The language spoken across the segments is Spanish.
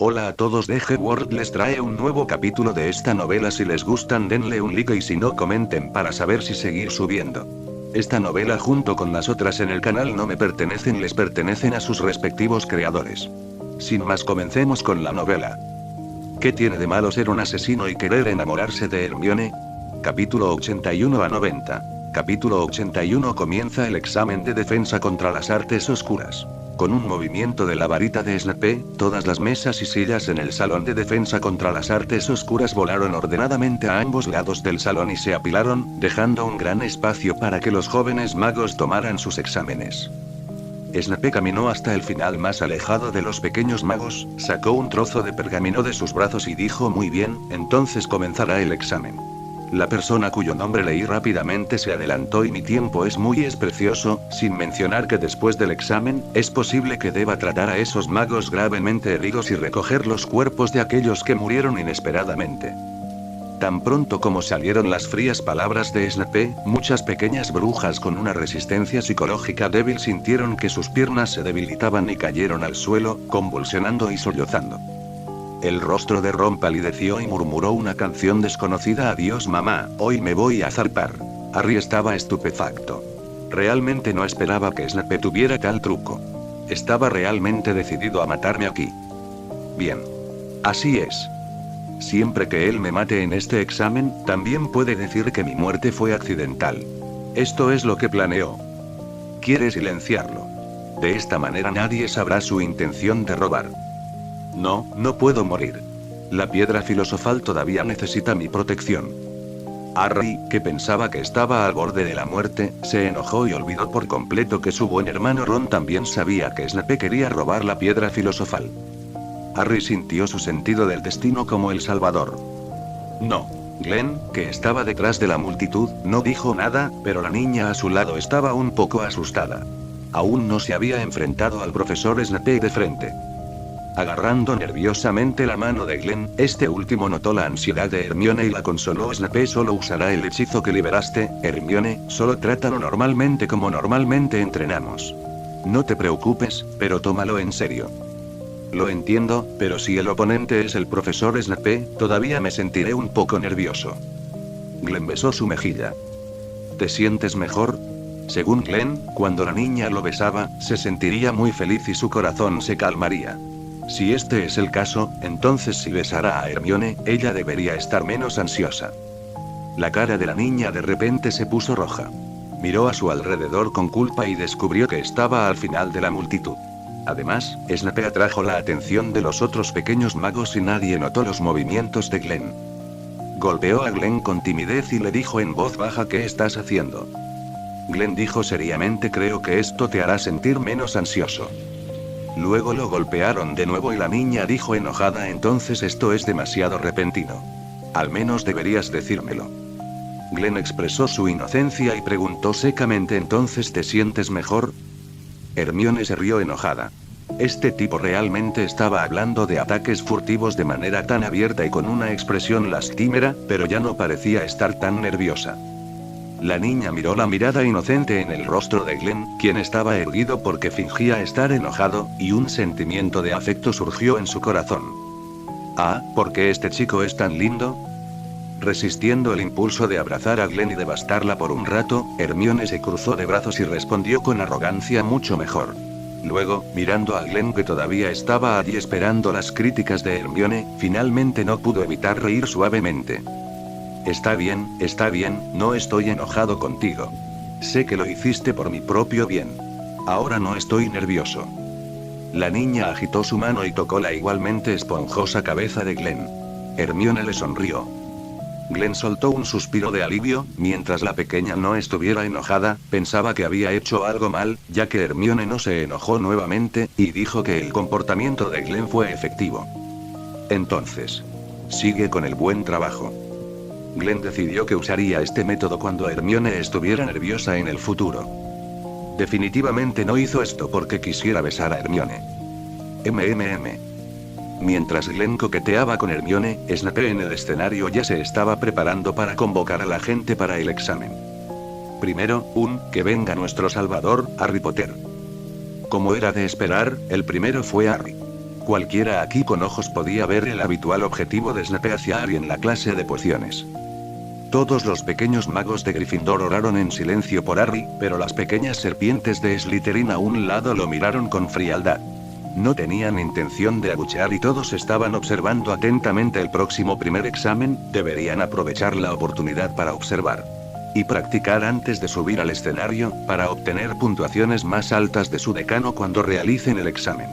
Hola a todos, DG World les trae un nuevo capítulo de esta novela. Si les gustan denle un like y si no comenten para saber si seguir subiendo. Esta novela junto con las otras en el canal no me pertenecen, les pertenecen a sus respectivos creadores. Sin más, comencemos con la novela. ¿Qué tiene de malo ser un asesino y querer enamorarse de Hermione? Capítulo 81 a 90. Capítulo 81. Comienza el examen de defensa contra las artes oscuras. Con un movimiento de la varita de Snape, todas las mesas y sillas en el salón de defensa contra las artes oscuras volaron ordenadamente a ambos lados del salón y se apilaron, dejando un gran espacio para que los jóvenes magos tomaran sus exámenes. Snape caminó hasta el final más alejado de los pequeños magos, sacó un trozo de pergamino de sus brazos y dijo: muy bien, entonces comenzará el examen. La persona cuyo nombre leí rápidamente se adelantó y mi tiempo es precioso, sin mencionar que después del examen, es posible que deba tratar a esos magos gravemente heridos y recoger los cuerpos de aquellos que murieron inesperadamente. Tan pronto como salieron las frías palabras de Snape, muchas pequeñas brujas con una resistencia psicológica débil sintieron que sus piernas se debilitaban y cayeron al suelo, convulsionando y sollozando. El rostro de Ron palideció y murmuró una canción desconocida. Adiós mamá, hoy me voy a zarpar. Harry estaba estupefacto. Realmente no esperaba que Snape tuviera tal truco. Estaba realmente decidido a matarme aquí. Bien. Así es. Siempre que él me mate en este examen, también puede decir que mi muerte fue accidental. Esto es lo que planeó. Quiere silenciarlo. De esta manera nadie sabrá su intención de robar. No puedo morir. La piedra filosofal todavía necesita mi protección. Harry, que pensaba que estaba al borde de la muerte, se enojó y olvidó por completo que su buen hermano Ron también sabía que Snape quería robar la piedra filosofal. Harry sintió su sentido del destino como el salvador. No. Glenn, que estaba detrás de la multitud, no dijo nada, pero la niña a su lado estaba un poco asustada. Aún no se había enfrentado al profesor Snape de frente. Agarrando nerviosamente la mano de Glenn, este último notó la ansiedad de Hermione y la consoló. Snape solo usará el hechizo que liberaste, Hermione, solo trátalo normalmente como normalmente entrenamos. No te preocupes, pero tómalo en serio. Lo entiendo, pero si el oponente es el profesor Snape, todavía me sentiré un poco nervioso. Glenn besó su mejilla. ¿Te sientes mejor? Según Glenn, cuando la niña lo besaba, se sentiría muy feliz y su corazón se calmaría. Si este es el caso, entonces si besara a Hermione, ella debería estar menos ansiosa. La cara de la niña de repente se puso roja. Miró a su alrededor con culpa y descubrió que estaba al final de la multitud. Además, Snape atrajo la atención de los otros pequeños magos y nadie notó los movimientos de Glenn. Golpeó a Glenn con timidez y le dijo en voz baja: ¿qué estás haciendo? Glenn dijo seriamente: creo que esto te hará sentir menos ansioso. Luego lo golpearon de nuevo y la niña dijo enojada: entonces esto es demasiado repentino. Al menos deberías decírmelo. Glenn expresó su inocencia y preguntó secamente: ¿entonces te sientes mejor? Hermione se rió enojada. Este tipo realmente estaba hablando de ataques furtivos de manera tan abierta y con una expresión lastimera, pero ya no parecía estar tan nerviosa. La niña miró la mirada inocente en el rostro de Glenn, quien estaba erguido porque fingía estar enojado, y un sentimiento de afecto surgió en su corazón. Ah, ¿por qué este chico es tan lindo? Resistiendo el impulso de abrazar a Glenn y devastarla por un rato, Hermione se cruzó de brazos y respondió con arrogancia: mucho mejor. Luego, mirando a Glenn que todavía estaba allí esperando las críticas de Hermione, finalmente no pudo evitar reír suavemente. Está bien, no estoy enojado contigo. Sé que lo hiciste por mi propio bien. Ahora no estoy nervioso. La niña agitó su mano y tocó la igualmente esponjosa cabeza de Glenn. Hermione le sonrió. Glenn soltó un suspiro de alivio, mientras la pequeña no estuviera enojada, pensaba que había hecho algo mal, ya que Hermione no se enojó nuevamente, y dijo que el comportamiento de Glenn fue efectivo. Entonces, sigue con el buen trabajo. Glenn decidió que usaría este método cuando Hermione estuviera nerviosa en el futuro. Definitivamente no hizo esto porque quisiera besar a Hermione. Mientras Glenn coqueteaba con Hermione, Snape en el escenario ya se estaba preparando para convocar a la gente para el examen. Primero, que venga nuestro salvador, Harry Potter. Como era de esperar, el primero fue Harry. Cualquiera aquí con ojos podía ver el habitual objetivo de Snape hacia Harry en la clase de pociones. Todos los pequeños magos de Gryffindor oraron en silencio por Harry, pero las pequeñas serpientes de Slytherin a un lado lo miraron con frialdad. No tenían intención de abuchear y todos estaban observando atentamente el próximo primer examen. Deberían aprovechar la oportunidad para observar y practicar antes de subir al escenario, para obtener puntuaciones más altas de su decano cuando realicen el examen.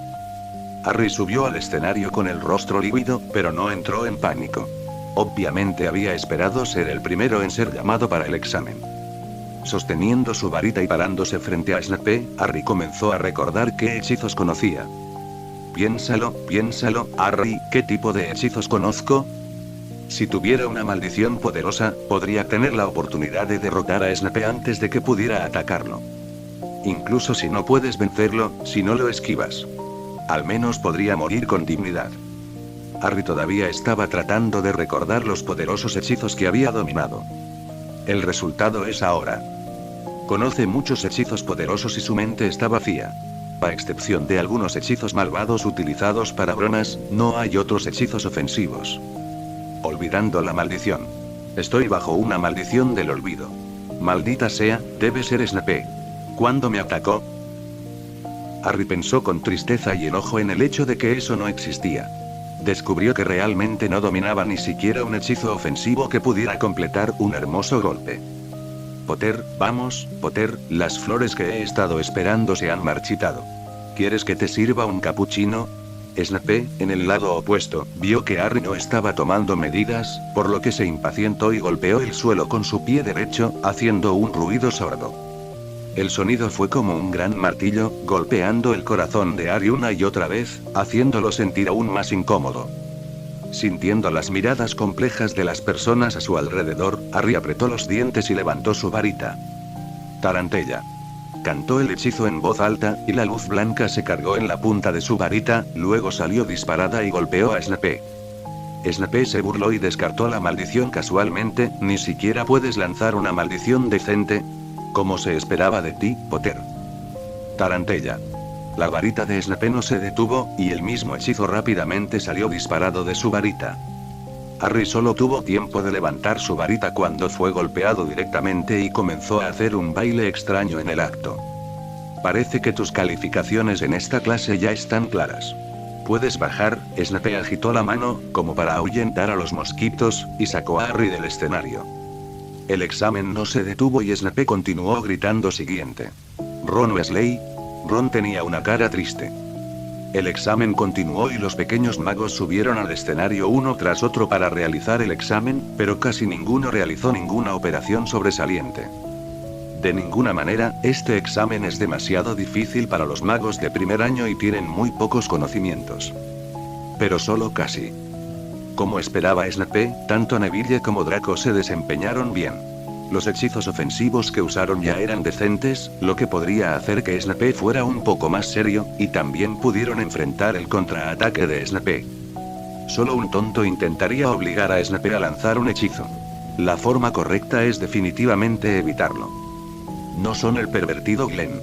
Harry subió al escenario con el rostro lívido, pero no entró en pánico. Obviamente había esperado ser el primero en ser llamado para el examen. Sosteniendo su varita y parándose frente a Snape, Harry comenzó a recordar qué hechizos conocía. Piénsalo, Harry, ¿qué tipo de hechizos conozco? Si tuviera una maldición poderosa, podría tener la oportunidad de derrotar a Snape antes de que pudiera atacarlo. Incluso si no puedes vencerlo, si no lo esquivas. Al menos podría morir con dignidad. Harry todavía estaba tratando de recordar los poderosos hechizos que había dominado. El resultado es ahora. Conoce muchos hechizos poderosos y su mente está vacía. A excepción de algunos hechizos malvados utilizados para bromas, no hay otros hechizos ofensivos. Olvidando la maldición. Estoy bajo una maldición del olvido. Maldita sea, debe ser Snape. ¿Cuándo me atacó? Harry pensó con tristeza y enojo en el hecho de que eso no existía. Descubrió que realmente no dominaba ni siquiera un hechizo ofensivo que pudiera completar un hermoso golpe. Potter, vamos, Potter, las flores que he estado esperando se han marchitado. ¿Quieres que te sirva un capuchino? Snape, en el lado opuesto, vio que Harry no estaba tomando medidas, por lo que se impacientó y golpeó el suelo con su pie derecho, haciendo un ruido sordo. El sonido fue como un gran martillo, golpeando el corazón de Harry una y otra vez, haciéndolo sentir aún más incómodo. Sintiendo las miradas complejas de las personas a su alrededor, Harry apretó los dientes y levantó su varita. Tarantella. Cantó el hechizo en voz alta, y la luz blanca se cargó en la punta de su varita, luego salió disparada y golpeó a Snape. Snape se burló y descartó la maldición casualmente. ¿Ni siquiera puedes lanzar una maldición decente? Como se esperaba de ti, Potter. Tarantella. La varita de Snape no se detuvo, y el mismo hechizo rápidamente salió disparado de su varita. Harry solo tuvo tiempo de levantar su varita cuando fue golpeado directamente y comenzó a hacer un baile extraño en el acto. Parece que tus calificaciones en esta clase ya están claras. ¿Puedes bajar? Snape agitó la mano, como para ahuyentar a los mosquitos, y sacó a Harry del escenario. El examen no se detuvo y Snape continuó gritando siguiente. Ron Weasley. Ron tenía una cara triste. El examen continuó y los pequeños magos subieron al escenario uno tras otro para realizar el examen, pero casi ninguno realizó ninguna operación sobresaliente. De ninguna manera, este examen es demasiado difícil para los magos de primer año y tienen muy pocos conocimientos. Pero solo casi. Como esperaba Snape, tanto Neville como Draco se desempeñaron bien. Los hechizos ofensivos que usaron ya eran decentes, lo que podría hacer que Snape fuera un poco más serio, y también pudieron enfrentar el contraataque de Snape. Solo un tonto intentaría obligar a Snape a lanzar un hechizo. La forma correcta es definitivamente evitarlo. No son el pervertido Glenn.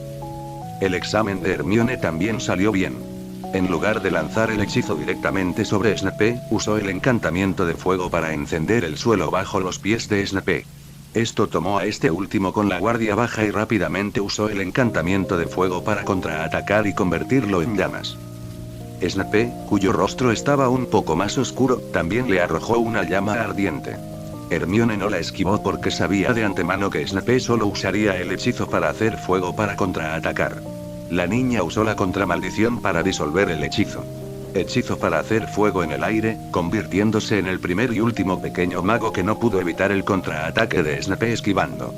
El examen de Hermione también salió bien. En lugar de lanzar el hechizo directamente sobre Snape, usó el encantamiento de fuego para encender el suelo bajo los pies de Snape. Esto tomó a este último con la guardia baja y rápidamente usó el encantamiento de fuego para contraatacar y convertirlo en llamas. Snape, cuyo rostro estaba un poco más oscuro, también le arrojó una llama ardiente. Hermione no la esquivó porque sabía de antemano que Snape solo usaría el hechizo para hacer fuego para contraatacar. La niña usó la contramaldición para disolver el hechizo. Hechizo para hacer fuego en el aire, convirtiéndose en el primer y último pequeño mago que no pudo evitar el contraataque de Snape esquivando.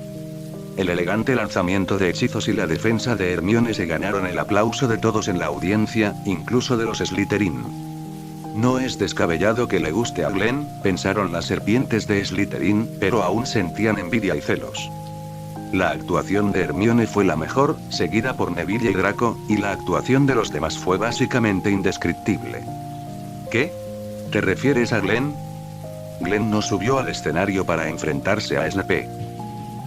El elegante lanzamiento de hechizos y la defensa de Hermione se ganaron el aplauso de todos en la audiencia, incluso de los Slytherin. No es descabellado que le guste a Glenn, pensaron las serpientes de Slytherin, pero aún sentían envidia y celos. La actuación de Hermione fue la mejor, seguida por Neville y Draco, y la actuación de los demás fue básicamente indescriptible. ¿Qué? ¿Te refieres a Glenn? Glenn no subió al escenario para enfrentarse a Snape.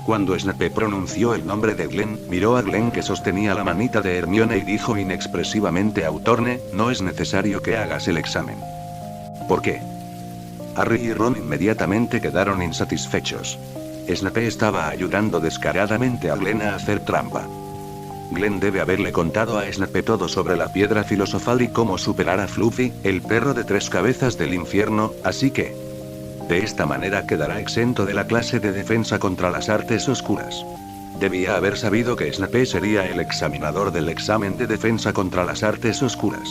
Cuando Snape pronunció el nombre de Glenn, miró a Glenn que sostenía la manita de Hermione y dijo inexpresivamente a Autorne, no es necesario que hagas el examen. ¿Por qué? Harry y Ron inmediatamente quedaron insatisfechos. Snape estaba ayudando descaradamente a Glenn a hacer trampa. Glenn debe haberle contado a Snape todo sobre la piedra filosofal y cómo superar a Fluffy, el perro de 3 cabezas del infierno, así que... de esta manera quedará exento de la clase de defensa contra las artes oscuras. Debía haber sabido que Snape sería el examinador del examen de defensa contra las artes oscuras.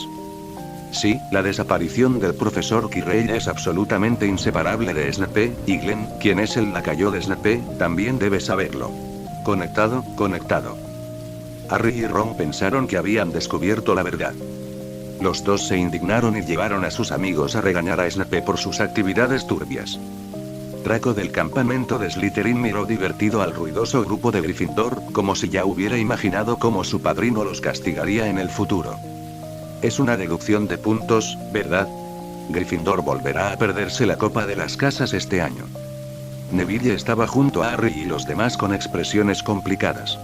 Sí, la desaparición del profesor Quirrell es absolutamente inseparable de Snape, y Glenn, quien es el lacayo de Snape, también debe saberlo. Conectado. Harry y Ron pensaron que habían descubierto la verdad. Los dos se indignaron y llevaron a sus amigos a regañar a Snape por sus actividades turbias. Draco del campamento de Slytherin miró divertido al ruidoso grupo de Gryffindor, como si ya hubiera imaginado cómo su padrino los castigaría en el futuro. Es una deducción de puntos, ¿verdad? Gryffindor volverá a perderse la Copa de las Casas este año. Neville estaba junto a Harry y los demás con expresiones complicadas.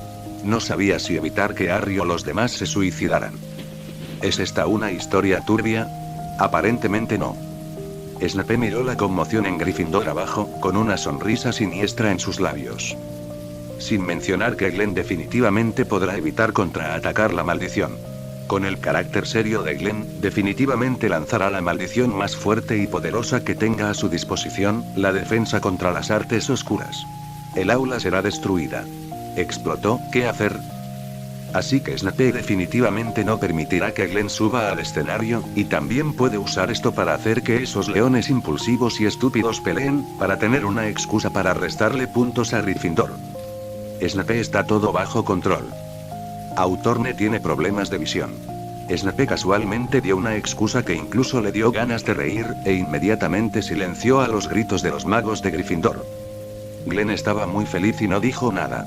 No sabía si evitar que Harry o los demás se suicidaran. ¿Es esta una historia turbia? Aparentemente no. Snape miró la conmoción en Gryffindor abajo, con una sonrisa siniestra en sus labios. Sin mencionar que Glenn definitivamente podrá evitar contraatacar la maldición. Con el carácter serio de Glenn, definitivamente lanzará la maldición más fuerte y poderosa que tenga a su disposición, la defensa contra las artes oscuras. El aula será destruida. ¿Explotó? ¿Qué hacer? Así que Snape definitivamente no permitirá que Glenn suba al escenario, y también puede usar esto para hacer que esos leones impulsivos y estúpidos peleen, para tener una excusa para restarle puntos a Gryffindor. Snape está todo bajo control. Autorne tiene problemas de visión. Snape casualmente dio una excusa que incluso le dio ganas de reír, e inmediatamente silenció a los gritos de los magos de Gryffindor. Glenn estaba muy feliz y no dijo nada.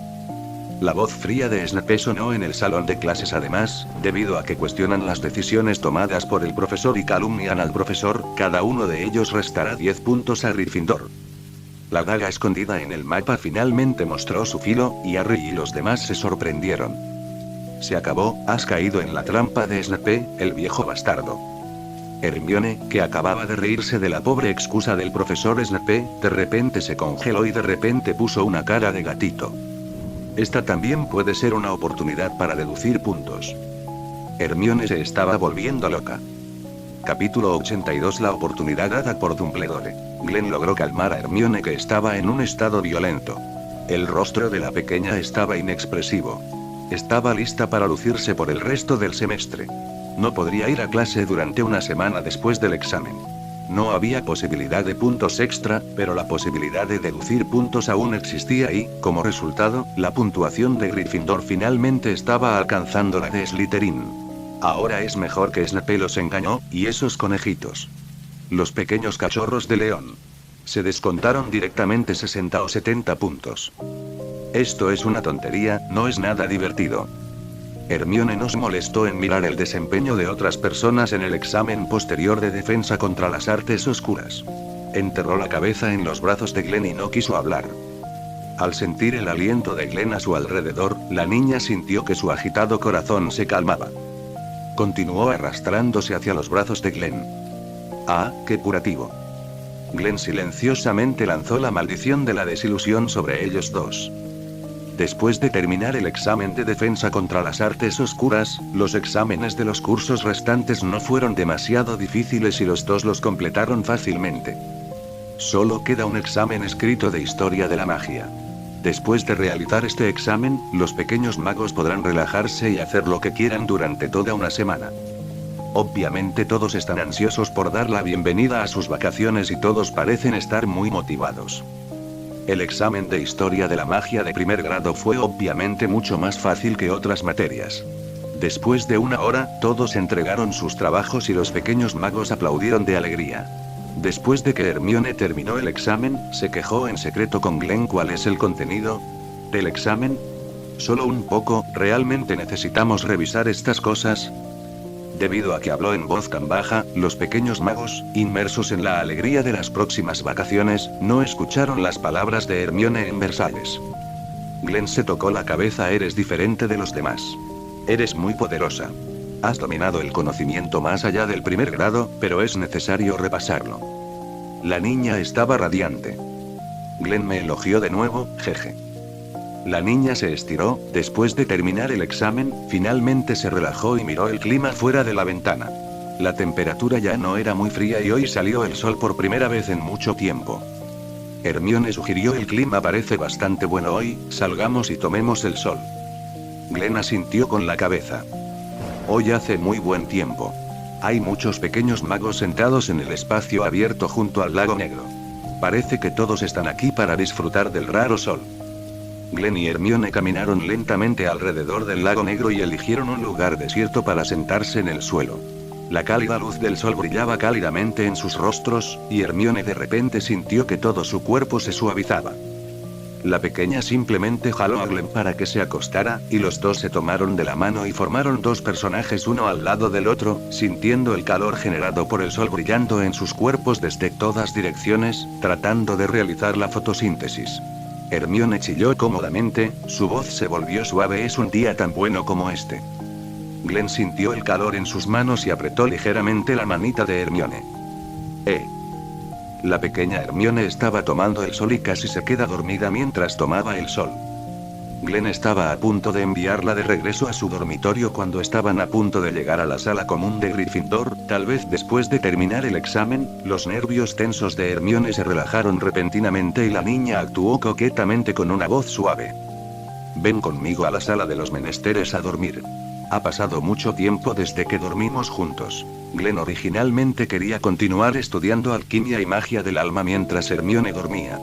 La voz fría de Snape sonó en el salón de clases además, debido a que cuestionan las decisiones tomadas por el profesor y calumnian al profesor, cada uno de ellos restará 10 puntos a Gryffindor. La daga escondida en el mapa finalmente mostró su filo, y Harry y los demás se sorprendieron. Se acabó, has caído en la trampa de Snape, el viejo bastardo. Hermione, que acababa de reírse de la pobre excusa del profesor Snape, de repente se congeló y de repente puso una cara de gatito. Esta también puede ser una oportunidad para deducir puntos. Hermione se estaba volviendo loca. Capítulo 82. La oportunidad dada por Dumbledore. Glenn logró calmar a Hermione, que estaba en un estado violento. El rostro de la pequeña estaba inexpresivo. Estaba lista para lucirse por el resto del semestre. No podría ir a clase durante una semana después del examen. No había posibilidad de puntos extra, pero la posibilidad de deducir puntos aún existía y, como resultado, la puntuación de Gryffindor finalmente estaba alcanzando la de Slytherin. Ahora es mejor que Snape los engañó, y esos conejitos. Los pequeños cachorros de león. Se descontaron directamente 60 o 70 puntos. Esto es una tontería, no es nada divertido. Hermione nos molestó en mirar el desempeño de otras personas en el examen posterior de defensa contra las artes oscuras. Enterró la cabeza en los brazos de Glenn y no quiso hablar. Al sentir el aliento de Glenn a su alrededor, la niña sintió que su agitado corazón se calmaba. Continuó arrastrándose hacia los brazos de Glenn. ¡Ah, qué curativo! Glenn silenciosamente lanzó la maldición de la desilusión sobre ellos dos. Después de terminar el examen de defensa contra las artes oscuras, los exámenes de los cursos restantes no fueron demasiado difíciles y los dos los completaron fácilmente. Solo queda un examen escrito de historia de la magia. Después de realizar este examen, los pequeños magos podrán relajarse y hacer lo que quieran durante toda una semana. Obviamente todos están ansiosos por dar la bienvenida a sus vacaciones y todos parecen estar muy motivados. El examen de historia de la magia de primer grado fue obviamente mucho más fácil que otras materias. Después de una hora, todos entregaron sus trabajos y los pequeños magos aplaudieron de alegría. Después de que Hermione terminó el examen, se quejó en secreto con Glenn. ¿Cuál es el contenido del examen? Solo un poco, ¿realmente necesitamos revisar estas cosas? Debido a que habló en voz tan baja, los pequeños magos, inmersos en la alegría de las próximas vacaciones, no escucharon las palabras de Hermione en Versalles. Glenn se tocó la cabeza. Eres diferente de los demás. Eres muy poderosa. Has dominado el conocimiento más allá del primer grado, pero es necesario repasarlo. La niña estaba radiante. Glenn me elogió de nuevo, jeje. La niña se estiró, después de terminar el examen, finalmente se relajó y miró el clima fuera de la ventana. La temperatura ya no era muy fría y hoy salió el sol por primera vez en mucho tiempo. Hermione sugirió: el clima parece bastante bueno hoy, salgamos y tomemos el sol. Glenn asintió con la cabeza. Hoy hace muy buen tiempo. Hay muchos pequeños magos sentados en el espacio abierto junto al lago negro. Parece que todos están aquí para disfrutar del raro sol. Glenn y Hermione caminaron lentamente alrededor del lago negro y eligieron un lugar desierto para sentarse en el suelo. La cálida luz del sol brillaba cálidamente en sus rostros, y Hermione de repente sintió que todo su cuerpo se suavizaba. La pequeña simplemente jaló a Glenn para que se acostara, y los dos se tomaron de la mano y formaron dos personajes uno al lado del otro, sintiendo el calor generado por el sol brillando en sus cuerpos desde todas direcciones, tratando de realizar la fotosíntesis. Hermione chilló cómodamente, su voz se volvió suave. Es un día tan bueno como este. Glenn sintió el calor en sus manos y apretó ligeramente la manita de Hermione. La pequeña Hermione estaba tomando el sol y casi se queda dormida mientras tomaba el sol. Glenn estaba a punto de enviarla de regreso a su dormitorio cuando estaban a punto de llegar a la sala común de Gryffindor. Tal vez después de terminar el examen, los nervios tensos de Hermione se relajaron repentinamente y la niña actuó coquetamente con una voz suave. Ven conmigo a la sala de los menesteres a dormir. Ha pasado mucho tiempo desde que dormimos juntos. Glenn originalmente quería continuar estudiando alquimia y magia del alma mientras Hermione dormía.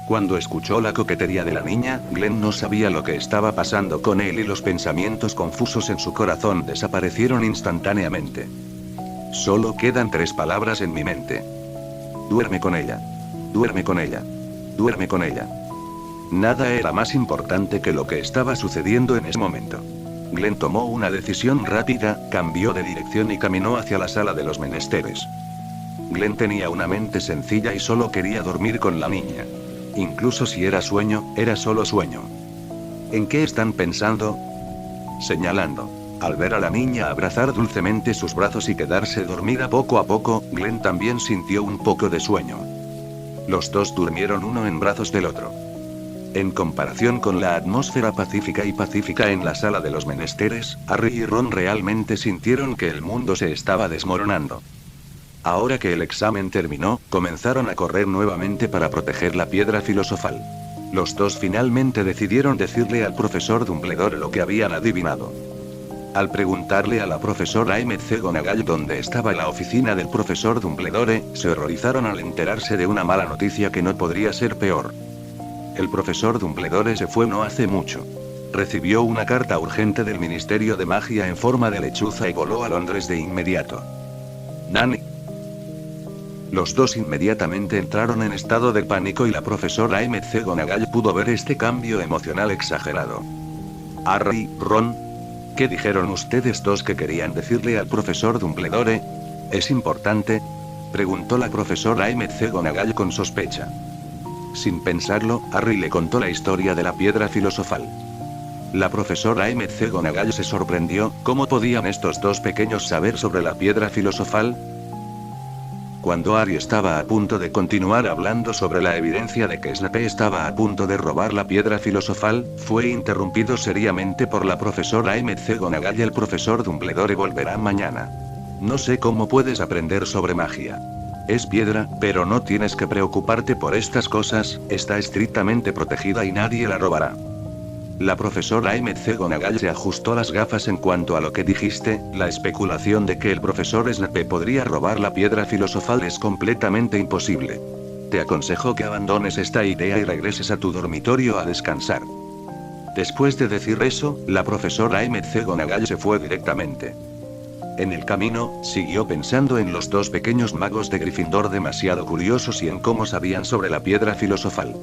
Cuando escuchó la coquetería de la niña, Glenn no sabía lo que estaba pasando con él y los pensamientos confusos en su corazón desaparecieron instantáneamente. Solo quedan 3 palabras en mi mente. Duerme con ella. Duerme con ella. Duerme con ella. Nada era más importante que lo que estaba sucediendo en ese momento. Glenn tomó una decisión rápida, cambió de dirección y caminó hacia la sala de los menesteres. Glenn tenía una mente sencilla y solo quería dormir con la niña. Incluso si era sueño, era solo sueño. ¿En qué están pensando? Señalando. Al ver a la niña abrazar dulcemente sus brazos y quedarse dormida poco a poco, Glenn también sintió un poco de sueño. Los dos durmieron uno en brazos del otro. En comparación con la atmósfera pacífica en la sala de los menesteres, Harry y Ron realmente sintieron que el mundo se estaba desmoronando. Ahora que el examen terminó, comenzaron a correr nuevamente para proteger la piedra filosofal. Los dos finalmente decidieron decirle al profesor Dumbledore lo que habían adivinado. Al preguntarle a la profesora McGonagall dónde estaba la oficina del profesor Dumbledore, se horrorizaron al enterarse de una mala noticia que no podría ser peor. El profesor Dumbledore se fue no hace mucho. Recibió una carta urgente del Ministerio de Magia en forma de lechuza y voló a Londres de inmediato. Nani. Los dos inmediatamente entraron en estado de pánico y la profesora McGonagall pudo ver este cambio emocional exagerado. Harry, Ron. ¿Qué dijeron ustedes dos que querían decirle al profesor Dumbledore? ¿Es importante?, preguntó la profesora McGonagall con sospecha. Sin pensarlo, Harry le contó la historia de la piedra filosofal. La profesora McGonagall se sorprendió. ¿Cómo podían estos dos pequeños saber sobre la piedra filosofal? Cuando Harry estaba a punto de continuar hablando sobre la evidencia de que Snape estaba a punto de robar la piedra filosofal, fue interrumpido seriamente por la profesora McGonagall. El profesor Dumbledore volverá mañana. No sé cómo puedes aprender sobre magia. Es piedra, pero no tienes que preocuparte por estas cosas, está estrictamente protegida y nadie la robará. La profesora McGonagall se ajustó las gafas. En cuanto a lo que dijiste, la especulación de que el profesor Snape podría robar la piedra filosofal es completamente imposible. Te aconsejo que abandones esta idea y regreses a tu dormitorio a descansar. Después de decir eso, la profesora McGonagall se fue directamente. En el camino, siguió pensando en los dos pequeños magos de Gryffindor demasiado curiosos y en cómo sabían sobre la piedra filosofal.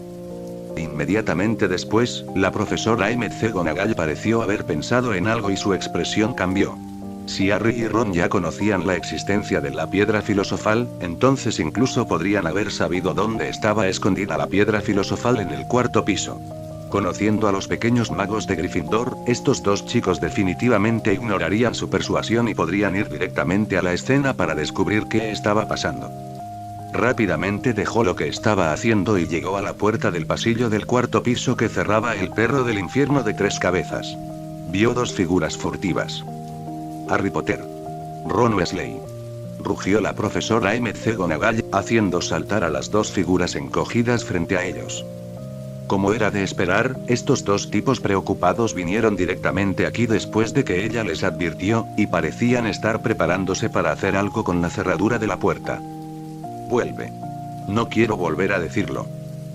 Inmediatamente después, la profesora McGonagall pareció haber pensado en algo y su expresión cambió. Si Harry y Ron ya conocían la existencia de la piedra filosofal, entonces incluso podrían haber sabido dónde estaba escondida la piedra filosofal en el 4.º piso. Conociendo a los pequeños magos de Gryffindor, estos dos chicos definitivamente ignorarían su persuasión y podrían ir directamente a la escena para descubrir qué estaba pasando. Rápidamente dejó lo que estaba haciendo y llegó a la puerta del pasillo del cuarto piso que cerraba el perro del infierno de 3 cabezas. Vio 2 figuras furtivas. Harry Potter. Ron Weasley. Rugió la profesora McGonagall, haciendo saltar a las 2 figuras encogidas frente a ellos. Como era de esperar, estos 2 tipos preocupados vinieron directamente aquí después de que ella les advirtió, y parecían estar preparándose para hacer algo con la cerradura de la puerta. Vuelve. No quiero volver a decirlo.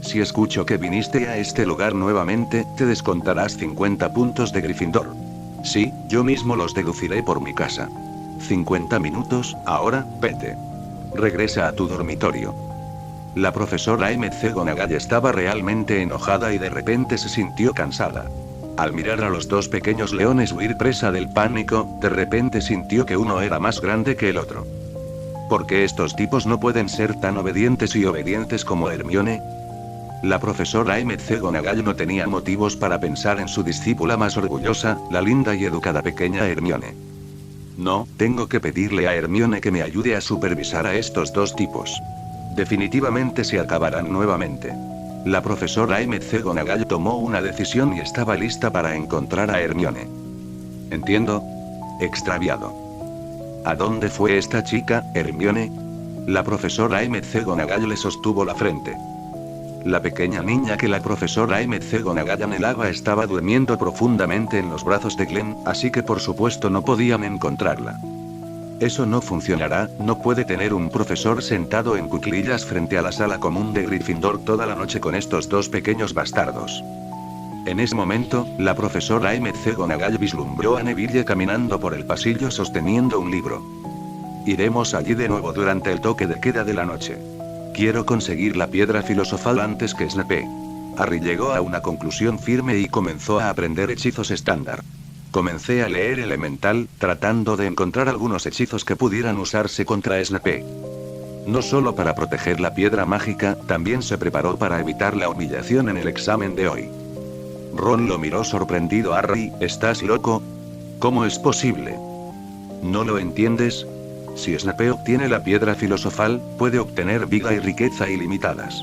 Si escucho que viniste a este lugar nuevamente, te descontarás 50 puntos de Gryffindor. Sí, yo mismo los deduciré por mi casa. 50 minutos, ahora, vete. Regresa a tu dormitorio. La profesora McGonagall estaba realmente enojada y de repente se sintió cansada. Al mirar a los 2 pequeños leones huir presa del pánico, de repente sintió que uno era más grande que el otro. ¿Por qué estos tipos no pueden ser tan obedientes y obedientes como Hermione? La profesora McGonagall no tenía motivos para pensar en su discípula más orgullosa, la linda y educada pequeña Hermione. No, tengo que pedirle a Hermione que me ayude a supervisar a estos 2 tipos. Definitivamente se acabarán nuevamente. La profesora McGonagall tomó una decisión y estaba lista para encontrar a Hermione. Entiendo. Extraviado. ¿A dónde fue esta chica, Hermione? La profesora McGonagall le sostuvo la frente. La pequeña niña que la profesora McGonagall anhelaba estaba durmiendo profundamente en los brazos de Glenn, así que por supuesto no podían encontrarla. Eso no funcionará, no puede tener un profesor sentado en cuclillas frente a la sala común de Gryffindor toda la noche con estos 2 pequeños bastardos. En ese momento, la profesora McGonagall vislumbró a Neville caminando por el pasillo sosteniendo un libro. Iremos allí de nuevo durante el toque de queda de la noche. Quiero conseguir la piedra filosofal antes que Snape. Harry llegó a una conclusión firme y comenzó a aprender hechizos estándar. Comencé a leer Elemental, tratando de encontrar algunos hechizos que pudieran usarse contra Snape. No solo para proteger la piedra mágica, también se preparó para evitar la humillación en el examen de hoy. Ron lo miró sorprendido a Harry. ¿Estás loco? ¿Cómo es posible? ¿No lo entiendes? Si Snape obtiene la piedra filosofal, puede obtener vida y riqueza ilimitadas.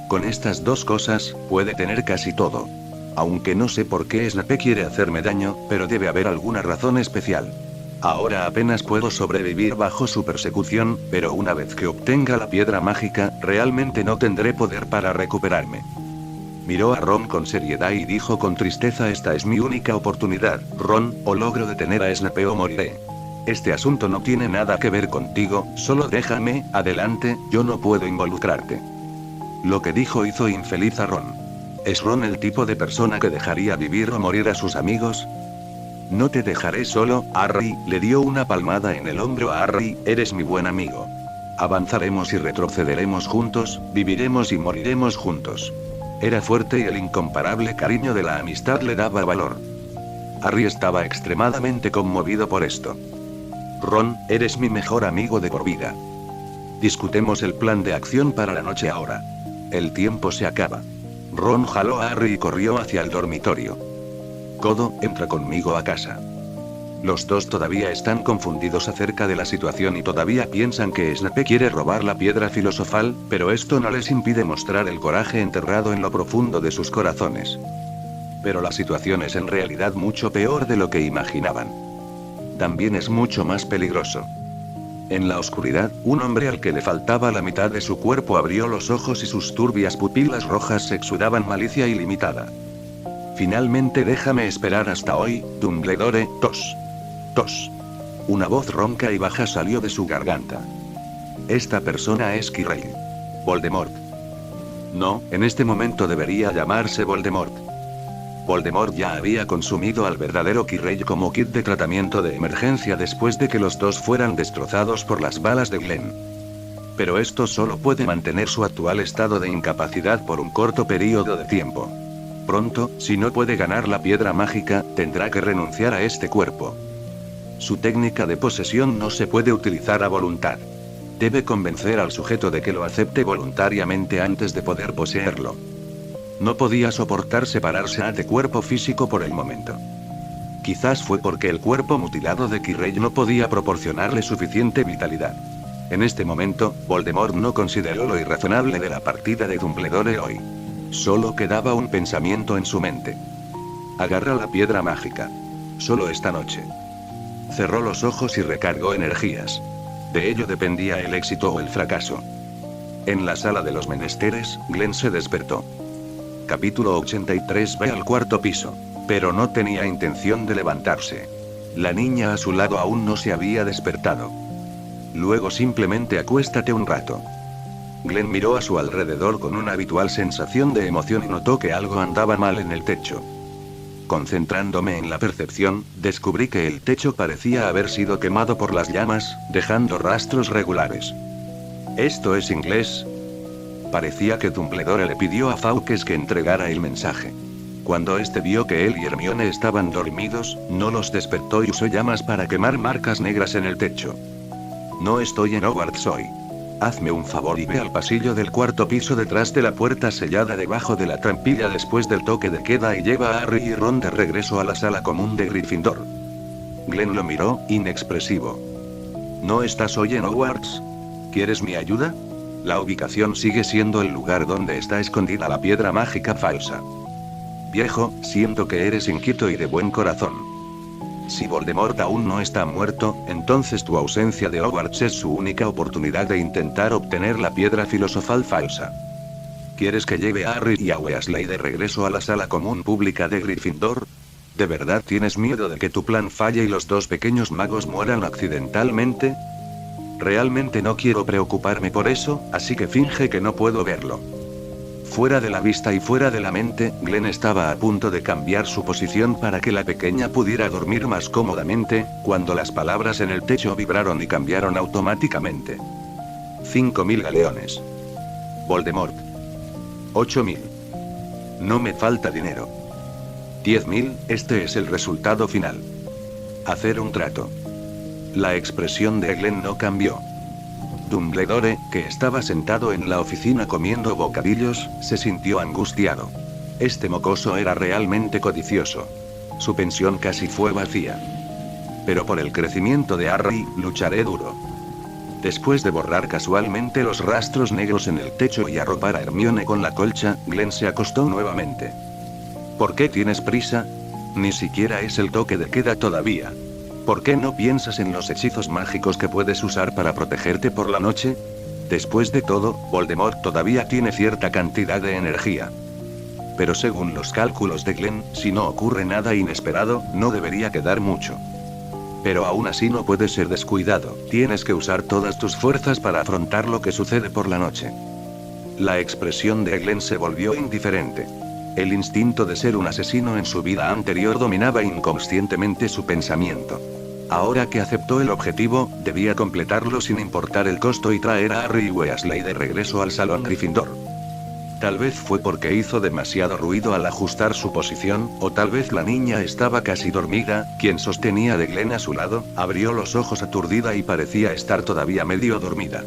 Con estas 2 cosas, puede tener casi todo. Aunque no sé por qué Snape quiere hacerme daño, pero debe haber alguna razón especial. Ahora apenas puedo sobrevivir bajo su persecución, pero una vez que obtenga la piedra mágica, realmente no tendré poder para recuperarme. Miró a Ron con seriedad y dijo con tristeza: esta es mi única oportunidad, Ron, o logro detener a Snape o moriré. Este asunto no tiene nada que ver contigo, solo déjame, adelante, yo no puedo involucrarte. Lo que dijo hizo infeliz a Ron. ¿Es Ron el tipo de persona que dejaría vivir o morir a sus amigos? No te dejaré solo, Harry, le dio una palmada en el hombro a Harry, eres mi buen amigo. Avanzaremos y retrocederemos juntos, viviremos y moriremos juntos. Era fuerte y el incomparable cariño de la amistad le daba valor. Harry estaba extremadamente conmovido por esto. Ron, eres mi mejor amigo de por vida. Discutemos el plan de acción para la noche ahora. El tiempo se acaba. Ron jaló a Harry y corrió hacia el dormitorio. Codo, entra conmigo a casa. Los 2 todavía están confundidos acerca de la situación y todavía piensan que Snape quiere robar la piedra filosofal, pero esto no les impide mostrar el coraje enterrado en lo profundo de sus corazones. Pero la situación es en realidad mucho peor de lo que imaginaban. También es mucho más peligroso. En la oscuridad, un hombre al que le faltaba la mitad de su cuerpo abrió los ojos y sus turbias pupilas rojas exudaban malicia ilimitada. Finalmente déjame esperar hasta hoy, Dumbledore, tos. Tos. Una voz ronca y baja salió de su garganta. Esta persona es Quirrell. Voldemort. No, en este momento debería llamarse Voldemort. Voldemort ya había consumido al verdadero Quirrell como kit de tratamiento de emergencia después de que los 2 fueran destrozados por las balas de Glenn. Pero esto solo puede mantener su actual estado de incapacidad por un corto periodo de tiempo. Pronto, si no puede ganar la piedra mágica, tendrá que renunciar a este cuerpo. Su técnica de posesión no se puede utilizar a voluntad. Debe convencer al sujeto de que lo acepte voluntariamente antes de poder poseerlo. No podía soportar separarse de cuerpo físico por el momento. Quizás fue porque el cuerpo mutilado de Kirei no podía proporcionarle suficiente vitalidad. En este momento, Voldemort no consideró lo irrazonable de la partida de Dumbledore hoy. Solo quedaba un pensamiento en su mente. Agarra la piedra mágica. Solo esta noche. Cerró los ojos y recargó energías. De ello dependía el éxito o el fracaso. En la sala de los menesteres, Glenn se despertó. Capítulo 83. Ve al cuarto piso. Pero no tenía intención de levantarse. La niña a su lado aún no se había despertado. Luego simplemente acuéstate un rato. Glenn miró a su alrededor con una habitual sensación de emoción y notó que algo andaba mal en el techo. Concentrándome en la percepción, descubrí que el techo parecía haber sido quemado por las llamas, dejando rastros regulares. ¿Esto es inglés? Parecía que Dumbledore le pidió a Fawkes que entregara el mensaje. Cuando este vio que él y Hermione estaban dormidos, no los despertó y usó llamas para quemar marcas negras en el techo. No estoy en Hogwarts hoy. Hazme un favor y ve al pasillo del cuarto piso detrás de la puerta sellada debajo de la trampilla después del toque de queda y lleva a Harry y Ron de regreso a la sala común de Gryffindor. Glenn lo miró, inexpresivo. ¿No estás hoy en Hogwarts? ¿Quieres mi ayuda? La ubicación sigue siendo el lugar donde está escondida la piedra mágica falsa. Viejo, siento que eres inquieto y de buen corazón. Si Voldemort aún no está muerto, entonces tu ausencia de Hogwarts es su única oportunidad de intentar obtener la piedra filosofal falsa. ¿Quieres que lleve a Harry y a Weasley de regreso a la sala común pública de Gryffindor? ¿De verdad tienes miedo de que tu plan falle y los dos pequeños magos mueran accidentalmente? Realmente no quiero preocuparme por eso, así que finge que no puedo verlo. Fuera de la vista y fuera de la mente, Glenn estaba a punto de cambiar su posición para que la pequeña pudiera dormir más cómodamente, cuando las palabras en el techo vibraron y cambiaron automáticamente. 5.000 galeones. Voldemort. 8.000. No me falta dinero. 10.000, este es el resultado final. Hacer un trato. La expresión de Glenn no cambió. Dumbledore, que estaba sentado en la oficina comiendo bocadillos, se sintió angustiado. Este mocoso era realmente codicioso. Su pensión casi fue vacía. Pero por el crecimiento de Harry, lucharé duro. Después de borrar casualmente los rastros negros en el techo y arropar a Hermione con la colcha, Glenn se acostó nuevamente. ¿Por qué tienes prisa? Ni siquiera es el toque de queda todavía. ¿Por qué no piensas en los hechizos mágicos que puedes usar para protegerte por la noche? Después de todo, Voldemort todavía tiene cierta cantidad de energía. Pero según los cálculos de Glenn, si no ocurre nada inesperado, no debería quedar mucho. Pero aún así no puedes ser descuidado, tienes que usar todas tus fuerzas para afrontar lo que sucede por la noche. La expresión de Glenn se volvió indiferente. El instinto de ser un asesino en su vida anterior dominaba inconscientemente su pensamiento. Ahora que aceptó el objetivo, debía completarlo sin importar el costo y traer a Harry y Weasley de regreso al salón Gryffindor. Tal vez fue porque hizo demasiado ruido al ajustar su posición, o tal vez la niña estaba casi dormida, quien sostenía de Glenn a su lado, abrió los ojos aturdida y parecía estar todavía medio dormida.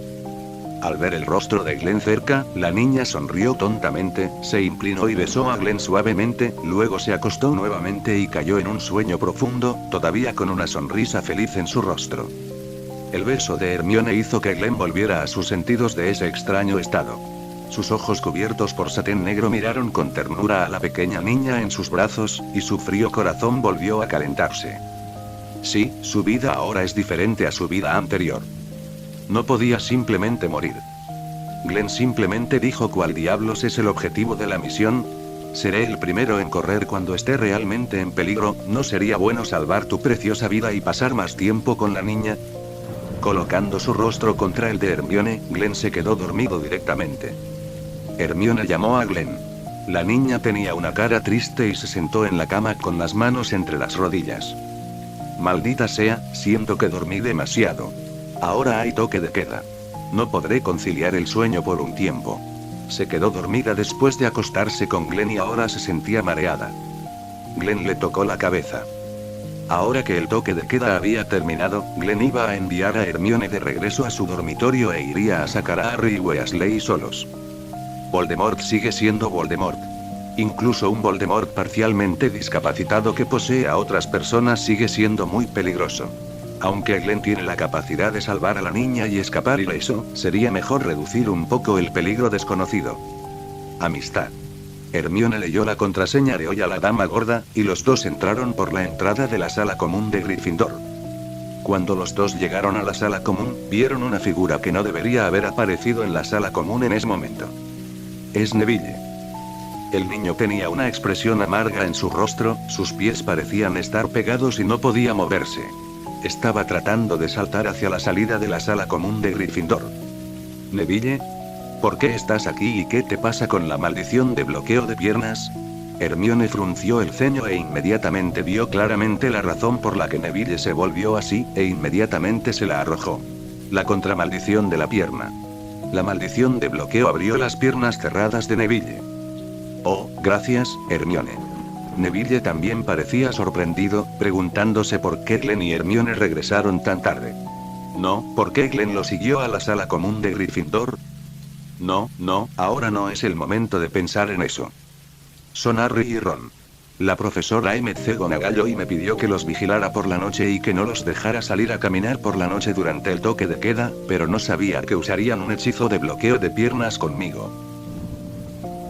Al ver el rostro de Glenn cerca, la niña sonrió tontamente, se inclinó y besó a Glenn suavemente, luego se acostó nuevamente y cayó en un sueño profundo, todavía con una sonrisa feliz en su rostro. El beso de Hermione hizo que Glenn volviera a sus sentidos de ese extraño estado. Sus ojos cubiertos por satén negro miraron con ternura a la pequeña niña en sus brazos, y su frío corazón volvió a calentarse. Sí, su vida ahora es diferente a su vida anterior. No podía simplemente morir. Glenn simplemente dijo ¿cuál diablos es el objetivo de la misión? Seré el primero en correr cuando esté realmente en peligro, ¿no sería bueno salvar tu preciosa vida y pasar más tiempo con la niña? Colocando su rostro contra el de Hermione, Glenn se quedó dormido directamente. Hermione llamó a Glenn. La niña tenía una cara triste y se sentó en la cama con las manos entre las rodillas. Maldita sea, siento que dormí demasiado. Ahora hay toque de queda. No podré conciliar el sueño por un tiempo. Se quedó dormida después de acostarse con Glenn y ahora se sentía mareada. Glenn le tocó la cabeza. Ahora que el toque de queda había terminado, Glenn iba a enviar a Hermione de regreso a su dormitorio e iría a sacar a Harry y Weasley solos. Voldemort sigue siendo Voldemort. Incluso un Voldemort parcialmente discapacitado que posee a otras personas sigue siendo muy peligroso. Aunque Glenn tiene la capacidad de salvar a la niña y escapar ileso, sería mejor reducir un poco el peligro desconocido. Amistad. Hermione leyó la contraseña de hoy a la dama gorda, y los dos entraron por la entrada de la sala común de Gryffindor. Cuando los dos llegaron a la sala común, vieron una figura que no debería haber aparecido en la sala común en ese momento. Es Neville. El niño tenía una expresión amarga en su rostro, sus pies parecían estar pegados y no podía moverse. Estaba tratando de saltar hacia la salida de la sala común de Gryffindor. Neville, ¿por qué estás aquí y qué te pasa con la maldición de bloqueo de piernas? Hermione frunció el ceño e inmediatamente vio claramente la razón por la que Neville se volvió así, e inmediatamente se la arrojó. La contramaldición de la pierna. La maldición de bloqueo abrió las piernas cerradas de Neville. Oh, gracias, Hermione. Neville también parecía sorprendido, preguntándose por qué Glenn y Hermione regresaron tan tarde. No, ¿por qué Glenn lo siguió a la sala común de Gryffindor? No, ahora no es el momento de pensar en eso. Son Harry y Ron. La profesora McGonagall hoy me pidió que los vigilara por la noche y que no los dejara salir a caminar por la noche durante el toque de queda, pero no sabía que usarían un hechizo de bloqueo de piernas conmigo.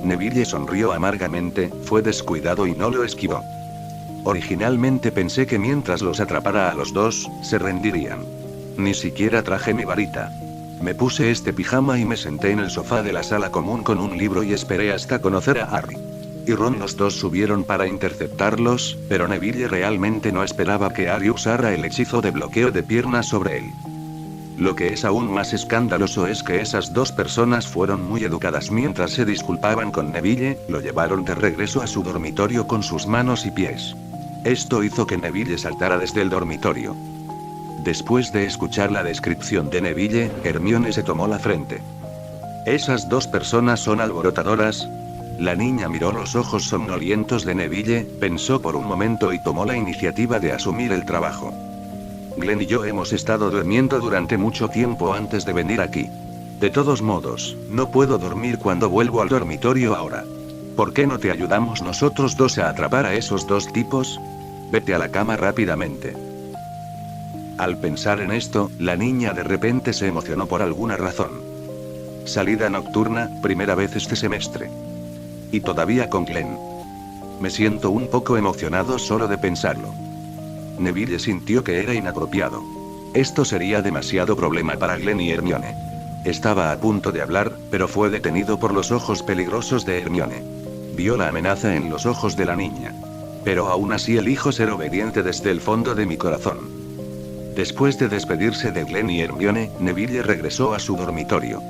Neville sonrió amargamente, fue descuidado y no lo esquivó. Originalmente pensé que mientras los atrapara a los dos, se rendirían. Ni siquiera traje mi varita. Me puse este pijama y me senté en el sofá de la sala común con un libro y esperé hasta conocer a Harry y Ron. Los dos subieron para interceptarlos, pero Neville realmente no esperaba que Harry usara el hechizo de bloqueo de piernas sobre él. Lo que es aún más escandaloso es que esas dos personas fueron muy educadas. Mientras se disculpaban con Neville, lo llevaron de regreso a su dormitorio con sus manos y pies. Esto hizo que Neville saltara desde el dormitorio. Después de escuchar la descripción de Neville, Hermione se tomó la frente. ¿Esas dos personas son alborotadoras? La niña miró los ojos somnolientos de Neville, pensó por un momento y tomó la iniciativa de asumir el trabajo. Glenn y yo hemos estado durmiendo durante mucho tiempo antes de venir aquí. De todos modos, no puedo dormir cuando vuelvo al dormitorio ahora. ¿Por qué no te ayudamos nosotros dos a atrapar a esos dos tipos? Vete a la cama rápidamente. Al pensar en esto, la niña de repente se emocionó por alguna razón. Salida nocturna, primera vez este semestre. Y todavía con Glenn. Me siento un poco emocionado solo de pensarlo. Neville sintió que era inapropiado. Esto sería demasiado problema para Glenn y Hermione. Estaba a punto de hablar, pero fue detenido por los ojos peligrosos de Hermione. Vio la amenaza en los ojos de la niña. Pero aún así elijo ser obediente desde el fondo de mi corazón. Después de despedirse de Glenn y Hermione, Neville regresó a su dormitorio.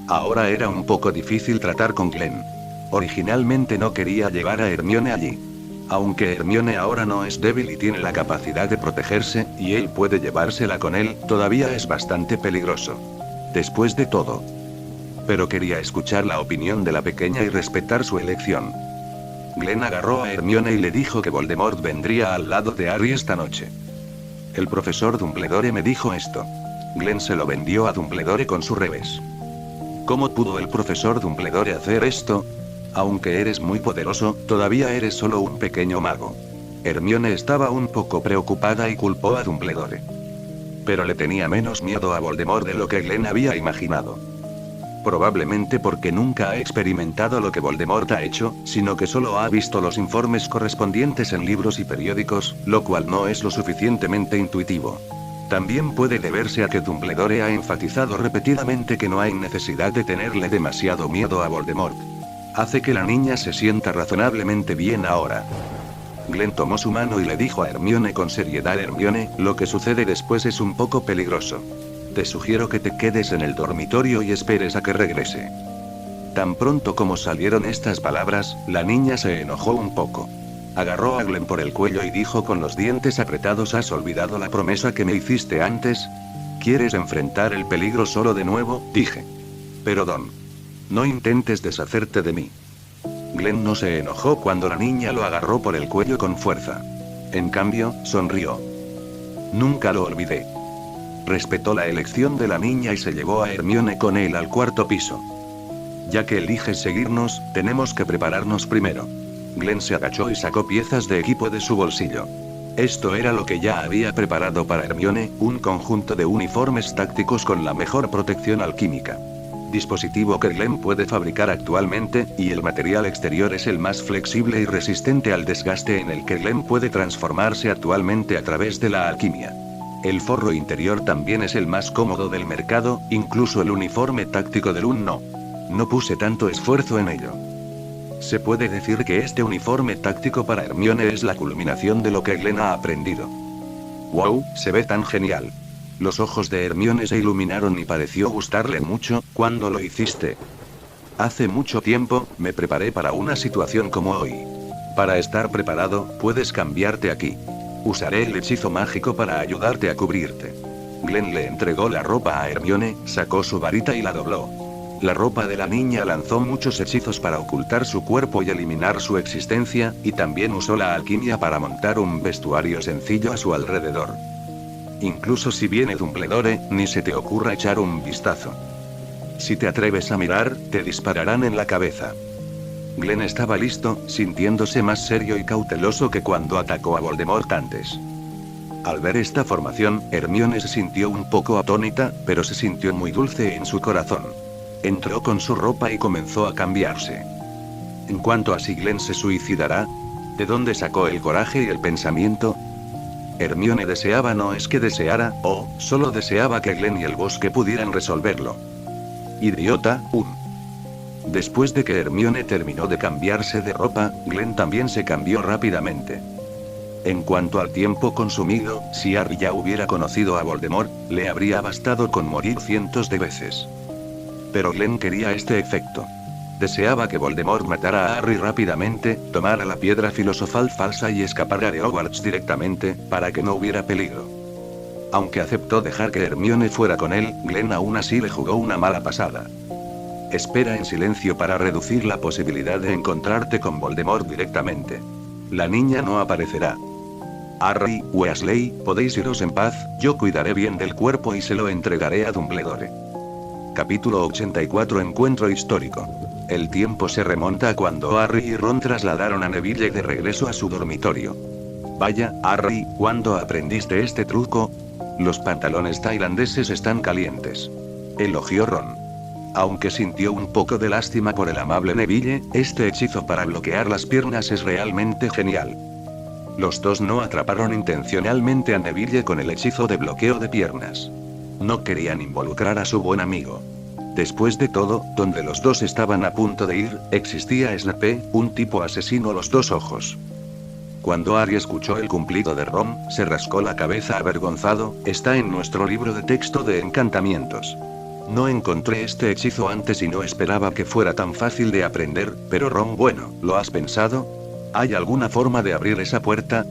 Ahora era un poco difícil tratar con Glenn. Originalmente no quería llevar a Hermione allí. Aunque Hermione ahora no es débil y tiene la capacidad de protegerse, y él puede llevársela con él, todavía es bastante peligroso. Después de todo. Pero quería escuchar la opinión de la pequeña y respetar su elección. Glenn agarró a Hermione y le dijo que Voldemort vendría al lado de Harry esta noche. El profesor Dumbledore me dijo esto. Glenn se lo vendió a Dumbledore con su revés. ¿Cómo pudo el profesor Dumbledore hacer esto? Aunque eres muy poderoso, todavía eres solo un pequeño mago. Hermione estaba un poco preocupada y culpó a Dumbledore. Pero le tenía menos miedo a Voldemort de lo que Glenn había imaginado. Probablemente porque nunca ha experimentado lo que Voldemort ha hecho, sino que solo ha visto los informes correspondientes en libros y periódicos, lo cual no es lo suficientemente intuitivo. También puede deberse a que Dumbledore ha enfatizado repetidamente que no hay necesidad de tenerle demasiado miedo a Voldemort. Hace que la niña se sienta razonablemente bien ahora. Glenn tomó su mano y le dijo a Hermione con seriedad: Hermione, lo que sucede después es un poco peligroso. Te sugiero que te quedes en el dormitorio y esperes a que regrese. Tan pronto como salieron estas palabras, la niña se enojó un poco. Agarró a Glenn por el cuello y dijo con los dientes apretados: ¿Has olvidado la promesa que me hiciste antes? ¿Quieres enfrentar el peligro solo de nuevo? Dije. Pero no intentes deshacerte de mí. Glenn no se enojó cuando la niña lo agarró por el cuello con fuerza. En cambio, sonrió. Nunca lo olvidé. Respetó la elección de la niña y se llevó a Hermione con él al cuarto piso. Ya que eliges seguirnos, tenemos que prepararnos primero. Glenn se agachó y sacó piezas de equipo de su bolsillo. Esto era lo que ya había preparado para Hermione, un conjunto de uniformes tácticos con la mejor protección alquímica. Dispositivo que Glenn puede fabricar actualmente, y el material exterior es el más flexible y resistente al desgaste en el que Glenn puede transformarse actualmente a través de la alquimia. El forro interior también es el más cómodo del mercado, incluso el uniforme táctico de Lune no. No puse tanto esfuerzo en ello. Se puede decir que este uniforme táctico para Hermione es la culminación de lo que Glenn ha aprendido. ¡Wow! Se ve tan genial. Los ojos de Hermione se iluminaron y pareció gustarle mucho. ¿Cuándo lo hiciste? Hace mucho tiempo, me preparé para una situación como hoy. Para estar preparado, puedes cambiarte aquí. Usaré el hechizo mágico para ayudarte a cubrirte. Glenn le entregó la ropa a Hermione, sacó su varita y la dobló. La ropa de la niña lanzó muchos hechizos para ocultar su cuerpo y eliminar su existencia, y también usó la alquimia para montar un vestuario sencillo a su alrededor. Incluso si viene Dumbledore, ni se te ocurra echar un vistazo. Si te atreves a mirar, te dispararán en la cabeza. Glenn estaba listo, sintiéndose más serio y cauteloso que cuando atacó a Voldemort antes. Al ver esta formación, Hermione se sintió un poco atónita, pero se sintió muy dulce en su corazón. Entró con su ropa y comenzó a cambiarse. En cuanto a si Glenn se suicidará, ¿de dónde sacó el coraje y el pensamiento? Hermione deseaba, no es que deseara, solo deseaba que Glenn y el bosque pudieran resolverlo. Idiota, Después de que Hermione terminó de cambiarse de ropa, Glenn también se cambió rápidamente. En cuanto al tiempo consumido, si Harry ya hubiera conocido a Voldemort, le habría bastado con morir cientos de veces. Pero Glenn quería este efecto. Deseaba que Voldemort matara a Harry rápidamente, tomara la piedra filosofal falsa y escapara de Hogwarts directamente, para que no hubiera peligro. Aunque aceptó dejar que Hermione fuera con él, Glenn aún así le jugó una mala pasada. Espera en silencio para reducir la posibilidad de encontrarte con Voldemort directamente. La niña no aparecerá. Harry, Weasley, podéis iros en paz, yo cuidaré bien del cuerpo y se lo entregaré a Dumbledore. Capítulo 84 Encuentro histórico. El tiempo se remonta a cuando Harry y Ron trasladaron a Neville de regreso a su dormitorio. Vaya, Harry, ¿cuándo aprendiste este truco? Los pantalones tailandeses están calientes. Elogió Ron. Aunque sintió un poco de lástima por el amable Neville, este hechizo para bloquear las piernas es realmente genial. Los dos no atraparon intencionalmente a Neville con el hechizo de bloqueo de piernas. No querían involucrar a su buen amigo. Después de todo, donde los dos estaban a punto de ir, existía Snape, un tipo asesino a los dos ojos. Cuando Harry escuchó el cumplido de Ron, se rascó la cabeza avergonzado. Está en nuestro libro de texto de encantamientos. No encontré este hechizo antes y no esperaba que fuera tan fácil de aprender, pero Ron, bueno, ¿lo has pensado? ¿Hay alguna forma de abrir esa puerta?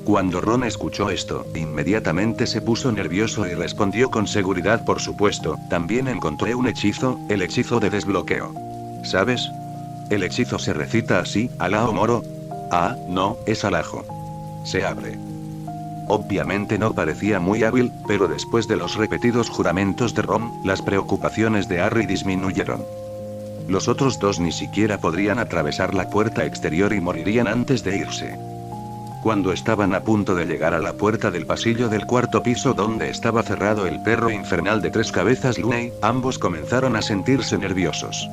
Cuando Ron escuchó esto, inmediatamente se puso nervioso y respondió con seguridad, por supuesto, también encontré un hechizo, el hechizo de desbloqueo. ¿Sabes? El hechizo se recita así, Alao Moro. Ah, no, es Alajo. Se abre. Obviamente no parecía muy hábil, pero después de los repetidos juramentos de Ron, las preocupaciones de Harry disminuyeron. Los otros dos ni siquiera podrían atravesar la puerta exterior y morirían antes de irse. Cuando estaban a punto de llegar a la puerta del pasillo del cuarto piso donde estaba cerrado el perro infernal de tres cabezas Looney, ambos comenzaron a sentirse nerviosos.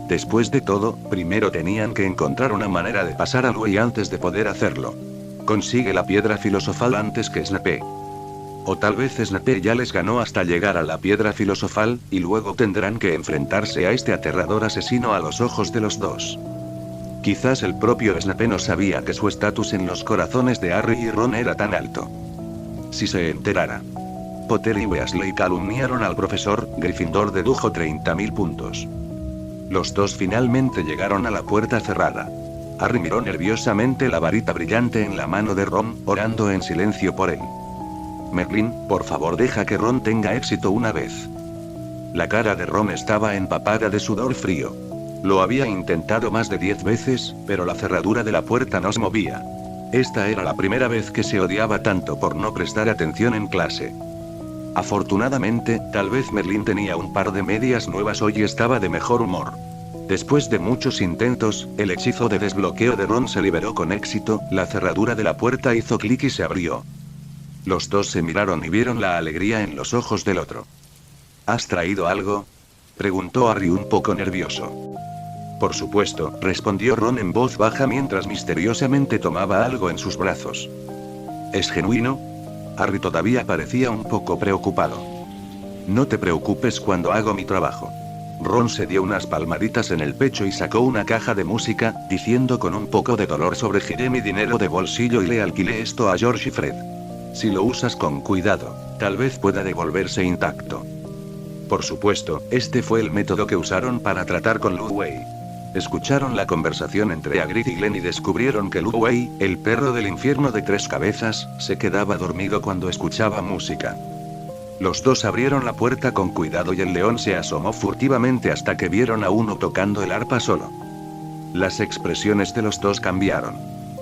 Después de todo, primero tenían que encontrar una manera de pasar a Louis antes de poder hacerlo. Consigue la piedra filosofal antes que Snape. O tal vez Snape ya les ganó hasta llegar a la piedra filosofal, y luego tendrán que enfrentarse a este aterrador asesino a los ojos de los dos. Quizás el propio Snape no sabía que su estatus en los corazones de Harry y Ron era tan alto. Si se enterara. Potter y Weasley calumniaron al profesor. Gryffindor dedujo 30.000 puntos. Los dos finalmente llegaron a la puerta cerrada. Harry miró nerviosamente la varita brillante en la mano de Ron, orando en silencio por él. Merlin, por favor deja que Ron tenga éxito una vez. La cara de Ron estaba empapada de sudor frío. Lo había intentado más de 10 veces, pero la cerradura de la puerta no se movía. Esta era la primera vez que se odiaba tanto por no prestar atención en clase. Afortunadamente, tal vez Merlin tenía un par de medias nuevas hoy y estaba de mejor humor. Después de muchos intentos, el hechizo de desbloqueo de Ron se liberó con éxito, la cerradura de la puerta hizo clic y se abrió. Los dos se miraron y vieron la alegría en los ojos del otro. ¿Has traído algo?, preguntó Harry un poco nervioso. Por supuesto, respondió Ron en voz baja mientras misteriosamente tomaba algo en sus brazos. ¿Es genuino? Harry todavía parecía un poco preocupado. No te preocupes cuando hago mi trabajo. Ron se dio unas palmaditas en el pecho y sacó una caja de música, diciendo con un poco de dolor: sobregiré mi dinero de bolsillo y le alquilé esto a George y Fred. Si lo usas con cuidado, tal vez pueda devolverse intacto. Por supuesto, este fue el método que usaron para tratar con Lu Wei. Escucharon la conversación entre Hagrid y Glenn y descubrieron que Lu Wei, el perro del infierno de 3 cabezas, se quedaba dormido cuando escuchaba música. Los dos abrieron la puerta con cuidado y el león se asomó furtivamente hasta que vieron a uno tocando el arpa solo. Las expresiones de los dos cambiaron.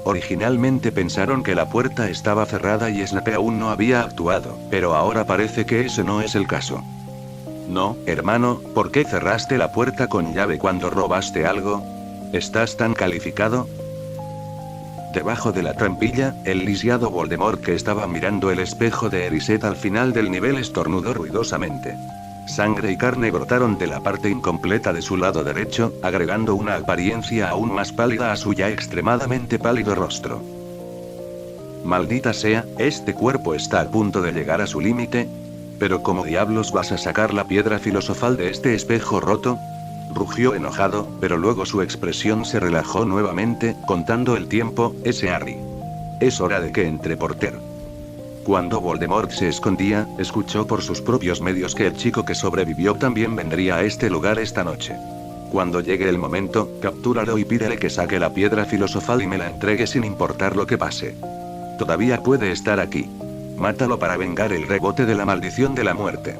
Originalmente pensaron que la puerta estaba cerrada y Snape aún no había actuado, pero ahora parece que ese no es el caso. No, hermano, ¿por qué cerraste la puerta con llave cuando robaste algo? ¿Estás tan calificado? Debajo de la trampilla, el lisiado Voldemort, que estaba mirando el espejo de Erised al final del nivel, estornudó ruidosamente. Sangre y carne brotaron de la parte incompleta de su lado derecho, agregando una apariencia aún más pálida a su ya extremadamente pálido rostro. Maldita sea, este cuerpo está a punto de llegar a su límite. ¿Pero cómo diablos vas a sacar la piedra filosofal de este espejo roto?, rugió enojado, pero luego su expresión se relajó nuevamente, contando el tiempo. Ese Harry. Es hora de que entre Potter. Cuando Voldemort se escondía, escuchó por sus propios medios que el chico que sobrevivió también vendría a este lugar esta noche. Cuando llegue el momento, captúralo y pídele que saque la piedra filosofal y me la entregue sin importar lo que pase. Todavía puede estar aquí. Mátalo para vengar el rebote de la maldición de la muerte.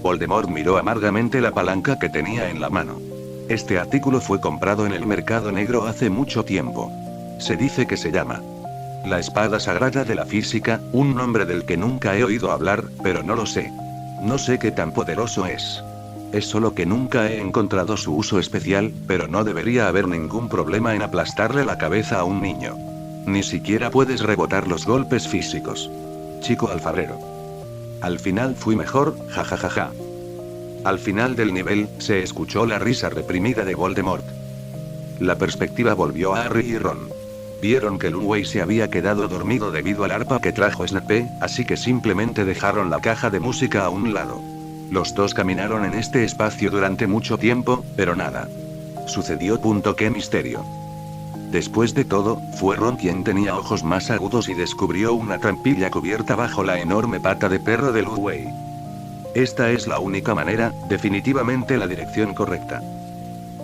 Voldemort miró amargamente la palanca que tenía en la mano. Este artículo fue comprado en el mercado negro hace mucho tiempo. Se dice que se llama la espada sagrada de la física, un nombre del que nunca he oído hablar, pero no lo sé. No sé qué tan poderoso es. Es solo que nunca he encontrado su uso especial, pero no debería haber ningún problema en aplastarle la cabeza a un niño. Ni siquiera puedes rebotar los golpes físicos. Chico alfarero. Al final fui mejor, jajajaja. Al final del nivel, se escuchó la risa reprimida de Voldemort. La perspectiva volvió a Harry y Ron. Vieron que Lu Wei se había quedado dormido debido al arpa que trajo Snape, así que simplemente dejaron la caja de música a un lado. Los dos caminaron en este espacio durante mucho tiempo, pero nada sucedió. ¡Qué misterio! Después de todo, fue Ron quien tenía ojos más agudos y descubrió una trampilla cubierta bajo la enorme pata de perro de Lu Wei. Esta es la única manera, definitivamente la dirección correcta.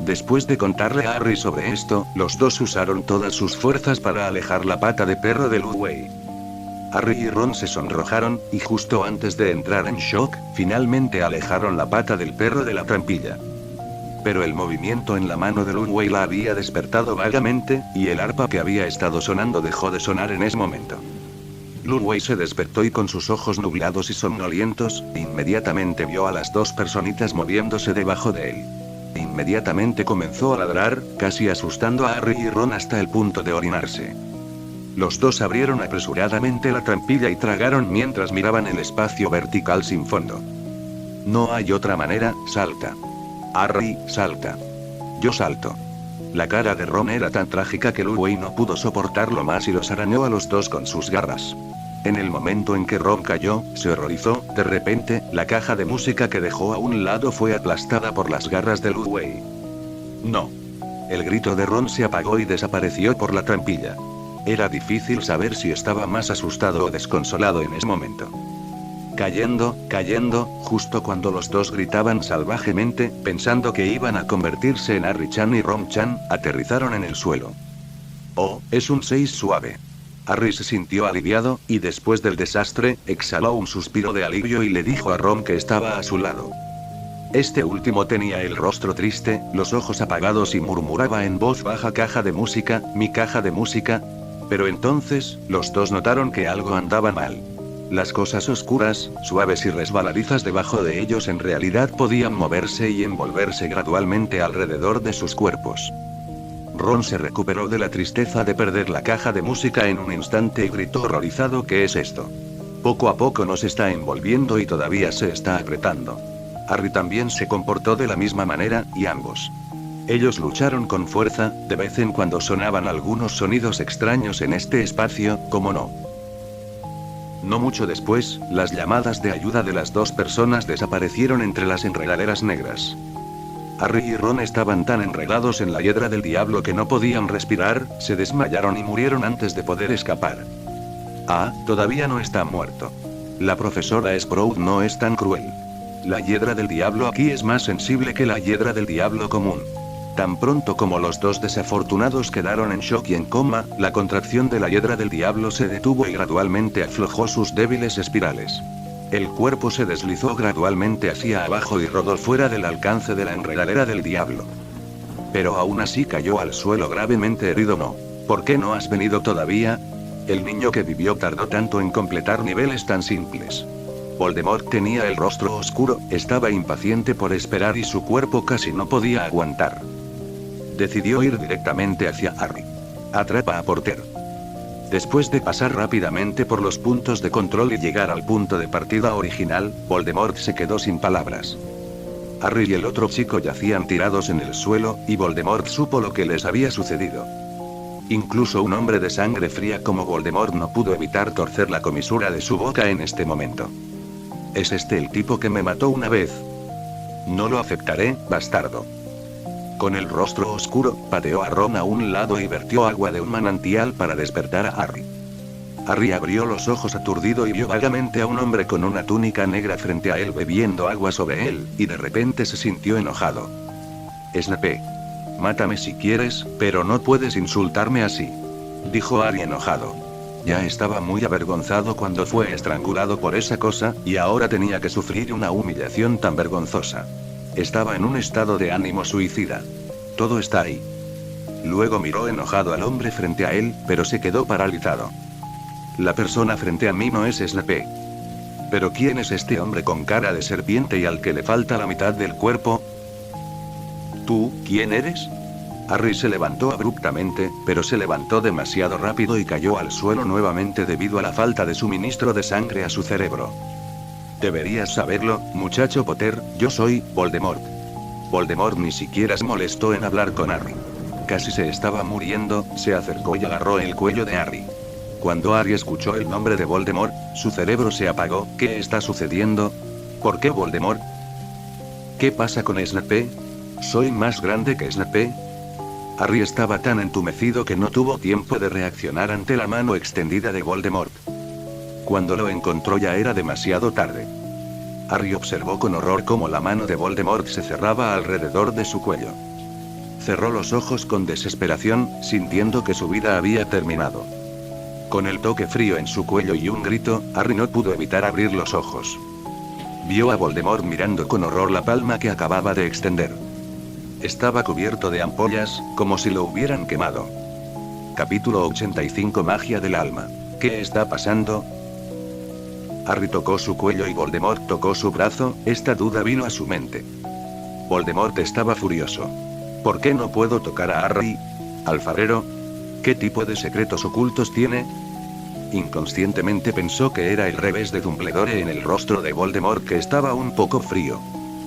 Después de contarle a Harry sobre esto, los dos usaron todas sus fuerzas para alejar la pata de perro de Lu Wei. Harry y Ron se sonrojaron, y justo antes de entrar en shock, finalmente alejaron la pata del perro de la trampilla. Pero el movimiento en la mano de Lu Wei la había despertado vagamente, y el arpa que había estado sonando dejó de sonar en ese momento. Lu Wei se despertó y con sus ojos nublados y somnolientos, inmediatamente vio a las dos personitas moviéndose debajo de él. Inmediatamente comenzó a ladrar, casi asustando a Harry y Ron hasta el punto de orinarse. Los dos abrieron apresuradamente la trampilla y tragaron mientras miraban el espacio vertical sin fondo. No hay otra manera, salta. Harry, salta. Yo salto. La cara de Ron era tan trágica que Lu Wei no pudo soportarlo más y los arañó a los dos con sus garras. En el momento en que Ron cayó, se horrorizó. De repente, la caja de música que dejó a un lado fue aplastada por las garras de Lu Wei. No. El grito de Ron se apagó y desapareció por la trampilla. Era difícil saber si estaba más asustado o desconsolado en ese momento. Cayendo, justo cuando los dos gritaban salvajemente, pensando que iban a convertirse en Harry-chan y Ron-chan, aterrizaron en el suelo. Oh, es un 6 suave. Harry se sintió aliviado, y después del desastre, exhaló un suspiro de alivio y le dijo a Ron que estaba a su lado. Este último tenía el rostro triste, los ojos apagados y murmuraba en voz baja: caja de música, mi caja de música. Pero entonces, los dos notaron que algo andaba mal. Las cosas oscuras, suaves y resbaladizas debajo de ellos en realidad podían moverse y envolverse gradualmente alrededor de sus cuerpos. Ron se recuperó de la tristeza de perder la caja de música en un instante y gritó horrorizado: ¿qué es esto? Poco a poco nos está envolviendo y todavía se está apretando. Harry también se comportó de la misma manera, y ambos. Ellos lucharon con fuerza, de vez en cuando sonaban algunos sonidos extraños en este espacio, como no. No mucho después, las llamadas de ayuda de las dos personas desaparecieron entre las enredaderas negras. Harry y Ron estaban tan enredados en la hiedra del diablo que no podían respirar, se desmayaron y murieron antes de poder escapar. Ah, todavía no está muerto. La profesora Sprout no es tan cruel. La hiedra del diablo aquí es más sensible que la hiedra del diablo común. Tan pronto como los dos desafortunados quedaron en shock y en coma, la contracción de la hiedra del diablo se detuvo y gradualmente aflojó sus débiles espirales. El cuerpo se deslizó gradualmente hacia abajo y rodó fuera del alcance de la enredadera del diablo. Pero aún así cayó al suelo gravemente herido. No. ¿Por qué no has venido todavía? El niño que vivió tardó tanto en completar niveles tan simples. Voldemort tenía el rostro oscuro, estaba impaciente por esperar y su cuerpo casi no podía aguantar. Decidió ir directamente hacia Harry. Atrapa a Porter. Después de pasar rápidamente por los puntos de control y llegar al punto de partida original, Voldemort se quedó sin palabras. Harry y el otro chico yacían tirados en el suelo, y Voldemort supo lo que les había sucedido. Incluso un hombre de sangre fría como Voldemort no pudo evitar torcer la comisura de su boca en este momento. ¿Es este el tipo que me mató una vez? No lo aceptaré, bastardo. Con el rostro oscuro, pateó a Ron a un lado y vertió agua de un manantial para despertar a Harry. Harry abrió los ojos aturdido y vio vagamente a un hombre con una túnica negra frente a él bebiendo agua sobre él, y de repente se sintió enojado. Snape. Mátame si quieres, pero no puedes insultarme así. Dijo Harry enojado. Ya estaba muy avergonzado cuando fue estrangulado por esa cosa, y ahora tenía que sufrir una humillación tan vergonzosa. Estaba en un estado de ánimo suicida. Todo está ahí. Luego miró enojado al hombre frente a él, pero se quedó paralizado. La persona frente a mí no es Snape. ¿Pero quién es este hombre con cara de serpiente y al que le falta la mitad del cuerpo? ¿Tú, quién eres? Harry se levantó abruptamente, pero se levantó demasiado rápido y cayó al suelo nuevamente debido a la falta de suministro de sangre a su cerebro. Deberías saberlo, muchacho Potter, yo soy Voldemort. Voldemort ni siquiera se molestó en hablar con Harry. Casi se estaba muriendo, se acercó y agarró el cuello de Harry. Cuando Harry escuchó el nombre de Voldemort, su cerebro se apagó. ¿Qué está sucediendo? ¿Por qué Voldemort? ¿Qué pasa con Snape? ¿Soy más grande que Snape? Harry estaba tan entumecido que no tuvo tiempo de reaccionar ante la mano extendida de Voldemort. Cuando lo encontró ya era demasiado tarde. Harry observó con horror cómo la mano de Voldemort se cerraba alrededor de su cuello. Cerró los ojos con desesperación, sintiendo que su vida había terminado. Con el toque frío en su cuello y un grito, Harry no pudo evitar abrir los ojos. Vio a Voldemort mirando con horror la palma que acababa de extender. Estaba cubierto de ampollas, como si lo hubieran quemado. Capítulo 85 Magia del alma. ¿Qué está pasando? Harry tocó su cuello y Voldemort tocó su brazo. Esta duda vino a su mente. Voldemort estaba furioso. ¿Por qué no puedo tocar a Harry? ¿Alfarero? ¿Qué tipo de secretos ocultos tiene? Inconscientemente pensó que era el revés de Dumbledore en el rostro de Voldemort, que estaba un poco frío.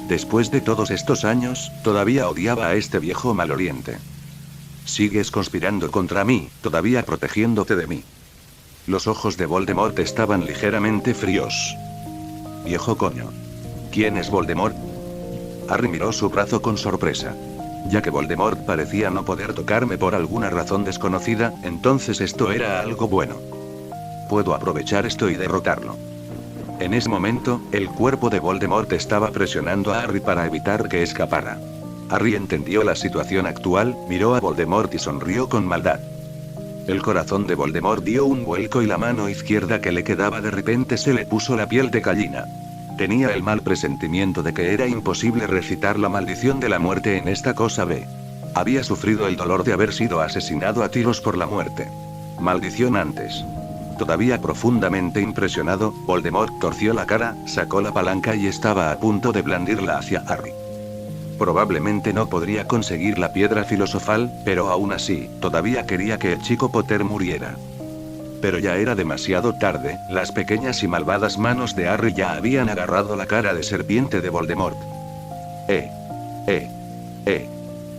Después de todos estos años, todavía odiaba a este viejo maloliente. Sigues conspirando contra mí, todavía protegiéndote de mí. Los ojos de Voldemort estaban ligeramente fríos. Viejo coño. ¿Quién es Voldemort? Harry miró su brazo con sorpresa. Ya que Voldemort parecía no poder tocarme por alguna razón desconocida, entonces esto era algo bueno. Puedo aprovechar esto y derrotarlo. En ese momento, el cuerpo de Voldemort estaba presionando a Harry para evitar que escapara. Harry entendió la situación actual, miró a Voldemort y sonrió con maldad. El corazón de Voldemort dio un vuelco y la mano izquierda que le quedaba de repente se le puso la piel de gallina. Tenía el mal presentimiento de que era imposible recitar la maldición de la muerte en esta cosa B. Había sufrido el dolor de haber sido asesinado a tiros por la muerte. Maldición antes. Todavía profundamente impresionado, Voldemort torció la cara, sacó la palanca y estaba a punto de blandirla hacia Harry. Probablemente no podría conseguir la piedra filosofal, pero aún así, todavía quería que el chico Potter muriera. Pero ya era demasiado tarde, las pequeñas y malvadas manos de Harry ya habían agarrado la cara de serpiente de Voldemort.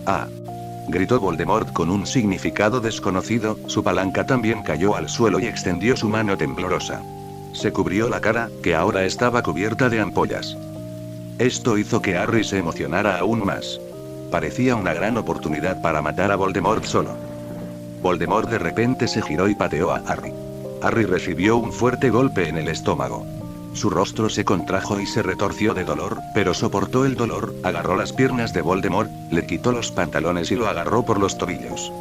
¡Ah! Gritó Voldemort con un significado desconocido, su palanca también cayó al suelo y extendió su mano temblorosa. Se cubrió la cara, que ahora estaba cubierta de ampollas. Esto hizo que Harry se emocionara aún más. Parecía una gran oportunidad para matar a Voldemort solo. Voldemort de repente se giró y pateó a Harry. Harry recibió un fuerte golpe en el estómago. Su rostro se contrajo y se retorció de dolor, pero soportó el dolor, agarró las piernas de Voldemort, le quitó los pantalones y lo agarró por los tobillos.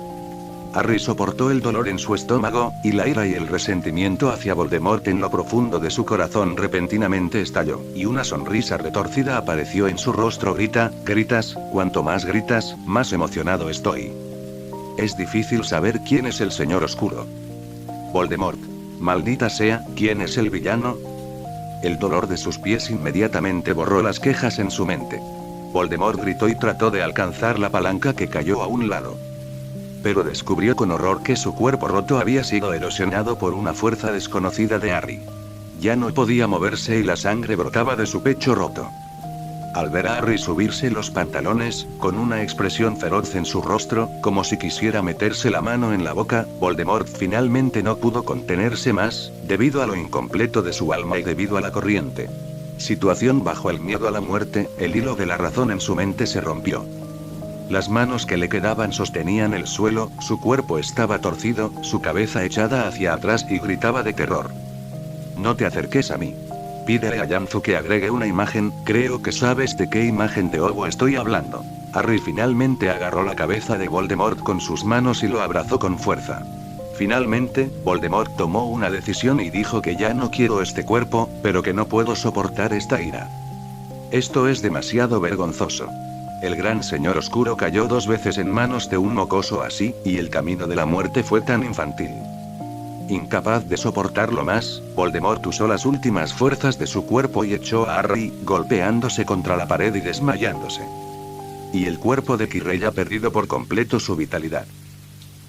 Harry soportó el dolor en su estómago, y la ira y el resentimiento hacia Voldemort en lo profundo de su corazón repentinamente estalló, y una sonrisa retorcida apareció en su rostro. Gritas, cuanto más gritas, más emocionado estoy. Es difícil saber quién es el señor oscuro. Voldemort. Maldita sea, ¿quién es el villano? El dolor de sus pies inmediatamente borró las quejas en su mente. Voldemort gritó y trató de alcanzar la palanca que cayó a un lado. Pero descubrió con horror que su cuerpo roto había sido erosionado por una fuerza desconocida de Harry. Ya no podía moverse y la sangre brotaba de su pecho roto. Al ver a Harry subirse los pantalones, con una expresión feroz en su rostro, como si quisiera meterse la mano en la boca, Voldemort finalmente no pudo contenerse más, debido a lo incompleto de su alma y debido a la corriente situación bajo el miedo a la muerte, el hilo de la razón en su mente se rompió. Las manos que le quedaban sostenían el suelo, su cuerpo estaba torcido, su cabeza echada hacia atrás y gritaba de terror. No te acerques a mí. Pídele a Yanzu que agregue una imagen, creo que sabes de qué imagen de Obo estoy hablando. Harry finalmente agarró la cabeza de Voldemort con sus manos y lo abrazó con fuerza. Finalmente, Voldemort tomó una decisión y dijo que ya no quiero este cuerpo, pero que no puedo soportar esta ira. Esto es demasiado vergonzoso. El gran señor oscuro cayó 2 veces en manos de un mocoso así, y el camino de la muerte fue tan infantil. Incapaz de soportarlo más, Voldemort usó las últimas fuerzas de su cuerpo y echó a Harry, golpeándose contra la pared y desmayándose. Y el cuerpo de Quirrell ha perdido por completo su vitalidad.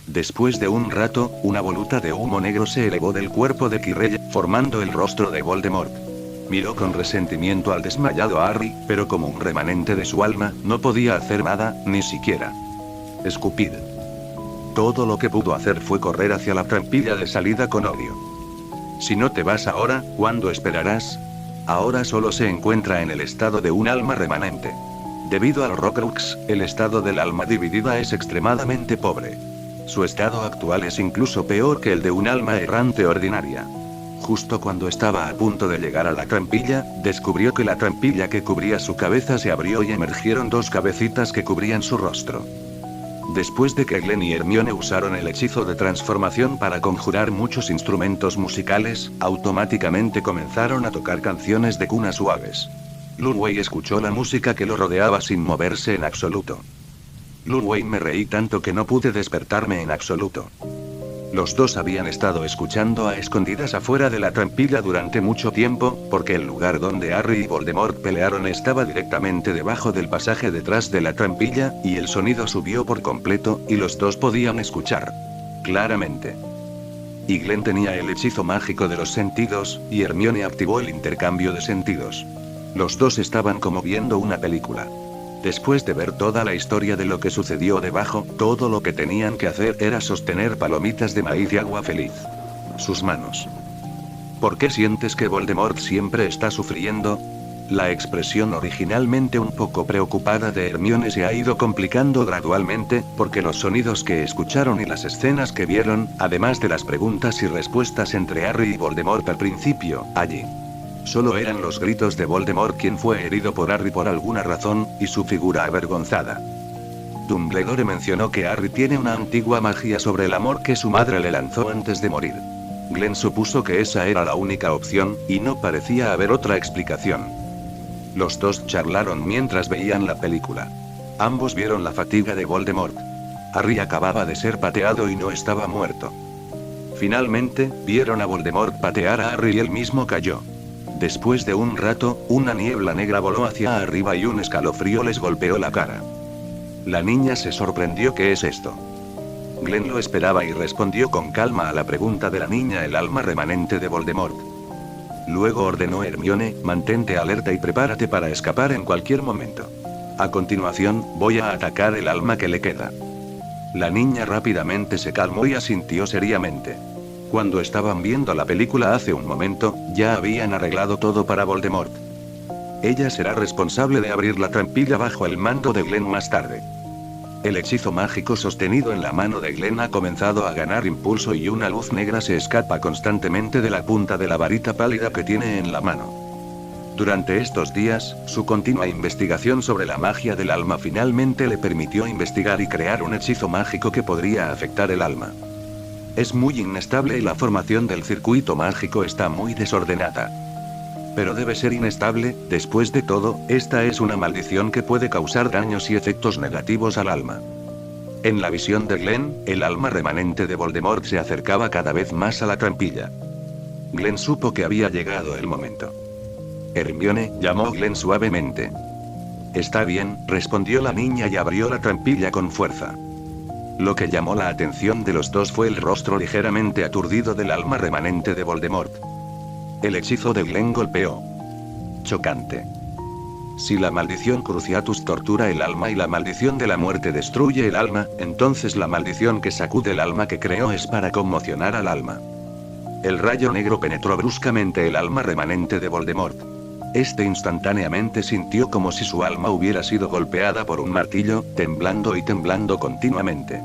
Después de un rato, una voluta de humo negro se elevó del cuerpo de Quirrell, formando el rostro de Voldemort. Miró con resentimiento al desmayado Harry, pero como un remanente de su alma, no podía hacer nada, ni siquiera escupir. Todo lo que pudo hacer fue correr hacia la trampilla de salida con odio. Si no te vas ahora, ¿cuándo esperarás? Ahora solo se encuentra en el estado de un alma remanente. Debido al Horcrux, el estado del alma dividida es extremadamente pobre. Su estado actual es incluso peor que el de un alma errante ordinaria. Justo cuando estaba a punto de llegar a la trampilla, descubrió que la trampilla que cubría su cabeza se abrió y emergieron 2 cabecitas que cubrían su rostro. Después de que Glenn y Hermione usaron el hechizo de transformación para conjurar muchos instrumentos musicales, automáticamente comenzaron a tocar canciones de cuna suaves. Lulwey escuchó la música que lo rodeaba sin moverse en absoluto. Lulwey, me reí tanto que no pude despertarme en absoluto. Los dos habían estado escuchando a escondidas afuera de la trampilla durante mucho tiempo, porque el lugar donde Harry y Voldemort pelearon estaba directamente debajo del pasaje detrás de la trampilla, y el sonido subió por completo, y los dos podían escuchar claramente. Y Glenn tenía el hechizo mágico de los sentidos, y Hermione activó el intercambio de sentidos. Los dos estaban como viendo una película. Después de ver toda la historia de lo que sucedió debajo, todo lo que tenían que hacer era sostener palomitas de maíz y agua feliz. Sus manos. ¿Por qué sientes que Voldemort siempre está sufriendo? La expresión originalmente un poco preocupada de Hermione se ha ido complicando gradualmente, porque los sonidos que escucharon y las escenas que vieron, además de las preguntas y respuestas entre Harry y Voldemort al principio, allí. Solo eran los gritos de Voldemort quien fue herido por Harry por alguna razón, y su figura avergonzada. Dumbledore mencionó que Harry tiene una antigua magia sobre el amor que su madre le lanzó antes de morir. Glenn supuso que esa era la única opción, y no parecía haber otra explicación. Los dos charlaron mientras veían la película. Ambos vieron la fatiga de Voldemort. Harry acababa de ser pateado y no estaba muerto. Finalmente, vieron a Voldemort patear a Harry y él mismo cayó. Después de un rato, una niebla negra voló hacia arriba y un escalofrío les golpeó la cara. La niña se sorprendió. ¿Qué es esto? Glenn lo esperaba y respondió con calma a la pregunta de la niña: el alma remanente de Voldemort. Luego ordenó Hermione: mantente alerta y prepárate para escapar en cualquier momento. A continuación, voy a atacar el alma que le queda. La niña rápidamente se calmó y asintió seriamente. Cuando estaban viendo la película hace un momento, ya habían arreglado todo para Voldemort. Ella será responsable de abrir la trampilla bajo el mando de Glenn más tarde. El hechizo mágico sostenido en la mano de Glenn ha comenzado a ganar impulso y una luz negra se escapa constantemente de la punta de la varita pálida que tiene en la mano. Durante estos días, su continua investigación sobre la magia del alma finalmente le permitió investigar y crear un hechizo mágico que podría afectar el alma. Es muy inestable y la formación del circuito mágico está muy desordenada. Pero debe ser inestable, después de todo, esta es una maldición que puede causar daños y efectos negativos al alma. En la visión de Glenn, el alma remanente de Voldemort se acercaba cada vez más a la trampilla. Glenn supo que había llegado el momento. Hermione, llamó Glenn suavemente. Está bien, respondió la niña y abrió la trampilla con fuerza. Lo que llamó la atención de los dos fue el rostro ligeramente aturdido del alma remanente de Voldemort. El hechizo de Glenn golpeó. Chocante. Si la maldición Cruciatus tortura el alma y la maldición de la muerte destruye el alma, entonces la maldición que sacude el alma que creó es para conmocionar al alma. El rayo negro penetró bruscamente el alma remanente de Voldemort. Este instantáneamente sintió como si su alma hubiera sido golpeada por un martillo, temblando y temblando continuamente.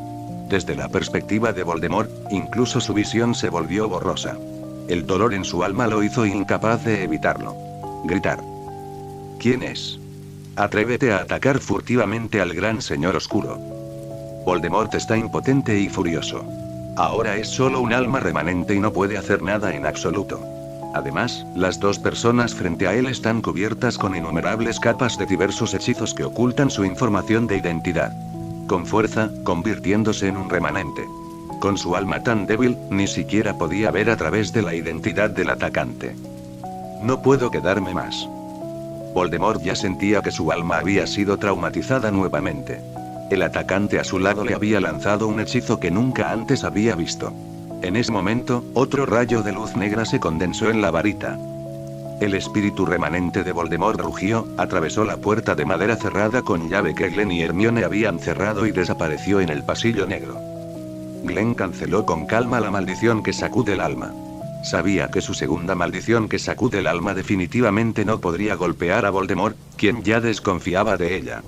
Desde la perspectiva de Voldemort, incluso su visión se volvió borrosa. El dolor en su alma lo hizo incapaz de evitarlo. Gritar. ¿Quién es? Atrévete a atacar furtivamente al gran señor oscuro. Voldemort está impotente y furioso. Ahora es solo un alma remanente y no puede hacer nada en absoluto. Además, las dos personas frente a él están cubiertas con innumerables capas de diversos hechizos que ocultan su información de identidad. Con fuerza, convirtiéndose en un remanente. Con su alma tan débil, ni siquiera podía ver a través de la identidad del atacante. No puedo quedarme más. Voldemort ya sentía que su alma había sido traumatizada nuevamente. El atacante a su lado le había lanzado un hechizo que nunca antes había visto. En ese momento, otro rayo de luz negra se condensó en la varita. El espíritu remanente de Voldemort rugió, atravesó la puerta de madera cerrada con llave que Glenn y Hermione habían cerrado y desapareció en el pasillo negro. Glenn canceló con calma la maldición que sacude el alma. Sabía que su segunda maldición que sacude el alma definitivamente no podría golpear a Voldemort, quien ya desconfiaba de ella.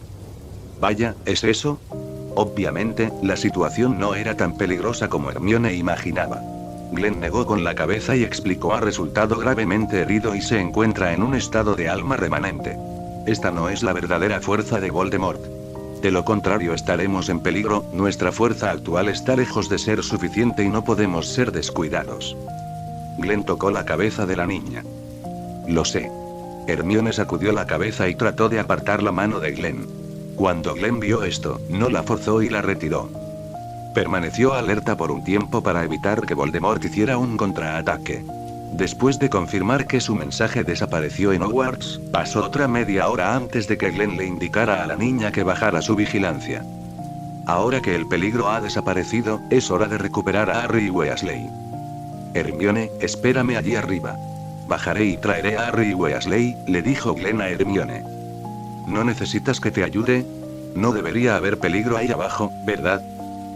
Vaya, ¿es eso? Obviamente, la situación no era tan peligrosa como Hermione imaginaba. Glenn negó con la cabeza y explicó: ha resultado gravemente herido y se encuentra en un estado de alma remanente. Esta no es la verdadera fuerza de Voldemort. De lo contrario estaremos en peligro, nuestra fuerza actual está lejos de ser suficiente y no podemos ser descuidados. Glenn tocó la cabeza de la niña. Lo sé. Hermione sacudió la cabeza y trató de apartar la mano de Glenn. Cuando Glenn vio esto, no la forzó y la retiró. Permaneció alerta por un tiempo para evitar que Voldemort hiciera un contraataque. Después de confirmar que su mensaje desapareció en Hogwarts, pasó otra media hora antes de que Glenn le indicara a la niña que bajara su vigilancia. Ahora que el peligro ha desaparecido, es hora de recuperar a Harry y Weasley. Hermione, espérame allí arriba. Bajaré y traeré a Harry y Weasley, le dijo Glenn a Hermione. ¿No necesitas que te ayude? No debería haber peligro ahí abajo, ¿verdad?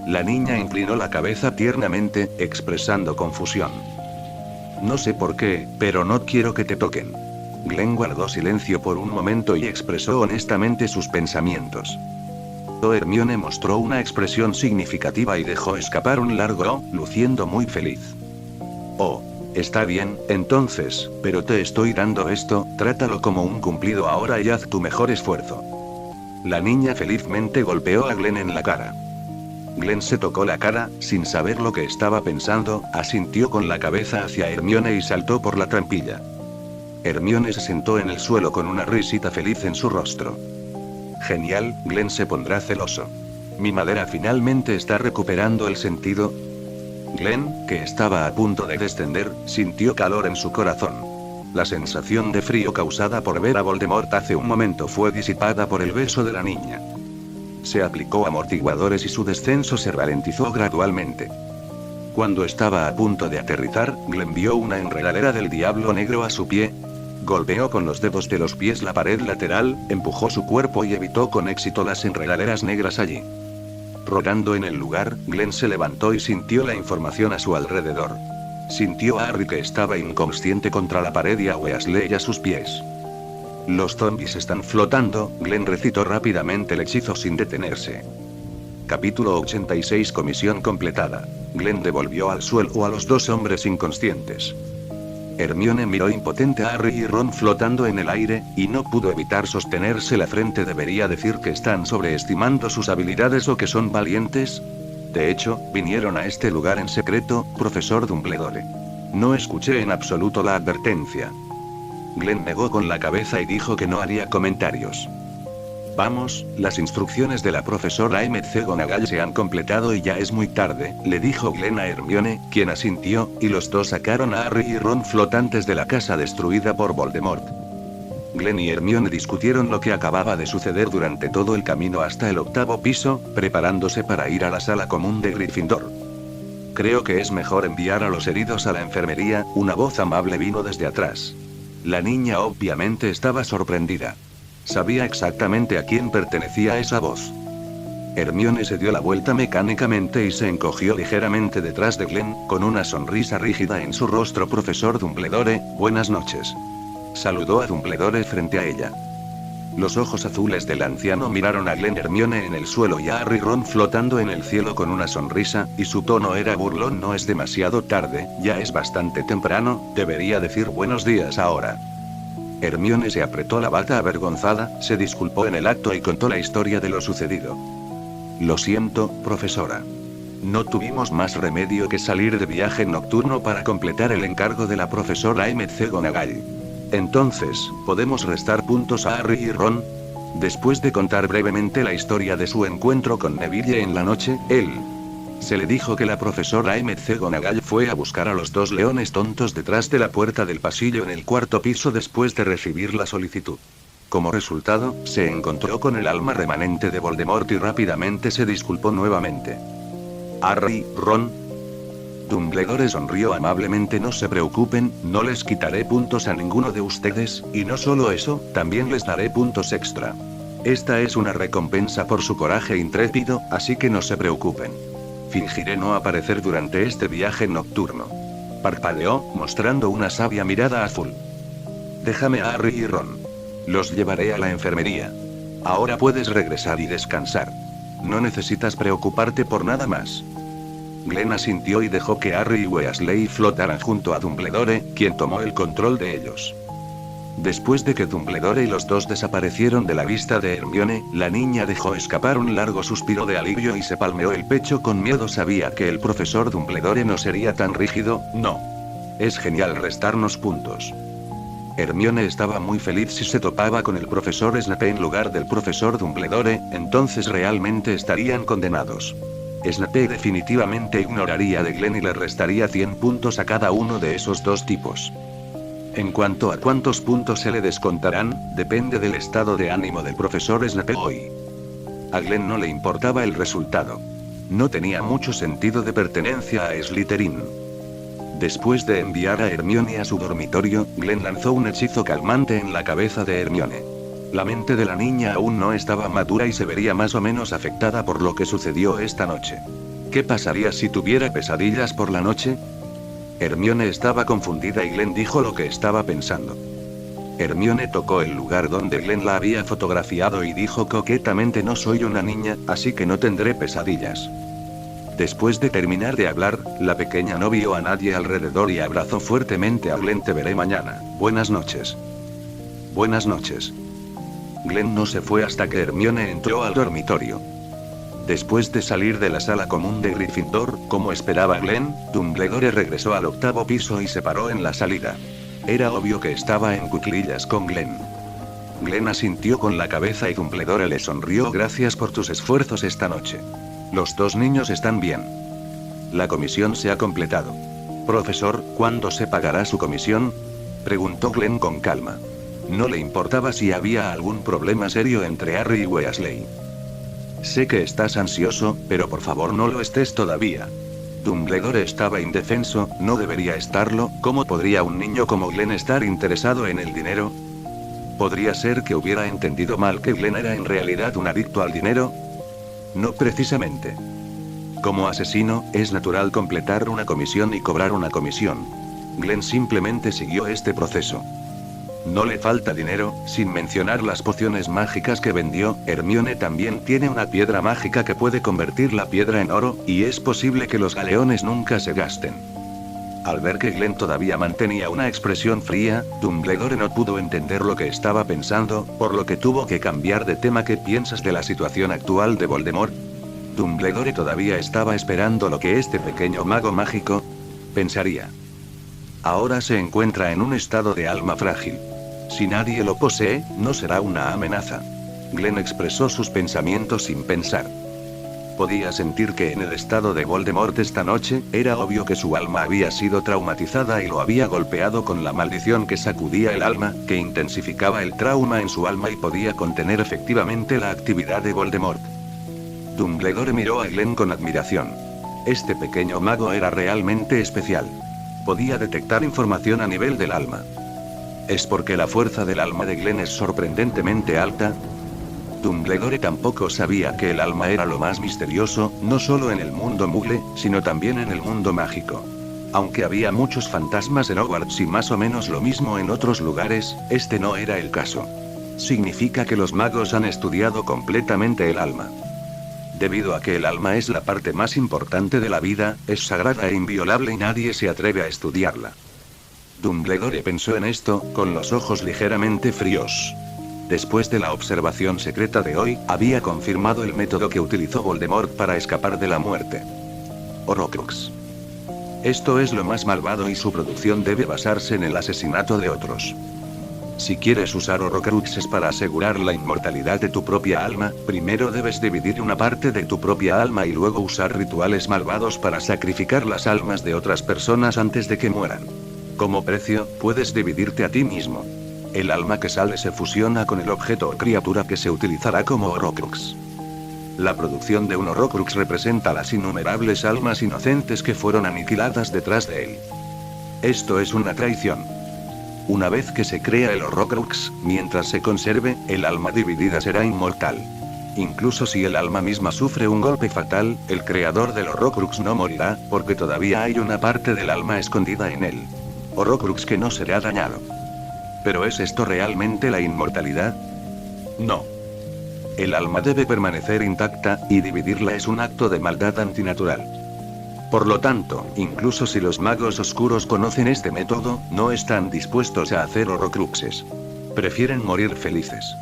La niña inclinó la cabeza tiernamente, expresando confusión. No sé por qué, pero no quiero que te toquen. Glenn guardó silencio por un momento y expresó honestamente sus pensamientos. Hermione mostró una expresión significativa y dejó escapar un largo "oh", luciendo muy feliz. Oh, está bien, entonces, pero te estoy dando esto, trátalo como un cumplido ahora y haz tu mejor esfuerzo. La niña felizmente golpeó a Glenn en la cara. Glenn se tocó la cara, sin saber lo que estaba pensando, asintió con la cabeza hacia Hermione y saltó por la trampilla. Hermione se sentó en el suelo con una risita feliz en su rostro. Genial, Glenn se pondrá celoso. Mi madera finalmente está recuperando el sentido. Glenn, que estaba a punto de descender, sintió calor en su corazón. La sensación de frío causada por ver a Voldemort hace un momento fue disipada por el beso de la niña. Se aplicó amortiguadores y su descenso se ralentizó gradualmente. Cuando estaba a punto de aterrizar, Glenn vio una enredadera del diablo negro a su pie. Golpeó con los dedos de los pies la pared lateral, empujó su cuerpo y evitó con éxito las enredaderas negras allí. Rodando en el lugar, Glenn se levantó y sintió la información a su alrededor. Sintió a Harry que estaba inconsciente contra la pared y a Weasley a sus pies. Los zombies están flotando, Glenn recitó rápidamente el hechizo sin detenerse. Capítulo 86. Comisión completada. Glenn devolvió al suelo a los dos hombres inconscientes. Hermione miró impotente a Harry y Ron flotando en el aire, y no pudo evitar sostenerse la frente. ¿Debería decir que están sobreestimando sus habilidades o que son valientes? De hecho, vinieron a este lugar en secreto, profesor Dumbledore. No escuché en absoluto la advertencia. Glenn negó con la cabeza y dijo que no haría comentarios. Vamos, las instrucciones de la profesora McGonagall se han completado y ya es muy tarde, le dijo Glenn a Hermione, quien asintió, y los dos sacaron a Harry y Ron flotantes de la casa destruida por Voldemort. Glenn y Hermione discutieron lo que acababa de suceder durante todo el camino hasta el 8º piso, preparándose para ir a la sala común de Gryffindor. Creo que es mejor enviar a los heridos a la enfermería, una voz amable vino desde atrás. La niña obviamente estaba sorprendida. Sabía exactamente a quién pertenecía esa voz. Hermione se dio la vuelta mecánicamente y se encogió ligeramente detrás de Glenn, con una sonrisa rígida en su rostro. Profesor Dumbledore, buenas noches. Saludó a Dumbledore frente a ella. Los ojos azules del anciano miraron a Glenn, Hermione en el suelo y a Harry y Ron flotando en el cielo con una sonrisa, y su tono era burlón. No es demasiado tarde, ya es bastante temprano, debería decir buenos días ahora. Hermione se apretó la bata avergonzada, se disculpó en el acto y contó la historia de lo sucedido. Lo siento, profesora. No tuvimos más remedio que salir de viaje nocturno para completar el encargo de la profesora McGonagall. Entonces, ¿podemos restar puntos a Harry y Ron? Después de contar brevemente la historia de su encuentro con Neville en la noche, se le dijo que la profesora McGonagall fue a buscar a los dos leones tontos detrás de la puerta del pasillo en el 4º piso después de recibir la solicitud. Como resultado, se encontró con el alma remanente de Voldemort y rápidamente se disculpó nuevamente. Harry, Ron. Dumbledore sonrió amablemente. No se preocupen, no les quitaré puntos a ninguno de ustedes, y no solo eso, también les daré puntos extra. Esta es una recompensa por su coraje intrépido, así que no se preocupen. Fingiré no aparecer durante este viaje nocturno. Parpadeó, mostrando una sabia mirada azul. Déjame a Harry y Ron. Los llevaré a la enfermería. Ahora puedes regresar y descansar. No necesitas preocuparte por nada más. Glenn asintió y dejó que Harry y Weasley flotaran junto a Dumbledore, quien tomó el control de ellos. Después de que Dumbledore y los dos desaparecieron de la vista de Hermione, la niña dejó escapar un largo suspiro de alivio y se palmeó el pecho con miedo. Sabía que el profesor Dumbledore no sería tan rígido. No. Es genial restarnos puntos. Hermione estaba muy feliz. Si se topaba con el profesor Snape en lugar del profesor Dumbledore, entonces realmente estarían condenados. Snape definitivamente ignoraría de Glenn y le restaría 100 puntos a cada uno de esos dos tipos. En cuanto a cuántos puntos se le descontarán, depende del estado de ánimo del profesor Snape hoy. A Glenn no le importaba el resultado. No tenía mucho sentido de pertenencia a Slytherin. Después de enviar a Hermione a su dormitorio, Glenn lanzó un hechizo calmante en la cabeza de Hermione. La mente de la niña aún no estaba madura y se vería más o menos afectada por lo que sucedió esta noche. ¿Qué pasaría si tuviera pesadillas por la noche? Hermione estaba confundida y Glenn dijo lo que estaba pensando. Hermione tocó el lugar donde Glenn la había fotografiado y dijo coquetamente: no soy una niña, así que no tendré pesadillas. Después de terminar de hablar, la pequeña no vio a nadie alrededor y abrazó fuertemente a Glenn. Te veré mañana. Buenas noches. Buenas noches. Glenn no se fue hasta que Hermione entró al dormitorio. Después de salir de la sala común de Gryffindor, como esperaba Glenn, Dumbledore regresó al 8º piso y se paró en la salida. Era obvio que estaba en cuclillas con Glenn. Glenn asintió con la cabeza y Dumbledore le sonrió. Gracias por tus esfuerzos esta noche. Los dos niños están bien. La comisión se ha completado. Profesor, ¿cuándo se pagará su comisión? Preguntó Glenn con calma. No le importaba si había algún problema serio entre Harry y Weasley. Sé que estás ansioso, pero por favor no lo estés todavía. Dumbledore estaba indefenso, no debería estarlo. ¿Cómo podría un niño como Glenn estar interesado en el dinero? ¿Podría ser que hubiera entendido mal que Glenn era en realidad un adicto al dinero? No precisamente. Como asesino, es natural completar una comisión y cobrar una comisión. Glenn simplemente siguió este proceso. No le falta dinero, sin mencionar las pociones mágicas que vendió. Hermione también tiene una piedra mágica que puede convertir la piedra en oro, y es posible que los galeones nunca se gasten. Al ver que Glenn todavía mantenía una expresión fría, Dumbledore no pudo entender lo que estaba pensando, por lo que tuvo que cambiar de tema. ¿Qué piensas de la situación actual de Voldemort? Dumbledore todavía estaba esperando lo que este pequeño mago mágico pensaría. Ahora se encuentra en un estado de alma frágil. Si nadie lo posee, no será una amenaza. Glenn expresó sus pensamientos sin pensar. Podía sentir que en el estado de Voldemort esta noche, era obvio que su alma había sido traumatizada y lo había golpeado con la maldición que sacudía el alma, que intensificaba el trauma en su alma y podía contener efectivamente la actividad de Voldemort. Dumbledore miró a Glenn con admiración. Este pequeño mago era realmente especial. Podía detectar información a nivel del alma. ¿Es porque la fuerza del alma de Glenn es sorprendentemente alta? Dumbledore tampoco sabía que el alma era lo más misterioso, no solo en el mundo Muggle, sino también en el mundo mágico. Aunque había muchos fantasmas en Hogwarts y más o menos lo mismo en otros lugares, este no era el caso. Significa que los magos han estudiado completamente el alma. Debido a que el alma es la parte más importante de la vida, es sagrada e inviolable y nadie se atreve a estudiarla. Dumbledore pensó en esto, con los ojos ligeramente fríos. Después de la observación secreta de hoy, había confirmado el método que utilizó Voldemort para escapar de la muerte. Horrocrux. Esto es lo más malvado y su producción debe basarse en el asesinato de otros. Si quieres usar Horrocruxes para asegurar la inmortalidad de tu propia alma, primero debes dividir una parte de tu propia alma y luego usar rituales malvados para sacrificar las almas de otras personas antes de que mueran. Como precio, puedes dividirte a ti mismo. El alma que sale se fusiona con el objeto o criatura que se utilizará como Horrocrux. La producción de un Horrocrux representa las innumerables almas inocentes que fueron aniquiladas detrás de él. Esto es una traición. Una vez que se crea el Horrocrux, mientras se conserve, el alma dividida será inmortal. Incluso si el alma misma sufre un golpe fatal, el creador del Horrocrux no morirá, porque todavía hay una parte del alma escondida en él. Horrocrux que no será dañado. ¿Pero es esto realmente la inmortalidad? No. El alma debe permanecer intacta, y dividirla es un acto de maldad antinatural. Por lo tanto, incluso si los magos oscuros conocen este método, no están dispuestos a hacer Horrocruxes. Prefieren morir felices.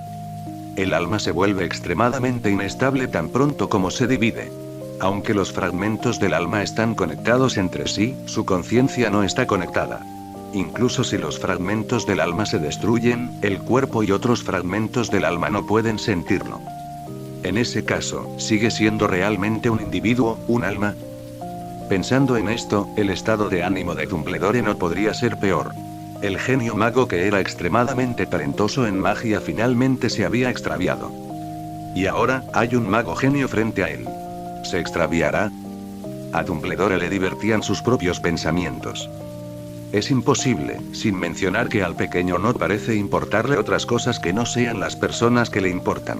El alma se vuelve extremadamente inestable tan pronto como se divide. Aunque los fragmentos del alma están conectados entre sí, su conciencia no está conectada. Incluso si los fragmentos del alma se destruyen, el cuerpo y otros fragmentos del alma no pueden sentirlo. En ese caso, ¿sigue siendo realmente un individuo, un alma? Pensando en esto, el estado de ánimo de Dumbledore no podría ser peor. El genio mago que era extremadamente talentoso en magia finalmente se había extraviado. Y ahora, hay un mago genio frente a él. ¿Se extraviará? A Dumbledore le divertían sus propios pensamientos. Es imposible, sin mencionar que al pequeño no parece importarle otras cosas que no sean las personas que le importan.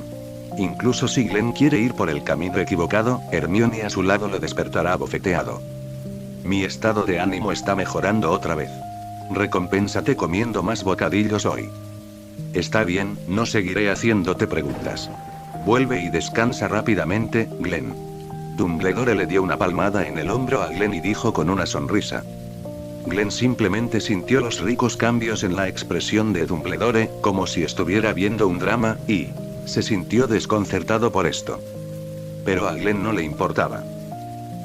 Incluso si Glenn quiere ir por el camino equivocado, Hermione a su lado lo despertará bofeteado. Mi estado de ánimo está mejorando otra vez. Recompénsate comiendo más bocadillos hoy. Está bien, no seguiré haciéndote preguntas. Vuelve y descansa rápidamente, Glenn. Dumbledore le dio una palmada en el hombro a Glenn y dijo con una sonrisa. Glenn simplemente sintió los ricos cambios en la expresión de Dumbledore, como si estuviera viendo un drama, y se sintió desconcertado por esto. Pero a Glenn no le importaba.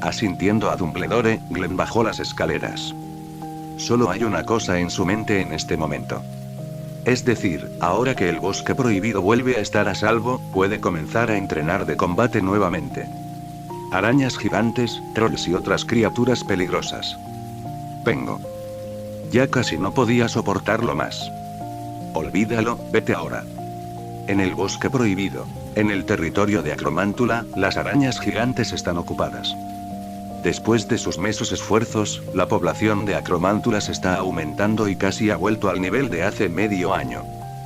Asintiendo a Dumbledore, Glenn bajó las escaleras. Solo hay una cosa en su mente en este momento. Es decir, ahora que el bosque prohibido vuelve a estar a salvo, puede comenzar a entrenar de combate nuevamente. arañas gigantes, trolls y otras criaturas peligrosas. Vengo. Ya casi no podía soportarlo más. Olvídalo, vete ahora. En el bosque prohibido, en el territorio de Acromántula, las arañas gigantes están ocupadas. Después de sus mesos esfuerzos, la población de Acromántulas está aumentando y casi ha vuelto al nivel de hace medio año.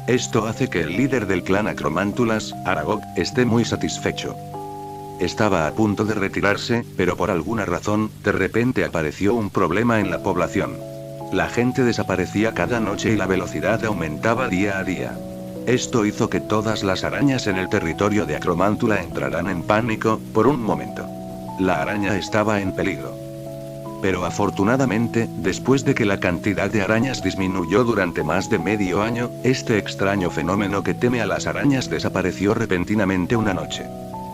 Esto hace que el líder del clan Acromántulas, Aragog, esté muy satisfecho. Estaba a punto de retirarse, pero por alguna razón, de repente apareció un problema en la población. La gente desaparecía cada noche y la velocidad aumentaba día a día. Esto hizo que todas las arañas en el territorio de Acromántula entraran en pánico, por un momento. La araña estaba en peligro. Pero afortunadamente, después de que la cantidad de arañas disminuyó durante más de medio año, este extraño fenómeno que teme a las arañas desapareció repentinamente una noche.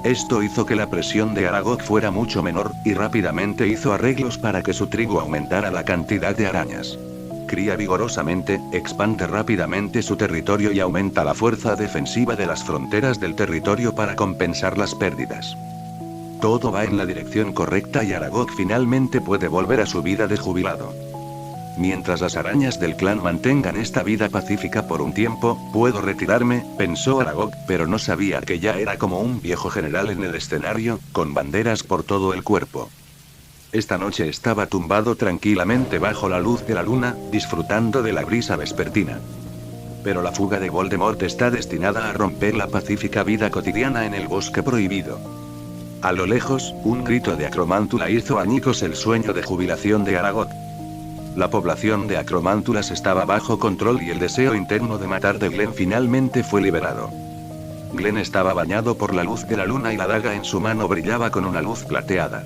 Esto hizo que la presión de Aragog fuera mucho menor, y rápidamente hizo arreglos para que su tribu aumentara la cantidad de arañas. Cría vigorosamente, expande rápidamente su territorio y aumenta la fuerza defensiva de las fronteras del territorio para compensar las pérdidas. Todo va en la dirección correcta y Aragog finalmente puede volver a su vida de jubilado. Mientras las arañas del clan mantengan esta vida pacífica por un tiempo, puedo retirarme, pensó Aragog, pero no sabía que ya era como un viejo general en el escenario, con banderas por todo el cuerpo. Esta noche estaba tumbado tranquilamente bajo la luz de la luna, disfrutando de la brisa vespertina. Pero la fuga de Voldemort está destinada a romper la pacífica vida cotidiana en el bosque prohibido. A lo lejos, un grito de Acromántula hizo añicos el sueño de jubilación de Aragog. La población de Acromántulas estaba bajo control y el deseo interno de matar de Glenn finalmente fue liberado. Glenn estaba bañado por la luz de la luna y la daga en su mano brillaba con una luz plateada.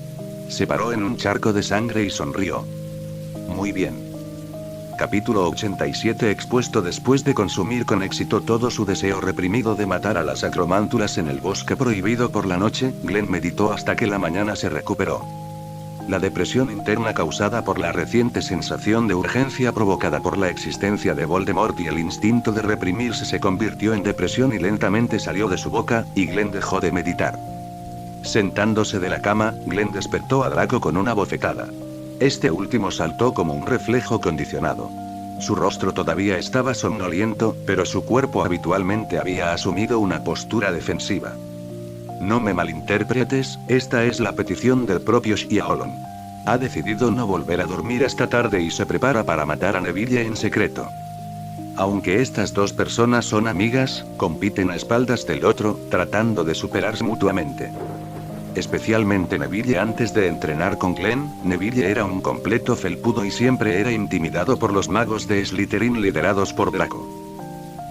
Se paró en un charco de sangre y sonrió. Muy bien. Capítulo 87. Expuesto después de consumir con éxito todo su deseo reprimido de matar a las Acromántulas en el bosque prohibido por la noche, Glenn meditó hasta que la mañana se recuperó. La depresión interna causada por la reciente sensación de urgencia provocada por la existencia de Voldemort y el instinto de reprimirse se convirtió en depresión y lentamente salió de su boca, y Glenn dejó de meditar. Sentándose de la cama, Glenn despertó a Draco con una bofetada. Este último saltó como un reflejo condicionado. Su rostro todavía estaba somnoliento, pero su cuerpo habitualmente había asumido una postura defensiva. No me malinterpretes, esta es la petición del propio Shyamalan. Ha decidido no volver a dormir esta tarde y se prepara para matar a Neville en secreto. Aunque estas dos personas son amigas, compiten a espaldas del otro, tratando de superarse mutuamente. Especialmente Neville. Antes de entrenar con Glenn, Neville era un completo felpudo y siempre era intimidado por los magos de Slytherin liderados por Draco.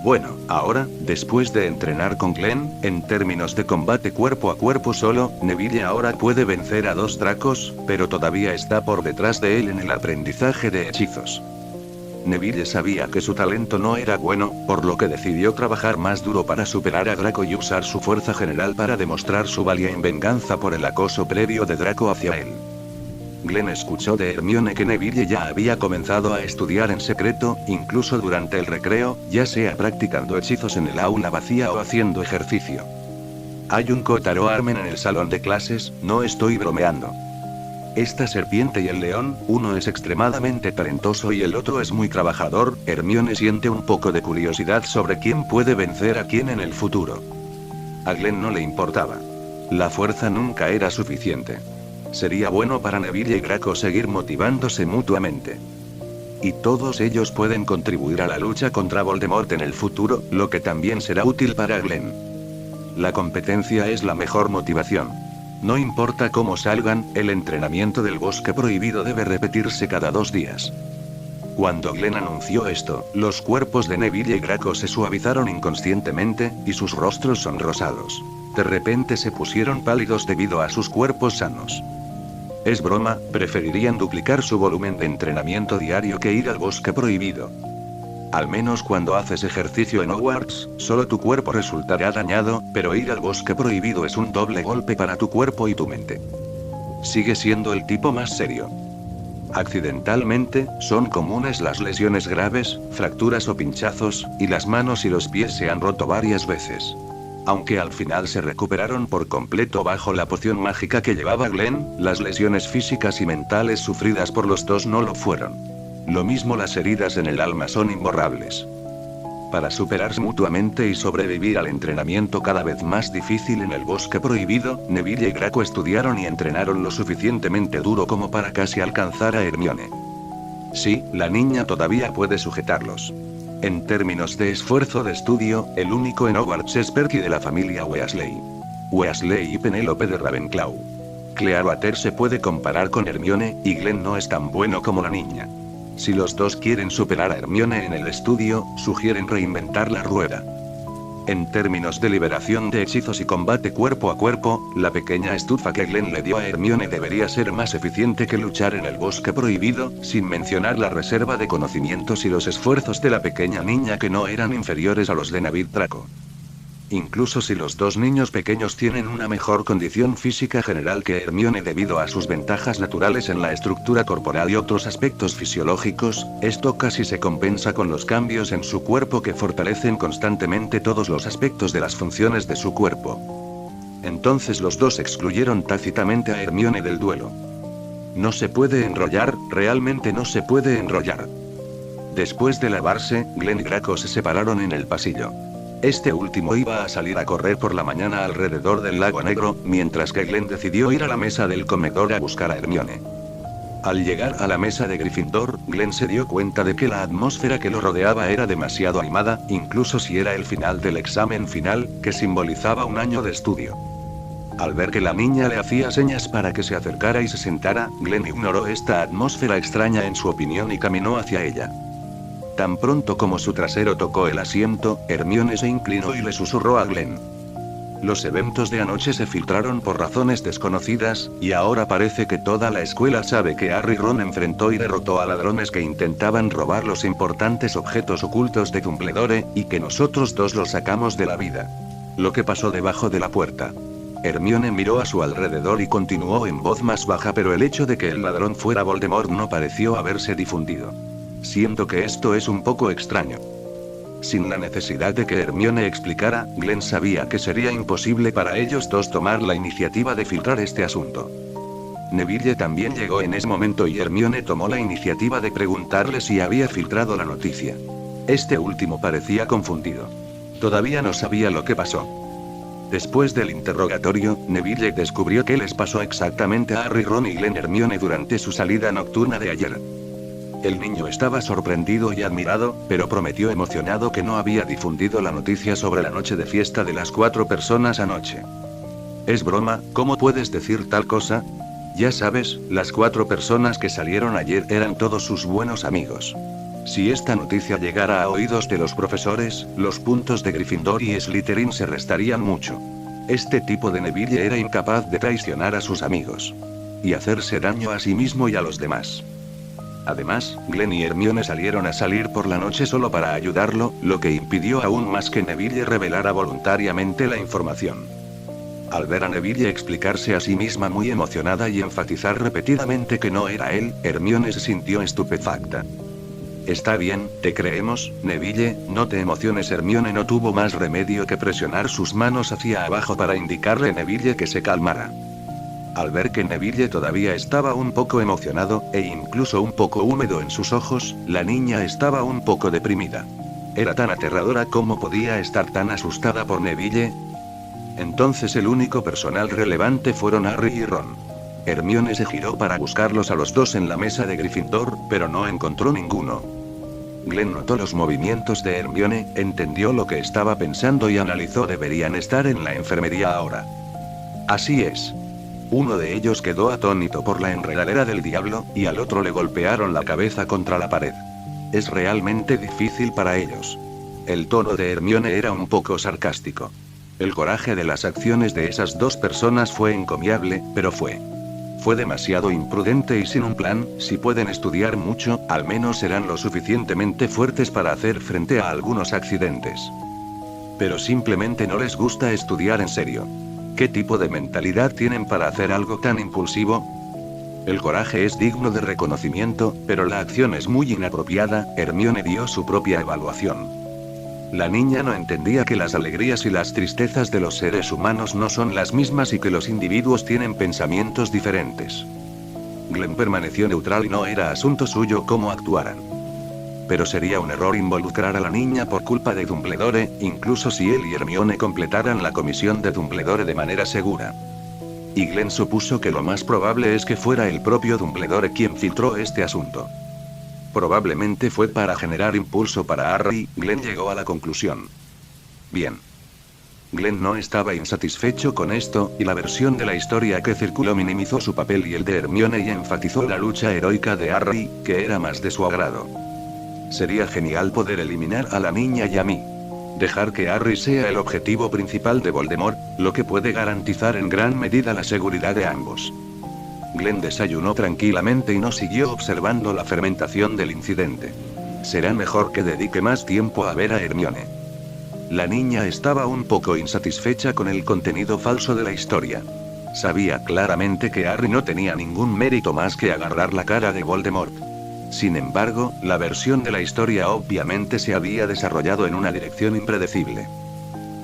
Bueno, ahora, después de entrenar con Glenn, en términos de combate cuerpo a cuerpo solo, Neville ahora puede vencer a dos Dracos, pero todavía está por detrás de él en el aprendizaje de hechizos. Neville sabía que su talento no era bueno, por lo que decidió trabajar más duro para superar a Draco y usar su fuerza general para demostrar su valía en venganza por el acoso previo de Draco hacia él. Glenn escuchó de Hermione que Neville ya había comenzado a estudiar en secreto, incluso durante el recreo, ya sea practicando hechizos en el aula vacía o haciendo ejercicio. Hay un Kotaro Armen en el salón de clases, no estoy bromeando. Esta serpiente y el león, uno es extremadamente talentoso y el otro es muy trabajador. Hermione siente un poco de curiosidad sobre quién puede vencer a quién en el futuro. A Glenn no le importaba. La fuerza nunca era suficiente. Sería bueno para Neville y Draco seguir motivándose mutuamente. Y todos ellos pueden contribuir a la lucha contra Voldemort en el futuro, lo que también será útil para Glenn. La competencia es la mejor motivación. No importa cómo salgan, el entrenamiento del bosque prohibido debe repetirse cada 2 días. Cuando Glenn anunció esto, los cuerpos de Neville y Draco se suavizaron inconscientemente, y sus rostros sonrosados. De repente se pusieron pálidos debido a sus cuerpos sanos. Es broma, preferirían duplicar su volumen de entrenamiento diario que ir al bosque prohibido. Al menos cuando haces ejercicio en Hogwarts, solo tu cuerpo resultará dañado, pero ir al bosque prohibido es un doble golpe para tu cuerpo y tu mente. Sigue siendo el tipo más serio. Accidentalmente, son comunes las lesiones graves, fracturas o pinchazos, y las manos y los pies se han roto varias veces. Aunque al final se recuperaron por completo bajo la poción mágica que llevaba Glenn, las lesiones físicas y mentales sufridas por los dos no lo fueron. Lo mismo las heridas en el alma son imborrables. Para superarse mutuamente y sobrevivir al entrenamiento cada vez más difícil en el bosque prohibido, Neville y Draco estudiaron y entrenaron lo suficientemente duro como para casi alcanzar a Hermione. Sí, la niña todavía puede sujetarlos. En términos de esfuerzo de estudio, el único en Hogwarts es Percy de la familia Weasley. Weasley y Penélope de Ravenclaw. Clearwater se puede comparar con Hermione, y Glenn no es tan bueno como la niña. Si los dos quieren superar a Hermione en el estudio, sugieren reinventar la rueda. En términos de liberación de hechizos y combate cuerpo a cuerpo, la pequeña estufa que Glenn le dio a Hermione debería ser más eficiente que luchar en el bosque prohibido, sin mencionar la reserva de conocimientos y los esfuerzos de la pequeña niña que no eran inferiores a los de Neville Draco. Incluso si los dos niños pequeños tienen una mejor condición física general que Hermione debido a sus ventajas naturales en la estructura corporal y otros aspectos fisiológicos, esto casi se compensa con los cambios en su cuerpo que fortalecen constantemente todos los aspectos de las funciones de su cuerpo. Entonces los dos excluyeron tácitamente a Hermione del duelo. No se puede enrollar, realmente no se puede enrollar. Después de lavarse, Glenn y Draco se separaron en el pasillo. Este último iba a salir a correr por la mañana alrededor del lago Negro, mientras que Glenn decidió ir a la mesa del comedor a buscar a Hermione. Al llegar a la mesa de Gryffindor, Glenn se dio cuenta de que la atmósfera que lo rodeaba era demasiado animada, incluso si era el final del examen final, que simbolizaba un año de estudio. Al ver que la niña le hacía señas para que se acercara y se sentara, Glenn ignoró esta atmósfera extraña en su opinión y caminó hacia ella. Tan pronto como su trasero tocó el asiento, Hermione se inclinó y le susurró a Glenn. Los eventos de anoche se filtraron por razones desconocidas, y ahora parece que toda la escuela sabe que Harry y Ron enfrentó y derrotó a ladrones que intentaban robar los importantes objetos ocultos de Dumbledore, y que nosotros dos los sacamos de la vida. Lo que pasó debajo de la puerta. Hermione miró a su alrededor y continuó en voz más baja, pero el hecho de que el ladrón fuera Voldemort no pareció haberse difundido. Siento que esto es un poco extraño. Sin la necesidad de que Hermione explicara, Glenn sabía que sería imposible para ellos dos tomar la iniciativa de filtrar este asunto. Neville también llegó en ese momento y Hermione tomó la iniciativa de preguntarle si había filtrado la noticia. Este último parecía confundido. Todavía no sabía lo que pasó. Después del interrogatorio, Neville descubrió qué les pasó exactamente a Harry, Ron y Glenn Hermione durante su salida nocturna de ayer. El niño estaba sorprendido y admirado, pero prometió emocionado que no había difundido la noticia sobre la noche de fiesta de las 4 personas anoche. ¿Es broma? ¿Cómo puedes decir tal cosa? Ya sabes, las 4 personas que salieron ayer eran todos sus buenos amigos. Si esta noticia llegara a oídos de los profesores, los puntos de Gryffindor y Slytherin se restarían mucho. Este tipo de Neville era incapaz de traicionar a sus amigos. Y hacerse daño a sí mismo y a los demás. Además, Glenn y Hermione salieron a salir por la noche solo para ayudarlo, lo que impidió aún más que Neville revelara voluntariamente la información. Al ver a Neville explicarse a sí misma muy emocionada y enfatizar repetidamente que no era él, Hermione se sintió estupefacta. Está bien, te creemos, Neville, no te emociones. Hermione no tuvo más remedio que presionar sus manos hacia abajo para indicarle a Neville que se calmara. Al ver que Neville todavía estaba un poco emocionado, e incluso un poco húmedo en sus ojos, la niña estaba un poco deprimida. Era tan aterradora como podía estar tan asustada por Neville. Entonces el único personal relevante fueron Harry y Ron. Hermione se giró para buscarlos a los dos en la mesa de Gryffindor, pero no encontró ninguno. Glenn notó los movimientos de Hermione, entendió lo que estaba pensando y analizó: deberían estar en la enfermería ahora. Así es. Uno de ellos quedó atónito por la enredadera del diablo, y al otro le golpearon la cabeza contra la pared. Es realmente difícil para ellos. El tono de Hermione era un poco sarcástico. El coraje de las acciones de esas dos personas fue encomiable, pero fue demasiado imprudente y sin un plan. Si pueden estudiar mucho, al menos serán lo suficientemente fuertes para hacer frente a algunos accidentes. Pero simplemente no les gusta estudiar en serio. ¿Qué tipo de mentalidad tienen para hacer algo tan impulsivo? El coraje es digno de reconocimiento, pero la acción es muy inapropiada. Hermione dio su propia evaluación. La niña no entendía que las alegrías y las tristezas de los seres humanos no son las mismas y que los individuos tienen pensamientos diferentes. Glenn permaneció neutral y no era asunto suyo cómo actuaran. Pero sería un error involucrar a la niña por culpa de Dumbledore, incluso si él y Hermione completaran la comisión de Dumbledore de manera segura. Y Glenn supuso que lo más probable es que fuera el propio Dumbledore quien filtró este asunto. Probablemente fue para generar impulso para Harry, Glenn llegó a la conclusión. Bien. Glenn no estaba insatisfecho con esto, y la versión de la historia que circuló minimizó su papel y el de Hermione y enfatizó la lucha heroica de Harry, que era más de su agrado. Sería genial poder eliminar a la niña y a mí. Dejar que Harry sea el objetivo principal de Voldemort, lo que puede garantizar en gran medida la seguridad de ambos. Glenn desayunó tranquilamente y no siguió observando la fermentación del incidente. Será mejor que dedique más tiempo a ver a Hermione. La niña estaba un poco insatisfecha con el contenido falso de la historia. Sabía claramente que Harry no tenía ningún mérito más que agarrar la cara de Voldemort. Sin embargo, la versión de la historia obviamente se había desarrollado en una dirección impredecible.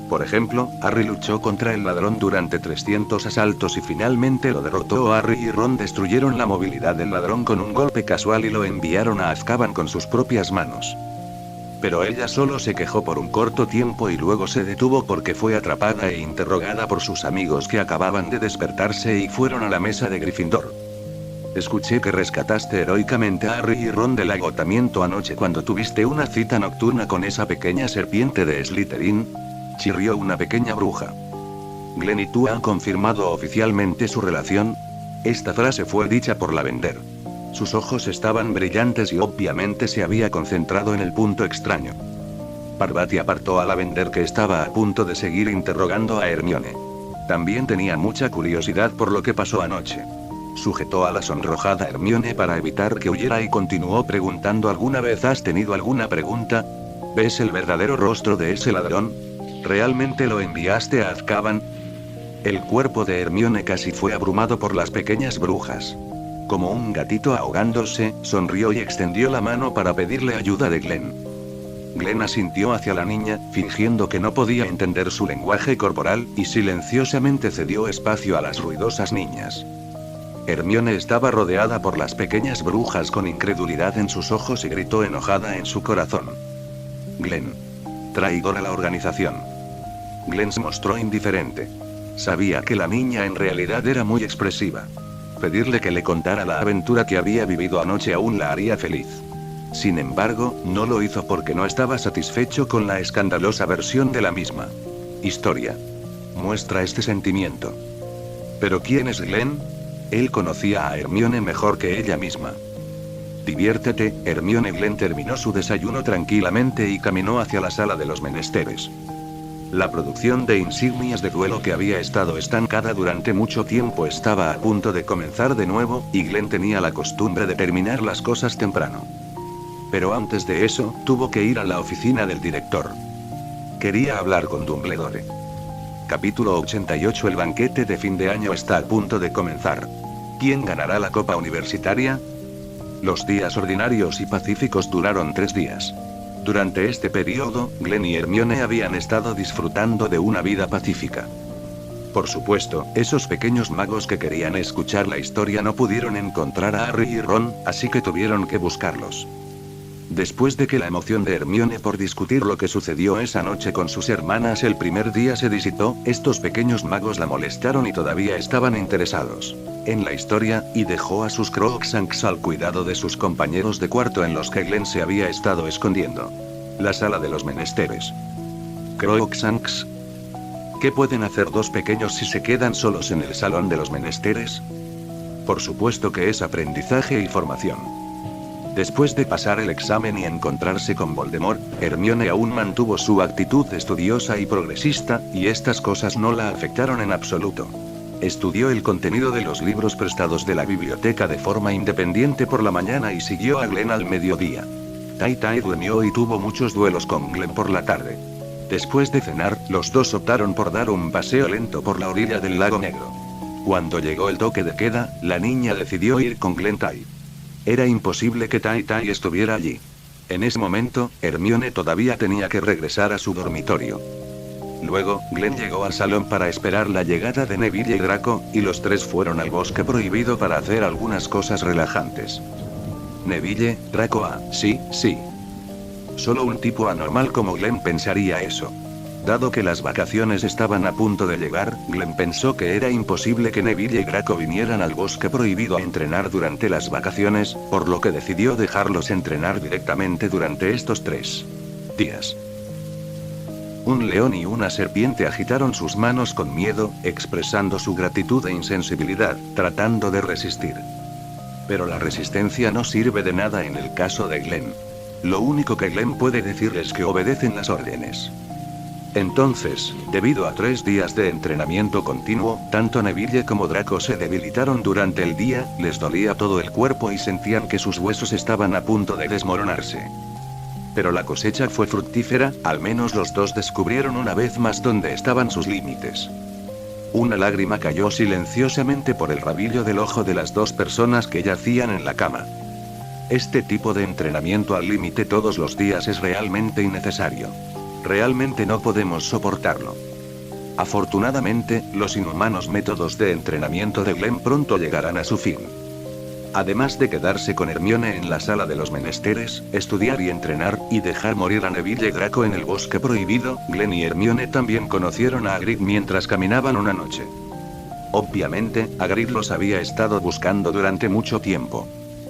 Por ejemplo, Harry luchó contra el ladrón durante 300 asaltos y finalmente lo derrotó. Harry y Ron destruyeron la movilidad del ladrón con un golpe casual y lo enviaron a Azkaban con sus propias manos. Pero ella solo se quejó por un corto tiempo y luego se detuvo porque fue atrapada e interrogada por sus amigos que acababan de despertarse y fueron a la mesa de Gryffindor. Escuché que rescataste heroicamente a Harry y Ron del agotamiento anoche cuando tuviste una cita nocturna con esa pequeña serpiente de Slytherin, chirrió una pequeña bruja. Glenn y tú han confirmado oficialmente su relación. Esta frase fue dicha por Lavender. Sus ojos estaban brillantes y obviamente se había concentrado en el punto extraño. Parvati apartó a Lavender que estaba a punto de seguir interrogando a Hermione. También tenía mucha curiosidad por lo que pasó anoche. Sujetó a la sonrojada Hermione para evitar que huyera y continuó preguntando: ¿alguna vez has tenido alguna pregunta? ¿Ves el verdadero rostro de ese ladrón? ¿Realmente lo enviaste a Azkaban? El cuerpo de Hermione casi fue abrumado por las pequeñas brujas. Como un gatito ahogándose, sonrió y extendió la mano para pedirle ayuda de Glenn. Glenn asintió hacia la niña, fingiendo que no podía entender su lenguaje corporal, y silenciosamente cedió espacio a las ruidosas niñas. Hermione estaba rodeada por las pequeñas brujas con incredulidad en sus ojos y gritó enojada en su corazón. Glenn. Traidor a la organización. Glenn se mostró indiferente. Sabía que la niña en realidad era muy expresiva. Pedirle que le contara la aventura que había vivido anoche aún la haría feliz. Sin embargo, no lo hizo porque no estaba satisfecho con la escandalosa versión de la misma historia. Muestra este sentimiento. ¿Pero quién es Glenn? Él conocía a Hermione mejor que ella misma. Diviértete, Hermione. Glenn terminó su desayuno tranquilamente y caminó hacia la sala de los menesteres. La producción de insignias de duelo que había estado estancada durante mucho tiempo estaba a punto de comenzar de nuevo, y Glenn tenía la costumbre de terminar las cosas temprano. Pero antes de eso, tuvo que ir a la oficina del director. Quería hablar con Dumbledore. Capítulo 88. El banquete de fin de año está a punto de comenzar. ¿Quién ganará la Copa Universitaria? Los días ordinarios y pacíficos duraron 3 días. Durante este periodo, Glenn y Hermione habían estado disfrutando de una vida pacífica. Por supuesto, esos pequeños magos que querían escuchar la historia no pudieron encontrar a Harry y Ron, así que tuvieron que buscarlos. Después de que la emoción de Hermione por discutir lo que sucedió esa noche con sus hermanas el primer día se disipó, estos pequeños magos la molestaron y todavía estaban interesados en la historia, y dejó a sus Crookshanks al cuidado de sus compañeros de cuarto en los que Glenn se había estado escondiendo. La sala de los menesteres. Crookshanks. ¿Qué pueden hacer dos pequeños si se quedan solos en el salón de los menesteres? Por supuesto que es aprendizaje y formación. Después de pasar el examen y encontrarse con Voldemort, Hermione aún mantuvo su actitud estudiosa y progresista, y estas cosas no la afectaron en absoluto. Estudió el contenido de los libros prestados de la biblioteca de forma independiente por la mañana y siguió a Glenn al mediodía. Tai durmió y tuvo muchos duelos con Glenn por la tarde. Después de cenar, los dos optaron por dar un paseo lento por la orilla del lago Negro. Cuando llegó el toque de queda, la niña decidió ir con Glenn. Era imposible que Tai estuviera allí. En ese momento, Hermione todavía tenía que regresar a su dormitorio. Luego, Glenn llegó al salón para esperar la llegada de Neville y Draco, y los tres fueron al bosque prohibido para hacer algunas cosas relajantes. Neville, Draco sí. Solo un tipo anormal como Glenn pensaría eso. Dado que las vacaciones estaban a punto de llegar, Glenn pensó que era imposible que Neville y Draco vinieran al bosque prohibido a entrenar durante las vacaciones, por lo que decidió dejarlos entrenar directamente durante estos 3 días. Un león y una serpiente agitaron sus manos con miedo, expresando su gratitud e insensibilidad, tratando de resistir. Pero la resistencia no sirve de nada en el caso de Glenn. Lo único que Glenn puede decir es que obedecen las órdenes. Entonces, debido a 3 días de entrenamiento continuo, tanto Neville como Draco se debilitaron durante el día, les dolía todo el cuerpo y sentían que sus huesos estaban a punto de desmoronarse. Pero la cosecha fue fructífera, al menos los dos descubrieron una vez más dónde estaban sus límites. Una lágrima cayó silenciosamente por el rabillo del ojo de las dos personas que yacían en la cama. Este tipo de entrenamiento al límite todos los días es realmente innecesario. Realmente no podemos soportarlo. Afortunadamente, los inhumanos métodos de entrenamiento de Glenn pronto llegarán a su fin. Además de quedarse con Hermione en la sala de los menesteres, estudiar y entrenar, y dejar morir a Neville y Draco en el bosque prohibido, Glenn y Hermione también conocieron a Hagrid mientras caminaban una noche. Obviamente, Hagrid los había estado buscando durante mucho tiempo.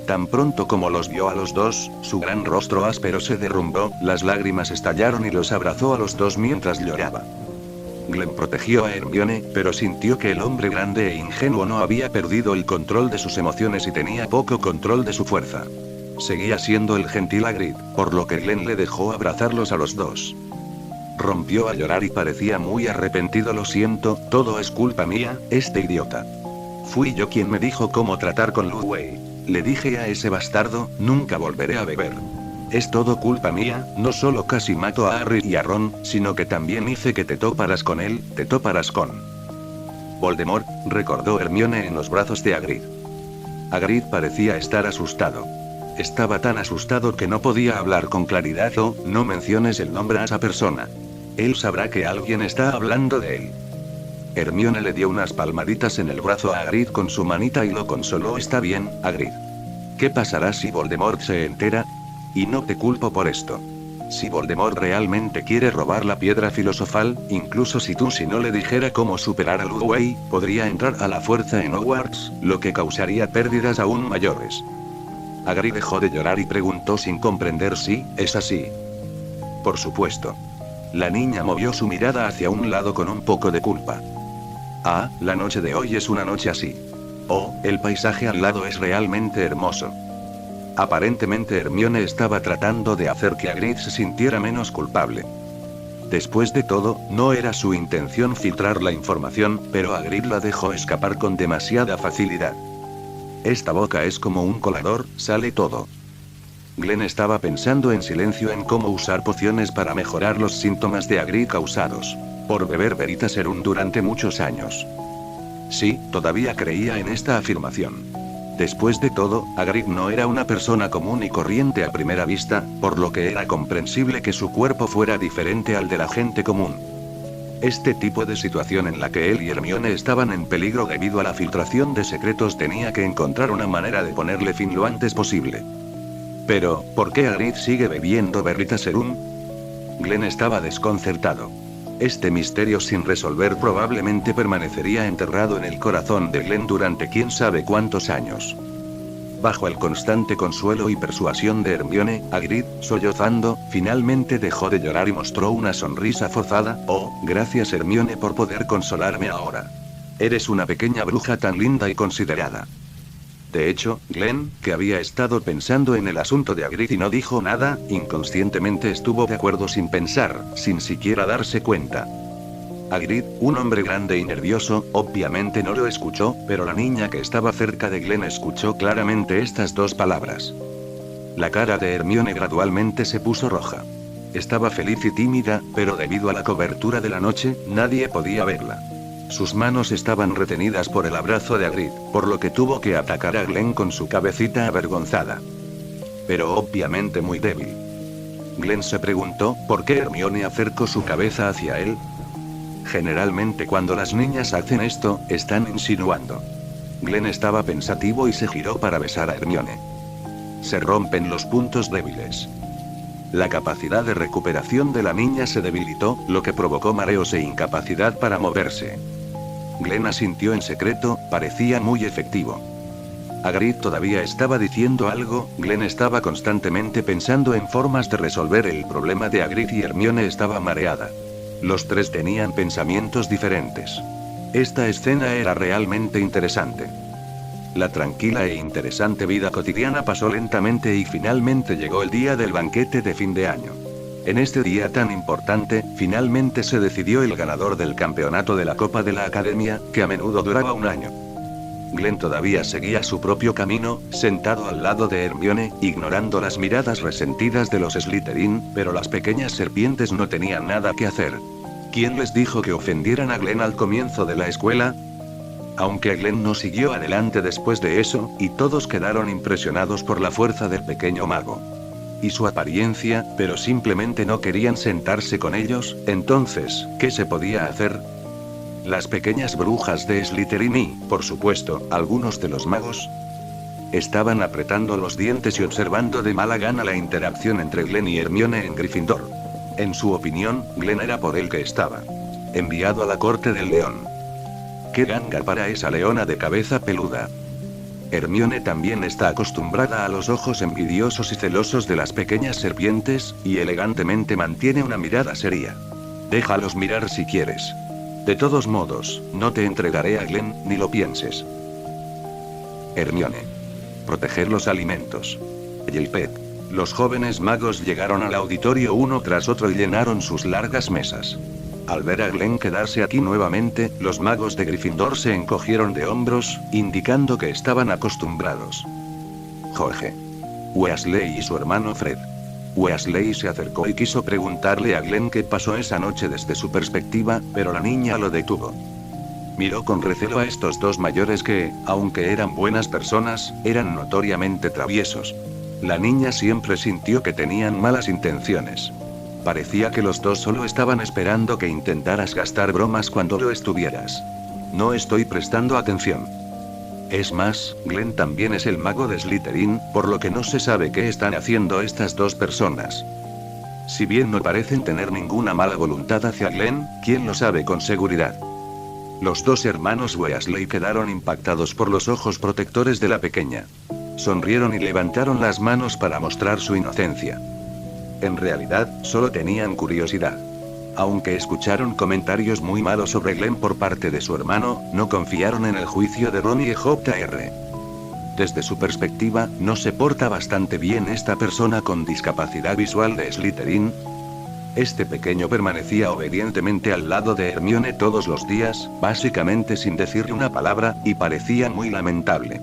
Tan pronto como los vio a los dos, su gran rostro áspero se derrumbó, las lágrimas estallaron y los abrazó a los dos mientras lloraba. Glenn protegió a Hermione, pero sintió que el hombre grande e ingenuo no había perdido el control de sus emociones y tenía poco control de su fuerza. Seguía siendo el gentil Hagrid, por lo que Glenn le dejó abrazarlos a los dos. Rompió a llorar y parecía muy arrepentido. Lo siento, todo es culpa mía, este idiota. Fui yo quien me dijo cómo tratar con Ludwig. Le dije a ese bastardo, nunca volveré a beber. Es todo culpa mía, no solo casi mato a Harry y a Ron, sino que también hice que te toparas con él, te toparas con Voldemort, recordó Hermione en los brazos de Hagrid. Hagrid parecía estar asustado. Estaba tan asustado que no podía hablar con claridad. No menciones el nombre a esa persona. Él sabrá que alguien está hablando de él. Hermione le dio unas palmaditas en el brazo a Hagrid con su manita y lo consoló. Está bien, Hagrid. ¿Qué pasará si Voldemort se entera? Y no te culpo por esto. Si Voldemort realmente quiere robar la piedra filosofal, incluso si no le dijera cómo superar a Ludwig, podría entrar a la fuerza en Hogwarts, lo que causaría pérdidas aún mayores. Hagrid dejó de llorar y preguntó sin comprender si es así. Por supuesto. La niña movió su mirada hacia un lado con un poco de culpa. Ah, la noche de hoy es una noche así. Oh, el paisaje al lado es realmente hermoso. Aparentemente Hermione estaba tratando de hacer que Hagrid se sintiera menos culpable. Después de todo, no era su intención filtrar la información, pero Hagrid la dejó escapar con demasiada facilidad. Esta boca es como un colador, sale todo. Glenn estaba pensando en silencio en cómo usar pociones para mejorar los síntomas de Hagrid causados por beber Veritaserum durante muchos años. Sí, todavía creía en esta afirmación. Después de todo, Hagrid no era una persona común y corriente a primera vista, por lo que era comprensible que su cuerpo fuera diferente al de la gente común. Este tipo de situación en la que él y Hermione estaban en peligro debido a la filtración de secretos tenía que encontrar una manera de ponerle fin lo antes posible. Pero, ¿por qué Hagrid sigue bebiendo Veritaserum? Glenn estaba desconcertado. Este misterio sin resolver probablemente permanecería enterrado en el corazón de Glenn durante quién sabe cuántos años. Bajo el constante consuelo y persuasión de Hermione, Hagrid, sollozando, finalmente dejó de llorar y mostró una sonrisa forzada. Oh, gracias Hermione por poder consolarme ahora. Eres una pequeña bruja tan linda y considerada. De hecho, Glenn, que había estado pensando en el asunto de Hagrid y no dijo nada, inconscientemente estuvo de acuerdo sin pensar, sin siquiera darse cuenta. Hagrid, un hombre grande y nervioso, obviamente no lo escuchó, pero la niña que estaba cerca de Glenn escuchó claramente estas dos palabras. La cara de Hermione gradualmente se puso roja. Estaba feliz y tímida, pero debido a la cobertura de la noche, nadie podía verla. Sus manos estaban retenidas por el abrazo de Hagrid, por lo que tuvo que atacar a Glenn con su cabecita avergonzada. Pero obviamente muy débil. Glenn se preguntó, ¿por qué Hermione acercó su cabeza hacia él? Generalmente cuando las niñas hacen esto, están insinuando. Glenn estaba pensativo y se giró para besar a Hermione. Se rompen los puntos débiles. La capacidad de recuperación de la niña se debilitó, lo que provocó mareos e incapacidad para moverse. Glenn asintió en secreto, parecía muy efectivo. Hagrid todavía estaba diciendo algo, Glenn estaba constantemente pensando en formas de resolver el problema de Hagrid y Hermione estaba mareada. Los tres tenían pensamientos diferentes. Esta escena era realmente interesante. La tranquila e interesante vida cotidiana pasó lentamente y finalmente llegó el día del banquete de fin de año. En este día tan importante, finalmente se decidió el ganador del campeonato de la Copa de la Academia, que a menudo duraba un año. Glenn todavía seguía su propio camino, sentado al lado de Hermione, ignorando las miradas resentidas de los Slytherin, pero las pequeñas serpientes no tenían nada que hacer. ¿Quién les dijo que ofendieran a Glenn al comienzo de la escuela? Aunque Glenn no siguió adelante después de eso, y todos quedaron impresionados por la fuerza del pequeño mago y su apariencia, pero simplemente no querían sentarse con ellos, entonces, ¿qué se podía hacer? Las pequeñas brujas de Slytherin y, por supuesto, algunos de los magos estaban apretando los dientes y observando de mala gana la interacción entre Glenn y Hermione en Gryffindor. En su opinión, Glenn era por el que estaba enviado a la corte del león. ¡Qué ganga para esa leona de cabeza peluda! Hermione también está acostumbrada a los ojos envidiosos y celosos de las pequeñas serpientes, y elegantemente mantiene una mirada seria. Déjalos mirar si quieres. De todos modos, no te entregaré a Glenn, ni lo pienses. Hermione. Proteger los alimentos. Gilpet. Los jóvenes magos llegaron al auditorio uno tras otro y llenaron sus largas mesas. Al ver a Glenn quedarse aquí nuevamente, los magos de Gryffindor se encogieron de hombros, indicando que estaban acostumbrados. Jorge. Weasley y su hermano Fred. Weasley se acercó y quiso preguntarle a Glenn qué pasó esa noche desde su perspectiva, pero la niña lo detuvo. Miró con recelo a estos dos mayores que, aunque eran buenas personas, eran notoriamente traviesos. La niña siempre sintió que tenían malas intenciones. Parecía que los dos solo estaban esperando que intentaras gastar bromas cuando lo estuvieras. No estoy prestando atención. Es más, Glenn también es el mago de Slytherin, por lo que no se sabe qué están haciendo estas dos personas. Si bien no parecen tener ninguna mala voluntad hacia Glenn, ¿quién lo sabe con seguridad? Los dos hermanos Weasley quedaron impactados por los ojos protectores de la pequeña. Sonrieron y levantaron las manos para mostrar su inocencia. En realidad, solo tenían curiosidad. Aunque escucharon comentarios muy malos sobre Glenn por parte de su hermano, no confiaron en el juicio de Ron y J.R. Desde su perspectiva, ¿no se porta bastante bien esta persona con discapacidad visual de Slytherin? Este pequeño permanecía obedientemente al lado de Hermione todos los días, básicamente sin decirle una palabra, y parecía muy lamentable.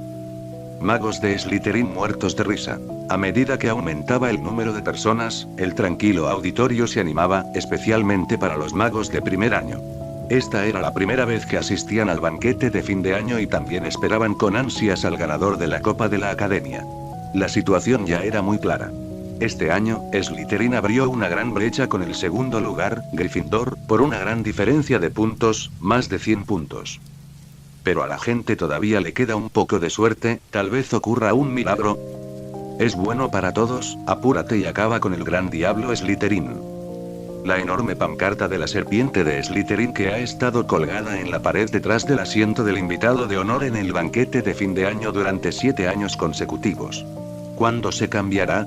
Magos de Slytherin muertos de risa. A medida que aumentaba el número de personas, el tranquilo auditorio se animaba, especialmente para los magos de primer año. Esta era la primera vez que asistían al banquete de fin de año y también esperaban con ansias al ganador de la Copa de la Academia. La situación ya era muy clara. Este año, Slytherin abrió una gran brecha con el segundo lugar, Gryffindor, por una gran diferencia de puntos, más de 100 puntos. Pero a la gente todavía le queda un poco de suerte, tal vez ocurra un milagro. Es bueno para todos, apúrate y acaba con el gran diablo Slytherin. La enorme pancarta de la serpiente de Slytherin que ha estado colgada en la pared detrás del asiento del invitado de honor en el banquete de fin de año durante 7 años consecutivos. ¿Cuándo se cambiará?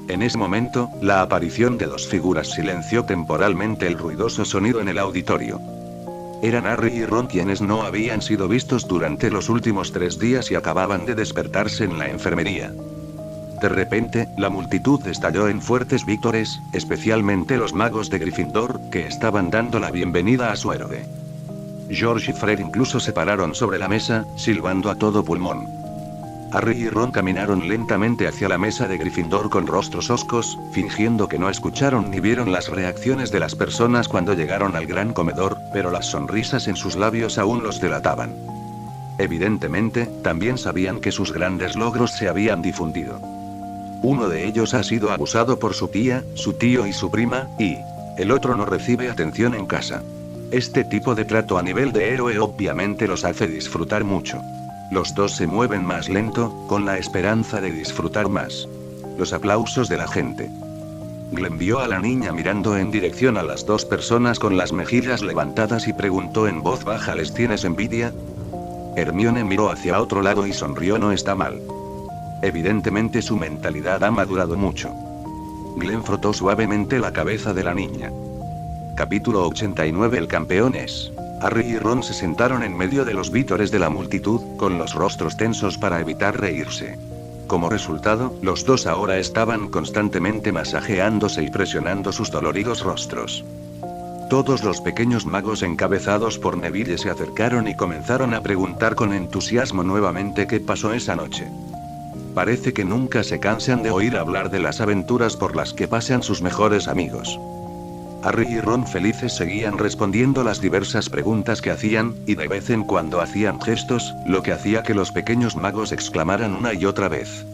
En ese momento, la aparición de dos figuras silenció temporalmente el ruidoso sonido en el auditorio. Eran Harry y Ron quienes no habían sido vistos durante los últimos 3 días y acababan de despertarse en la enfermería. De repente, la multitud estalló en fuertes vítores, especialmente los magos de Gryffindor, que estaban dando la bienvenida a su héroe. George y Fred incluso se pararon sobre la mesa, silbando a todo pulmón. Harry y Ron caminaron lentamente hacia la mesa de Gryffindor con rostros hoscos, fingiendo que no escucharon ni vieron las reacciones de las personas cuando llegaron al gran comedor, pero las sonrisas en sus labios aún los delataban. Evidentemente, también sabían que sus grandes logros se habían difundido. Uno de ellos ha sido abusado por su tía, su tío y su prima, y el otro no recibe atención en casa. Este tipo de trato a nivel de héroe obviamente los hace disfrutar mucho. Los dos se mueven más lento, con la esperanza de disfrutar más. Los aplausos de la gente. Glenn vio a la niña mirando en dirección a las dos personas con las mejillas levantadas y preguntó en voz baja: ¿les tienes envidia? Hermione miró hacia otro lado y sonrió. No está mal. Evidentemente su mentalidad ha madurado mucho. Glenn frotó suavemente la cabeza de la niña. Capítulo 89. El campeón es. Harry y Ron se sentaron en medio de los vítores de la multitud, con los rostros tensos para evitar reírse. Como resultado, los dos ahora estaban constantemente masajeándose y presionando sus doloridos rostros. Todos los pequeños magos encabezados por Neville se acercaron y comenzaron a preguntar con entusiasmo nuevamente qué pasó esa noche. Parece que nunca se cansan de oír hablar de las aventuras por las que pasan sus mejores amigos. Harry y Ron felices seguían respondiendo las diversas preguntas que hacían, y de vez en cuando hacían gestos, lo que hacía que los pequeños magos exclamaran una y otra vez.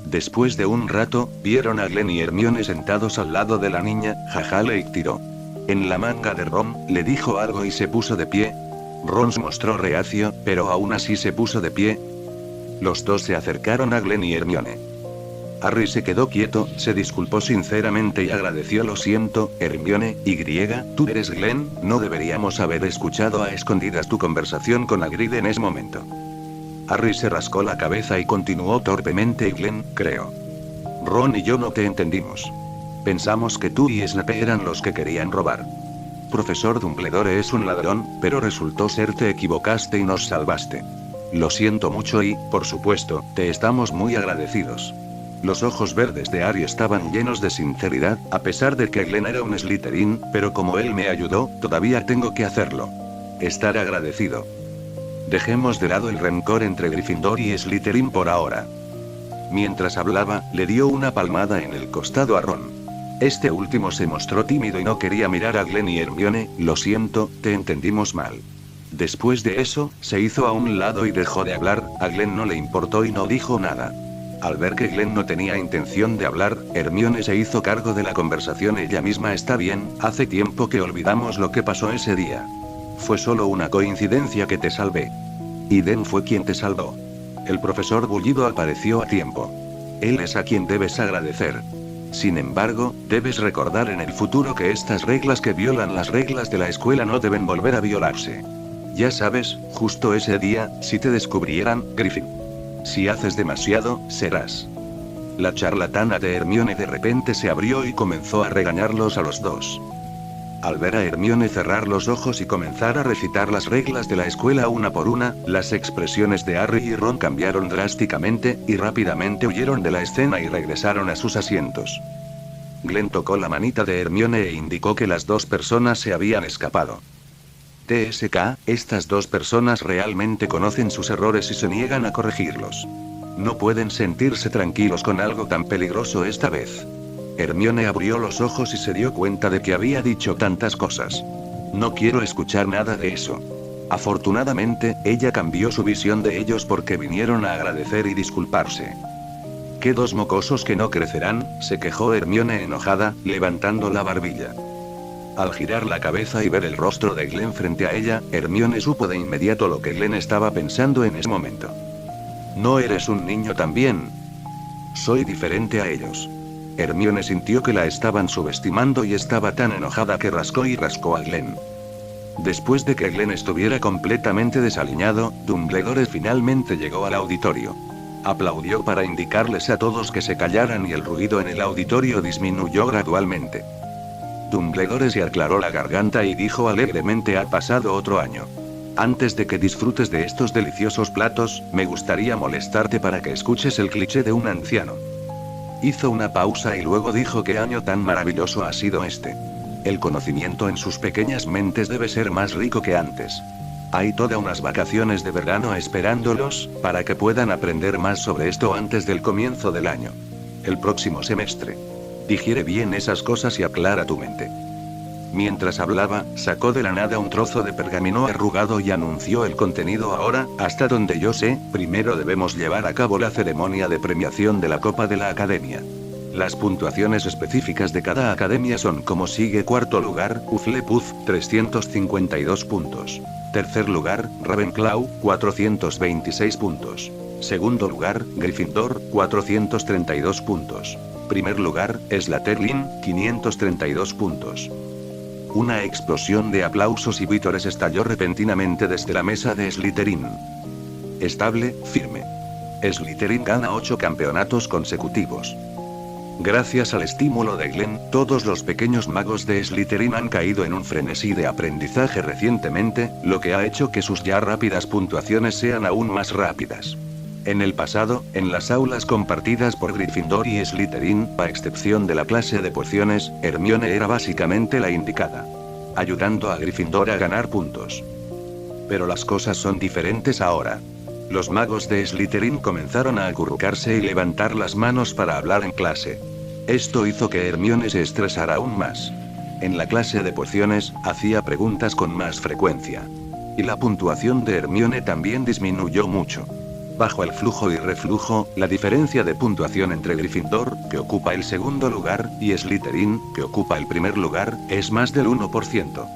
Después de un rato, vieron a Glenn y Hermione sentados al lado de la niña. Jaja, le tiró en la manga de Ron, le dijo algo y se puso de pie. Ron se mostró reacio, pero aún así se puso de pie. Los dos se acercaron a Glenn y Hermione. Harry se quedó quieto, se disculpó sinceramente y agradeció. Lo siento, Hermione, tú eres Glenn, no deberíamos haber escuchado a escondidas tu conversación con Hagrid en ese momento. Harry se rascó la cabeza y continuó torpemente: Glenn, creo. Ron y yo no te entendimos. Pensamos que tú y Snape eran los que querían robar. Profesor Dumbledore es un ladrón, pero resultó ser te equivocaste y nos salvaste. Lo siento mucho y, por supuesto, te estamos muy agradecidos. Los ojos verdes de Harry estaban llenos de sinceridad, a pesar de que Glenn era un Slytherin, pero como él me ayudó, todavía tengo que hacerlo. Estar agradecido. Dejemos de lado el rencor entre Gryffindor y Slytherin por ahora. Mientras hablaba, le dio una palmada en el costado a Ron. Este último se mostró tímido y no quería mirar a Glenn y Hermione. Lo siento, te entendimos mal. Después de eso, se hizo a un lado y dejó de hablar. A Glenn no le importó y no dijo nada. Al ver que Glenn no tenía intención de hablar, Hermione se hizo cargo de la conversación ella misma. Está bien, hace tiempo que olvidamos lo que pasó ese día. Fue solo una coincidencia que te salvé. Y Den fue quien te salvó. El profesor Bullido apareció a tiempo. Él es a quien debes agradecer. Sin embargo, debes recordar en el futuro que estas reglas que violan las reglas de la escuela no deben volver a violarse. Ya sabes, justo ese día, si te descubrieran, Griffin. Si haces demasiado, serás. La charlatana de Hermione de repente se abrió y comenzó a regañarlos a los dos. Al ver a Hermione cerrar los ojos y comenzar a recitar las reglas de la escuela una por una, las expresiones de Harry y Ron cambiaron drásticamente, y rápidamente huyeron de la escena y regresaron a sus asientos. Glenn tocó la manita de Hermione e indicó que las dos personas se habían escapado. TSK, estas dos personas realmente conocen sus errores y se niegan a corregirlos. No pueden sentirse tranquilos con algo tan peligroso esta vez. Hermione abrió los ojos y se dio cuenta de que había dicho tantas cosas. No quiero escuchar nada de eso. Afortunadamente, ella cambió su visión de ellos porque vinieron a agradecer y disculparse. ¿Qué dos mocosos que no crecerán?, se quejó Hermione enojada, levantando la barbilla. Al girar la cabeza y ver el rostro de Glenn frente a ella, Hermione supo de inmediato lo que Glenn estaba pensando en ese momento. ¿No eres un niño también? Soy diferente a ellos. Hermione sintió que la estaban subestimando y estaba tan enojada que rascó y rascó a Glenn. Después de que Glenn estuviera completamente desaliñado, Dumbledore finalmente llegó al auditorio. Aplaudió para indicarles a todos que se callaran y el ruido en el auditorio disminuyó gradualmente. Dumbledore se aclaró la garganta y dijo alegremente: ha pasado otro año. Antes de que disfrutes de estos deliciosos platos, me gustaría molestarte para que escuches el cliché de un anciano. Hizo una pausa y luego dijo: ¿qué año tan maravilloso ha sido este? El conocimiento en sus pequeñas mentes debe ser más rico que antes. Hay todas unas vacaciones de verano esperándolos, para que puedan aprender más sobre esto antes del comienzo del año. El próximo semestre. Digiere bien esas cosas y aclara tu mente. Mientras hablaba, sacó de la nada un trozo de pergamino arrugado y anunció el contenido: ahora, hasta donde yo sé, primero debemos llevar a cabo la ceremonia de premiación de la Copa de la Academia. Las puntuaciones específicas de cada academia son como sigue: cuarto lugar, Hufflepuff, 352 puntos. Tercer lugar, Ravenclaw, 426 puntos. Segundo lugar, Gryffindor, 432 puntos. Primer lugar, Slytherin, 532 puntos. Una explosión de aplausos y vítores estalló repentinamente desde la mesa de Slytherin. Estable, firme. Slytherin gana 8 campeonatos consecutivos. Gracias al estímulo de Glenn, todos los pequeños magos de Slytherin han caído en un frenesí de aprendizaje recientemente, lo que ha hecho que sus ya rápidas puntuaciones sean aún más rápidas. En el pasado, en las aulas compartidas por Gryffindor y Slytherin, a excepción de la clase de pociones, Hermione era básicamente la indicada, ayudando a Gryffindor a ganar puntos. Pero las cosas son diferentes ahora. Los magos de Slytherin comenzaron a acurrucarse y levantar las manos para hablar en clase. Esto hizo que Hermione se estresara aún más. En la clase de pociones, hacía preguntas con más frecuencia. Y la puntuación de Hermione también disminuyó mucho. Bajo el flujo y reflujo, la diferencia de puntuación entre Gryffindor, que ocupa el segundo lugar, y Slytherin, que ocupa el primer lugar, es más del 1%.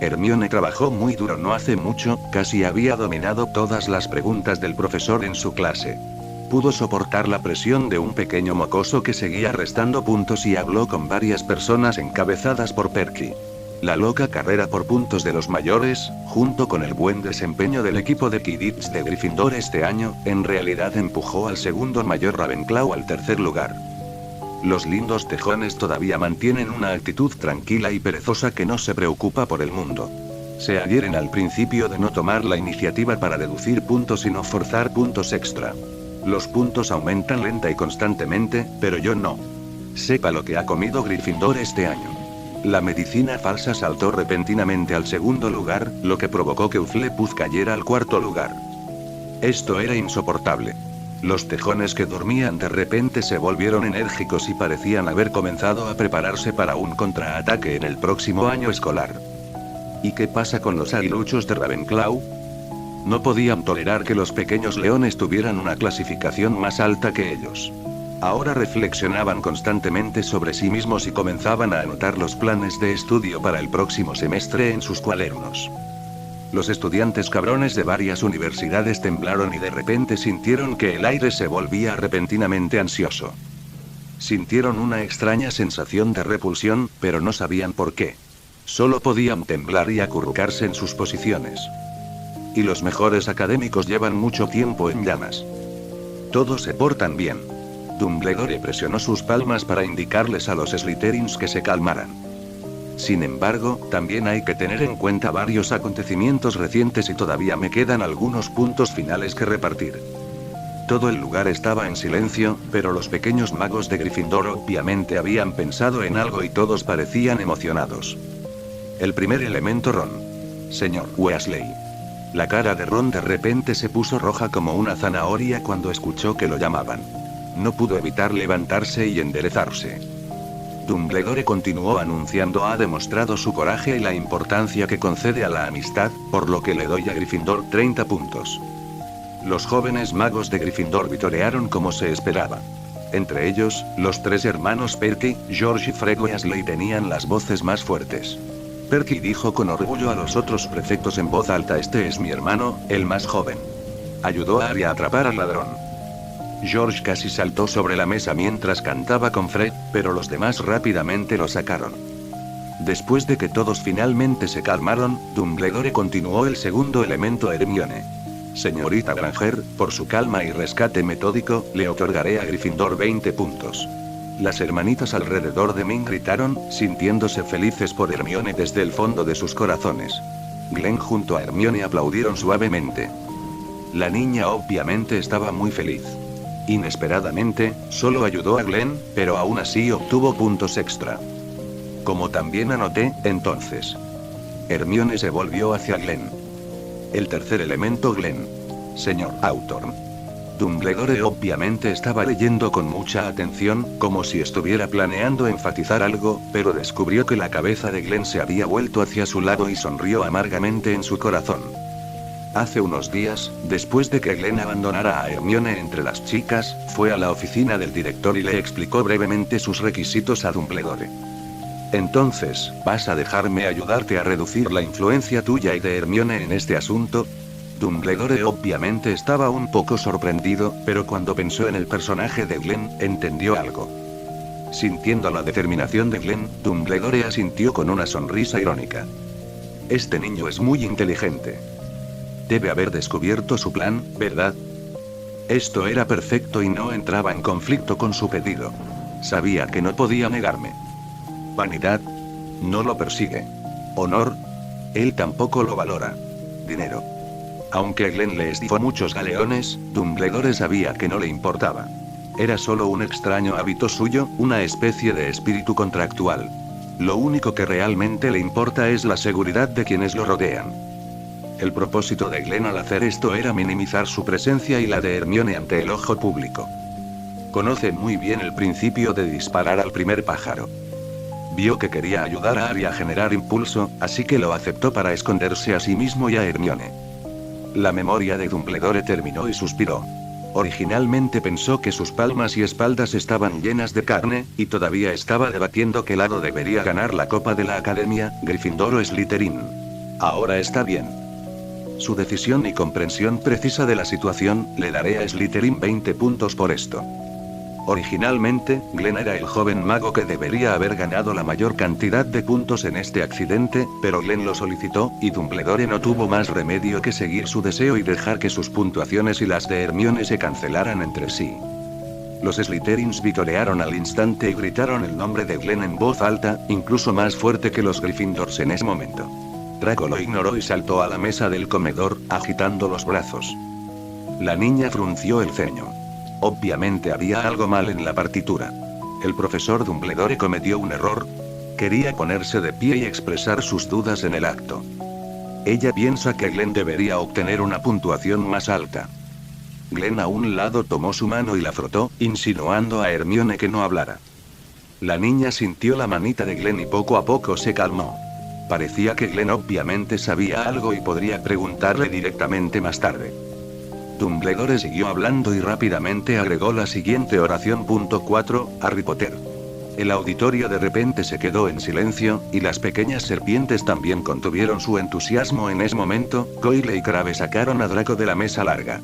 Hermione trabajó muy duro no hace mucho, casi había dominado todas las preguntas del profesor en su clase. Pudo soportar la presión de un pequeño mocoso que seguía restando puntos y habló con varias personas encabezadas por Perky. La loca carrera por puntos de los mayores, junto con el buen desempeño del equipo de Quidditch de Gryffindor este año, en realidad empujó al segundo mayor Ravenclaw al tercer lugar. Los lindos tejones todavía mantienen una actitud tranquila y perezosa que no se preocupa por el mundo. Se adhieren al principio de no tomar la iniciativa para deducir puntos y no forzar puntos extra. Los puntos aumentan lenta y constantemente, pero yo no. Sepa lo que ha comido Gryffindor este año. La medicina falsa saltó repentinamente al segundo lugar, lo que provocó que Hufflepuff cayera al cuarto lugar. Esto era insoportable. Los tejones que dormían de repente se volvieron enérgicos y parecían haber comenzado a prepararse para un contraataque en el próximo año escolar. ¿Y qué pasa con los aguiluchos de Ravenclaw? No podían tolerar que los pequeños leones tuvieran una clasificación más alta que ellos. Ahora reflexionaban constantemente sobre sí mismos y comenzaban a anotar los planes de estudio para el próximo semestre en sus cuadernos. Los estudiantes cabrones de varias universidades temblaron y de repente sintieron que el aire se volvía repentinamente ansioso. Sintieron una extraña sensación de repulsión, pero no sabían por qué. Solo podían temblar y acurrucarse en sus posiciones. Y los mejores académicos llevan mucho tiempo en llamas. Todos se portan bien. Dumbledore presionó sus palmas para indicarles a los Slytherins que se calmaran. Sin embargo, también hay que tener en cuenta varios acontecimientos recientes y todavía me quedan algunos puntos finales que repartir. Todo el lugar estaba en silencio, pero los pequeños magos de Gryffindor obviamente habían pensado en algo y todos parecían emocionados. El primer elemento, Ron. Señor Weasley. La cara de Ron de repente se puso roja como una zanahoria cuando escuchó que lo llamaban. No pudo evitar levantarse y enderezarse. Dumbledore continuó anunciando: ha demostrado su coraje y la importancia que concede a la amistad, por lo que le doy a Gryffindor 30 puntos. Los jóvenes magos de Gryffindor vitorearon como se esperaba. Entre ellos, los tres hermanos Perky, George y Fred Weasley tenían las voces más fuertes. Perky dijo con orgullo a los otros prefectos en voz alta: este es mi hermano, el más joven. Ayudó a Harry a atrapar al ladrón. George casi saltó sobre la mesa mientras cantaba con Fred, pero los demás rápidamente lo sacaron. Después de que todos finalmente se calmaron, Dumbledore continuó: el segundo elemento, Hermione. Señorita Granger, por su calma y rescate metódico, le otorgaré a Gryffindor 20 puntos. Las hermanitas alrededor de mí gritaron, sintiéndose felices por Hermione desde el fondo de sus corazones. Glenn junto a Hermione aplaudieron suavemente. La niña obviamente estaba muy feliz. Inesperadamente, solo ayudó a Glenn, pero aún así obtuvo puntos extra. Como también anoté, entonces. Hermione se volvió hacia Glenn. El tercer elemento, Glenn. Señor Hawthorne. Dumbledore obviamente estaba leyendo con mucha atención, como si estuviera planeando enfatizar algo, pero descubrió que la cabeza de Glenn se había vuelto hacia su lado y sonrió amargamente en su corazón. Hace unos días, después de que Glenn abandonara a Hermione entre las chicas, fue a la oficina del director y le explicó brevemente sus requisitos a Dumbledore. Entonces, ¿vas a dejarme ayudarte a reducir la influencia tuya y de Hermione en este asunto? Dumbledore obviamente estaba un poco sorprendido, pero cuando pensó en el personaje de Glenn, entendió algo. Sintiendo la determinación de Glenn, Dumbledore asintió con una sonrisa irónica. Este niño es muy inteligente. Debe haber descubierto su plan, ¿verdad? Esto era perfecto y no entraba en conflicto con su pedido. Sabía que no podía negarme. Vanidad. No lo persigue. Honor. Él tampoco lo valora. Dinero. Aunque Glenn le estifó muchos galeones, Dumbledore sabía que no le importaba. Era solo un extraño hábito suyo, una especie de espíritu contractual. Lo único que realmente le importa es la seguridad de quienes lo rodean. El propósito de Glenn al hacer esto era minimizar su presencia y la de Hermione ante el ojo público. Conoce muy bien el principio de disparar al primer pájaro. Vio que quería ayudar a Harry a generar impulso, así que lo aceptó para esconderse a sí mismo y a Hermione. La memoria de Dumbledore terminó y suspiró. Originalmente pensó que sus palmas y espaldas estaban llenas de carne, y todavía estaba debatiendo qué lado debería ganar la Copa de la Academia, Gryffindor o Slytherin. Ahora está bien. Su decisión y comprensión precisa de la situación, le daré a Slytherin 20 puntos por esto. Originalmente, Glenn era el joven mago que debería haber ganado la mayor cantidad de puntos en este accidente, pero Glenn lo solicitó, y Dumbledore no tuvo más remedio que seguir su deseo y dejar que sus puntuaciones y las de Hermione se cancelaran entre sí. Los Slytherins vitorearon al instante y gritaron el nombre de Glenn en voz alta, incluso más fuerte que los Gryffindors en ese momento. Draco lo ignoró y saltó a la mesa del comedor, agitando los brazos. La niña frunció el ceño. Obviamente había algo mal en la partitura. El profesor Dumbledore cometió un error. Quería ponerse de pie y expresar sus dudas en el acto. Ella piensa que Glenn debería obtener una puntuación más alta. Glenn a un lado tomó su mano y la frotó, insinuando a Hermione que no hablara. La niña sintió la manita de Glenn y poco a poco se calmó. Parecía que Glenn obviamente sabía algo y podría preguntarle directamente más tarde. Dumbledore siguió hablando y rápidamente agregó la siguiente oración. 4. Harry Potter. El auditorio de repente se quedó en silencio, y las pequeñas serpientes también contuvieron su entusiasmo en ese momento. Goyle y Crabbe sacaron a Draco de la mesa larga.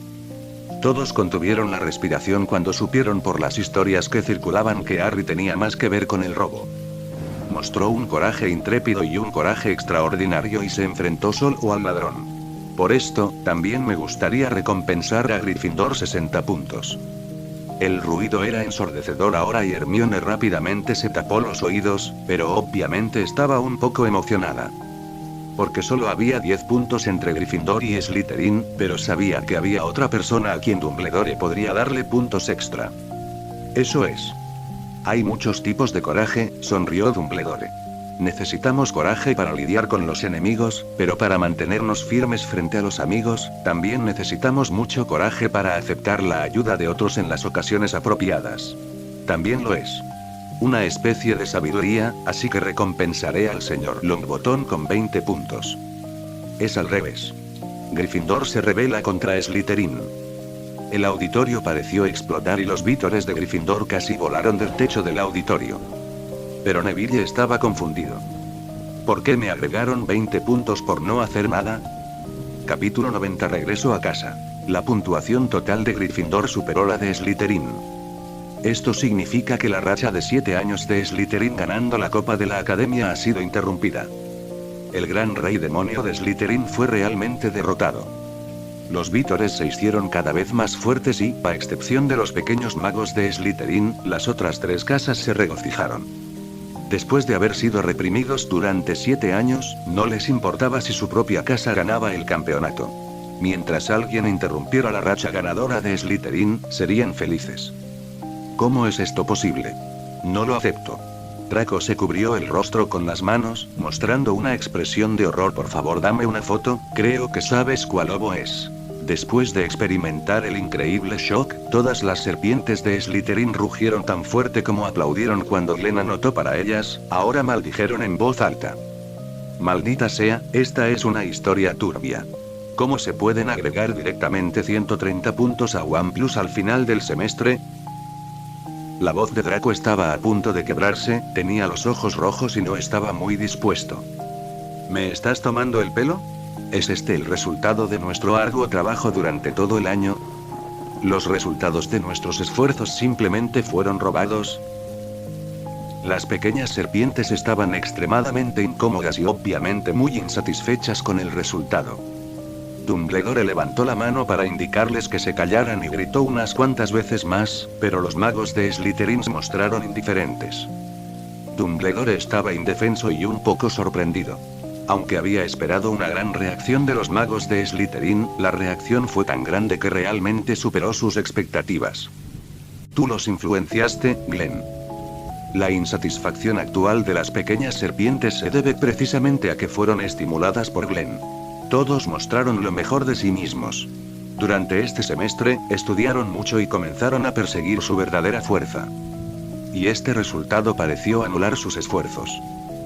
Todos contuvieron la respiración cuando supieron por las historias que circulaban que Harry tenía más que ver con el robo. Mostró un coraje intrépido y un coraje extraordinario y se enfrentó solo al ladrón. Por esto, también me gustaría recompensar a Gryffindor 60 puntos. El ruido era ensordecedor ahora y Hermione rápidamente se tapó los oídos, pero obviamente estaba un poco emocionada. Porque solo había 10 puntos entre Gryffindor y Slytherin, pero sabía que había otra persona a quien Dumbledore podría darle puntos extra. Eso es. Hay muchos tipos de coraje, sonrió Dumbledore. Necesitamos coraje para lidiar con los enemigos, pero para mantenernos firmes frente a los amigos, también necesitamos mucho coraje para aceptar la ayuda de otros en las ocasiones apropiadas. También lo es. Una especie de sabiduría, así que recompensaré al señor Longbottom con 20 puntos. Es al revés. Gryffindor se rebela contra Slytherin. El auditorio pareció explotar y los vítores de Gryffindor casi volaron del techo del auditorio. Pero Neville estaba confundido. ¿Por qué me agregaron 20 puntos por no hacer nada? Capítulo 90. Regreso a casa. La puntuación total de Gryffindor superó la de Slytherin. Esto significa que la racha de 7 años de Slytherin ganando la Copa de la Academia ha sido interrumpida. El gran rey demonio de Slytherin fue realmente derrotado. Los vítores se hicieron cada vez más fuertes y, a excepción de los pequeños magos de Slytherin, las otras 3 casas se regocijaron. Después de haber sido reprimidos durante 7 años, no les importaba si su propia casa ganaba el campeonato. Mientras alguien interrumpiera la racha ganadora de Slytherin, serían felices. ¿Cómo es esto posible? No lo acepto. Draco se cubrió el rostro con las manos, mostrando una expresión de horror. Por favor, dame una foto, creo que sabes cuál lobo es. Después de experimentar el increíble shock, todas las serpientes de Slytherin rugieron tan fuerte como aplaudieron cuando Glenn anotó para ellas, ahora maldijeron en voz alta. Maldita sea, esta es una historia turbia. ¿Cómo se pueden agregar directamente 130 puntos a OnePlus al final del semestre? La voz de Draco estaba a punto de quebrarse, tenía los ojos rojos y no estaba muy dispuesto. ¿Me estás tomando el pelo? ¿Es este el resultado de nuestro arduo trabajo durante todo el año? ¿Los resultados de nuestros esfuerzos simplemente fueron robados? Las pequeñas serpientes estaban extremadamente incómodas y obviamente muy insatisfechas con el resultado. Dumbledore levantó la mano para indicarles que se callaran y gritó unas cuantas veces más, pero los magos de Slytherin se mostraron indiferentes. Dumbledore estaba indefenso y un poco sorprendido. Aunque había esperado una gran reacción de los magos de Slytherin, la reacción fue tan grande que realmente superó sus expectativas. Tú los influenciaste, Glenn. La insatisfacción actual de las pequeñas serpientes se debe precisamente a que fueron estimuladas por Glenn. Todos mostraron lo mejor de sí mismos. Durante este semestre, estudiaron mucho y comenzaron a perseguir su verdadera fuerza. Y este resultado pareció anular sus esfuerzos.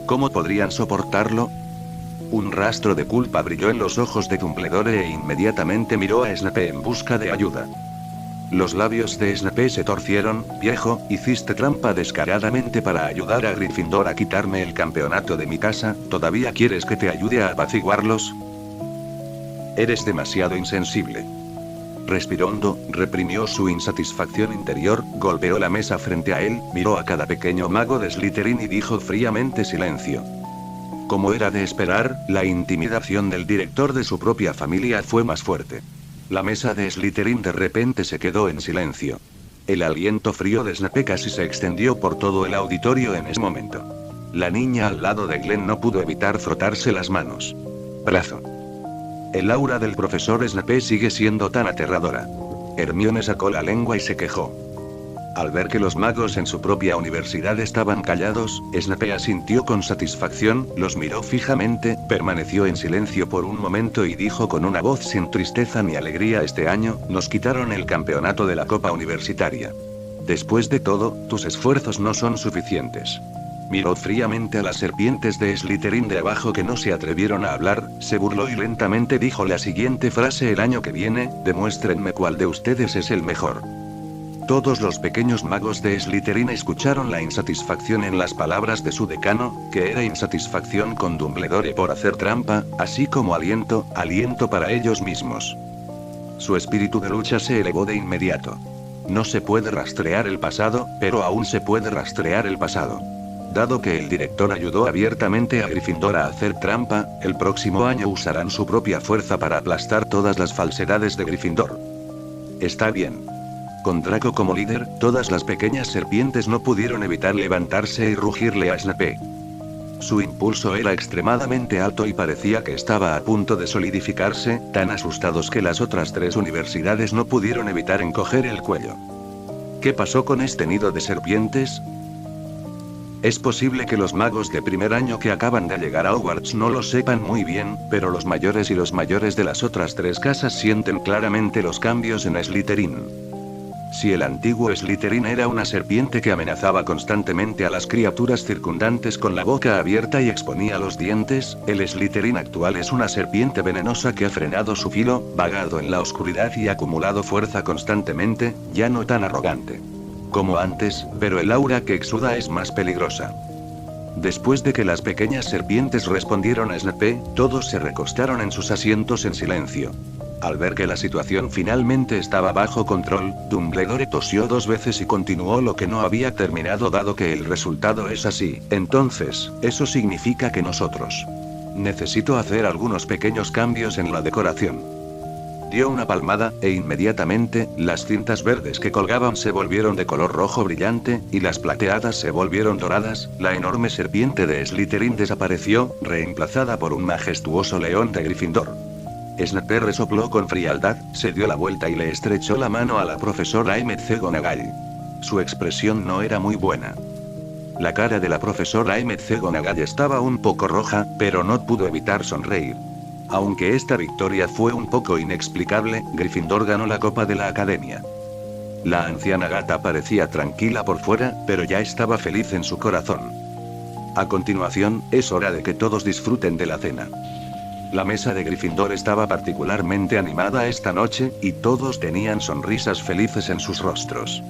¿Cómo podrían soportarlo? Un rastro de culpa brilló en los ojos de Dumbledore e inmediatamente miró a Snape en busca de ayuda. Los labios de Snape se torcieron. Viejo, hiciste trampa descaradamente para ayudar a Gryffindor a quitarme el campeonato de mi casa, ¿todavía quieres que te ayude a apaciguarlos? Eres demasiado insensible. Respiró hondo, reprimió su insatisfacción interior, golpeó la mesa frente a él, miró a cada pequeño mago de Slytherin y dijo fríamente silencio. Como era de esperar, la intimidación del director de su propia familia fue más fuerte. La mesa de Slytherin de repente se quedó en silencio. El aliento frío de Snape casi se extendió por todo el auditorio en ese momento. La niña al lado de Glenn no pudo evitar frotarse las manos. Brazo. El aura del profesor Snape sigue siendo tan aterradora. Hermione sacó la lengua y se quejó. Al ver que los magos en su propia universidad estaban callados, Snape asintió con satisfacción, los miró fijamente, permaneció en silencio por un momento y dijo con una voz sin tristeza ni alegría: este año, nos quitaron el campeonato de la Copa Universitaria. Después de todo, tus esfuerzos no son suficientes. Miró fríamente a las serpientes de Slytherin de abajo que no se atrevieron a hablar, se burló y lentamente dijo la siguiente frase: el año que viene, demuéstrenme cuál de ustedes es el mejor. Todos los pequeños magos de Slytherin escucharon la insatisfacción en las palabras de su decano, que era insatisfacción con Dumbledore por hacer trampa, así como aliento para ellos mismos. Su espíritu de lucha se elevó de inmediato. No se puede rastrear el pasado, pero aún se puede rastrear el pasado. Dado que el director ayudó abiertamente a Gryffindor a hacer trampa, el próximo año usarán su propia fuerza para aplastar todas las falsedades de Gryffindor. Está bien. Con Draco como líder, todas las pequeñas serpientes no pudieron evitar levantarse y rugirle a Snape. Su impulso era extremadamente alto y parecía que estaba a punto de solidificarse, tan asustados que las otras 3 universidades no pudieron evitar encoger el cuello. ¿Qué pasó con este nido de serpientes? Es posible que los magos de primer año que acaban de llegar a Hogwarts no lo sepan muy bien, pero los mayores y los mayores de las otras 3 casas sienten claramente los cambios en Slytherin. Si el antiguo Slytherin era una serpiente que amenazaba constantemente a las criaturas circundantes con la boca abierta y exponía los dientes, el Slytherin actual es una serpiente venenosa que ha frenado su filo, vagado en la oscuridad y acumulado fuerza constantemente, ya no tan arrogante como antes, pero el aura que exuda es más peligrosa. Después de que las pequeñas serpientes respondieron a Snape, todos se recostaron en sus asientos en silencio. Al ver que la situación finalmente estaba bajo control, Dumbledore tosió 2 veces y continuó lo que no había terminado. Dado que el resultado es así, entonces, eso significa que nosotros necesito hacer algunos pequeños cambios en la decoración. Dio una palmada, e inmediatamente, las cintas verdes que colgaban se volvieron de color rojo brillante, y las plateadas se volvieron doradas. La enorme serpiente de Slytherin desapareció, reemplazada por un majestuoso león de Gryffindor. Snape resopló con frialdad, se dio la vuelta y le estrechó la mano a la profesora McGonagall. Su expresión no era muy buena. La cara de la profesora McGonagall estaba un poco roja, pero no pudo evitar sonreír. Aunque esta victoria fue un poco inexplicable, Gryffindor ganó la Copa de la Academia. La anciana gata parecía tranquila por fuera, pero ya estaba feliz en su corazón. A continuación, es hora de que todos disfruten de la cena. La mesa de Gryffindor estaba particularmente animada esta noche, y todos tenían sonrisas felices en sus rostros.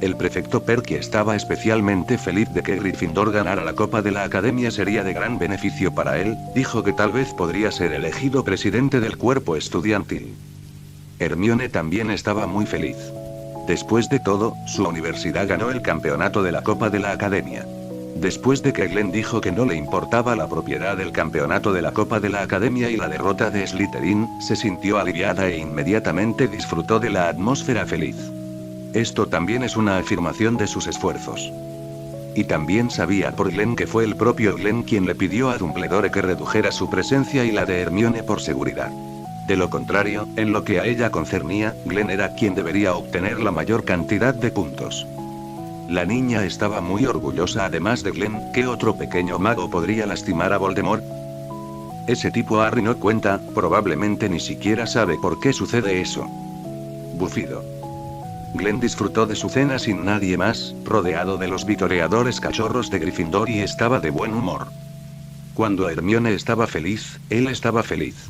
El prefecto Perky estaba especialmente feliz de que Gryffindor ganara la Copa de la Academia, sería de gran beneficio para él, dijo que tal vez podría ser elegido presidente del cuerpo estudiantil. Hermione también estaba muy feliz. Después de todo, su universidad ganó el campeonato de la Copa de la Academia. Después de que Glenn dijo que no le importaba la propiedad del campeonato de la Copa de la Academia y la derrota de Slytherin, se sintió aliviada e inmediatamente disfrutó de la atmósfera feliz. Esto también es una afirmación de sus esfuerzos. Y también sabía por Glenn que fue el propio Glenn quien le pidió a Dumbledore que redujera su presencia y la de Hermione por seguridad. De lo contrario, en lo que a ella concernía, Glenn era quien debería obtener la mayor cantidad de puntos. La niña estaba muy orgullosa. Además de Glenn, ¿qué otro pequeño mago podría lastimar a Voldemort? Ese tipo Harry no cuenta, probablemente ni siquiera sabe por qué sucede eso. Bufido. Glenn disfrutó de su cena sin nadie más, rodeado de los vitoreadores cachorros de Gryffindor, y estaba de buen humor. Cuando Hermione estaba feliz, él estaba feliz.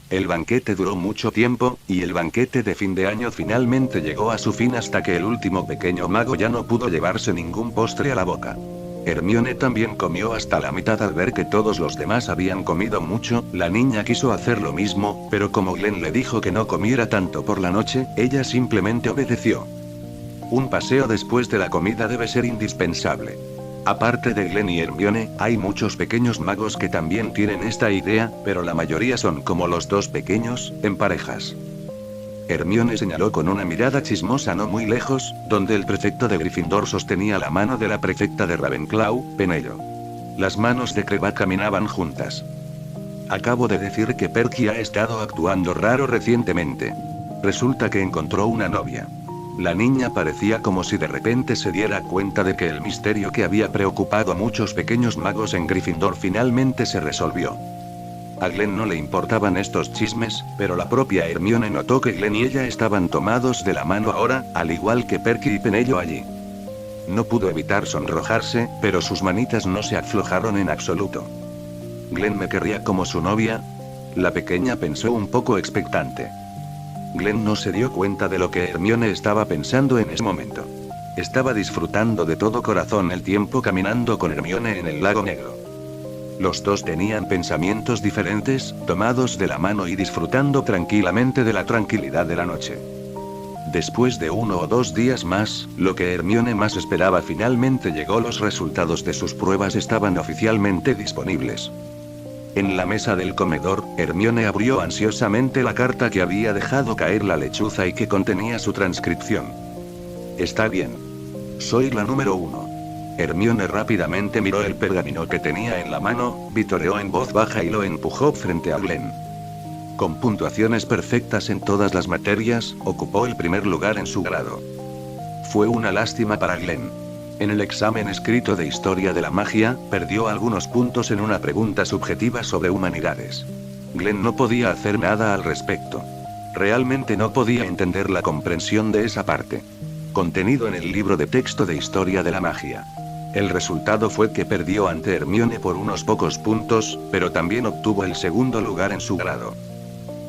El banquete duró mucho tiempo, y el banquete de fin de año finalmente llegó a su fin hasta que el último pequeño mago ya no pudo llevarse ningún postre a la boca. Hermione también comió hasta la mitad. Al ver que todos los demás habían comido mucho, la niña quiso hacer lo mismo, pero como Glenn le dijo que no comiera tanto por la noche, ella simplemente obedeció. Un paseo después de la comida debe ser indispensable. Aparte de Glenn y Hermione, hay muchos pequeños magos que también tienen esta idea, pero la mayoría son como los dos pequeños, en parejas. Hermione señaló con una mirada chismosa no muy lejos, donde el prefecto de Gryffindor sostenía la mano de la prefecta de Ravenclaw, Penello. Las manos de Crabbe caminaban juntas. Acabo de decir que Perky ha estado actuando raro recientemente. Resulta que encontró una novia. La niña parecía como si de repente se diera cuenta de que el misterio que había preocupado a muchos pequeños magos en Gryffindor finalmente se resolvió. A Glenn no le importaban estos chismes, pero la propia Hermione notó que Glenn y ella estaban tomados de la mano ahora, al igual que Perky y Penello allí. No pudo evitar sonrojarse, pero sus manitas no se aflojaron en absoluto. ¿Glenn me querría como su novia? La pequeña pensó un poco expectante. Glenn no se dio cuenta de lo que Hermione estaba pensando en ese momento. Estaba disfrutando de todo corazón el tiempo caminando con Hermione en el lago negro. Los dos tenían pensamientos diferentes, tomados de la mano y disfrutando tranquilamente de la tranquilidad de la noche. Después de 1 o 2 días más, lo que Hermione más esperaba finalmente llegó. Los resultados de sus pruebas estaban oficialmente disponibles. En la mesa del comedor, Hermione abrió ansiosamente la carta que había dejado caer la lechuza y que contenía su transcripción. Está bien. Soy la número 1. Hermione rápidamente miró el pergamino que tenía en la mano, vitoreó en voz baja y lo empujó frente a Glenn. Con puntuaciones perfectas en todas las materias, ocupó el primer lugar en su grado. Fue una lástima para Glenn. En el examen escrito de Historia de la Magia, perdió algunos puntos en una pregunta subjetiva sobre humanidades. Glenn no podía hacer nada al respecto. Realmente no podía entender la comprensión de esa parte. Contenido en el libro de texto de Historia de la Magia. El resultado fue que perdió ante Hermione por unos pocos puntos, pero también obtuvo el segundo lugar en su grado.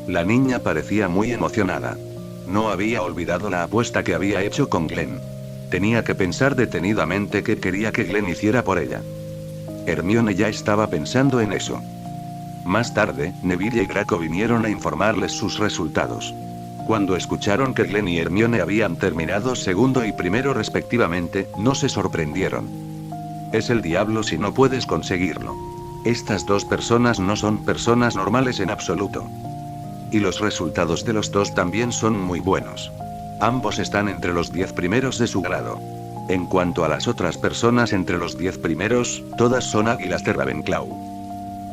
La niña parecía muy emocionada. No había olvidado la apuesta que había hecho con Glenn. Tenía que pensar detenidamente qué quería que Glenn hiciera por ella. Hermione ya estaba pensando en eso. Más tarde, Neville y Draco vinieron a informarles sus resultados. Cuando escucharon que Glenn y Hermione habían terminado segundo y primero respectivamente, no se sorprendieron. Es el diablo si no puedes conseguirlo. Estas dos personas no son personas normales en absoluto. Y los resultados de los dos también son muy buenos. Ambos están entre los 10 primeros de su grado. En cuanto a las otras personas entre los 10 primeros, todas son águilas de Ravenclaw.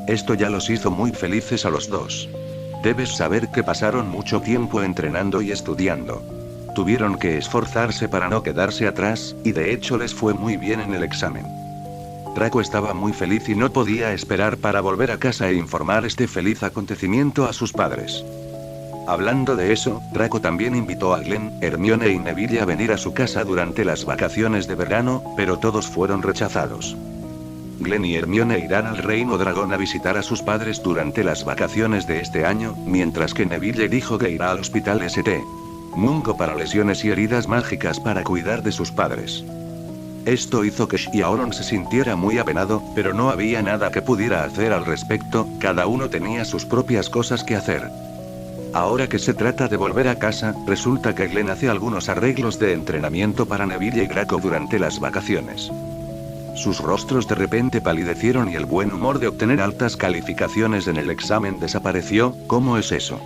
Esto ya los hizo muy felices a los dos. Debes saber que pasaron mucho tiempo entrenando y estudiando. Tuvieron que esforzarse para no quedarse atrás, y de hecho les fue muy bien en el examen. Draco estaba muy feliz y no podía esperar para volver a casa e informar este feliz acontecimiento a sus padres. Hablando de eso, Draco también invitó a Glenn, Hermione y Neville a venir a su casa durante las vacaciones de verano, pero todos fueron rechazados. Glenn y Hermione irán al Reino Dragón a visitar a sus padres durante las vacaciones de este año, mientras que Neville dijo que irá al hospital St. Mungo para lesiones y heridas mágicas para cuidar de sus padres. Esto hizo que Aaron se sintiera muy apenado, pero no había nada que pudiera hacer al respecto, cada uno tenía sus propias cosas que hacer. Ahora que se trata de volver a casa, resulta que Glenn hace algunos arreglos de entrenamiento para Neville y Draco durante las vacaciones. Sus rostros de repente palidecieron y el buen humor de obtener altas calificaciones en el examen desapareció. ¿Cómo es eso?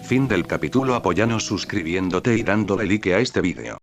Fin del capítulo. Apóyanos suscribiéndote y dándole like a este vídeo.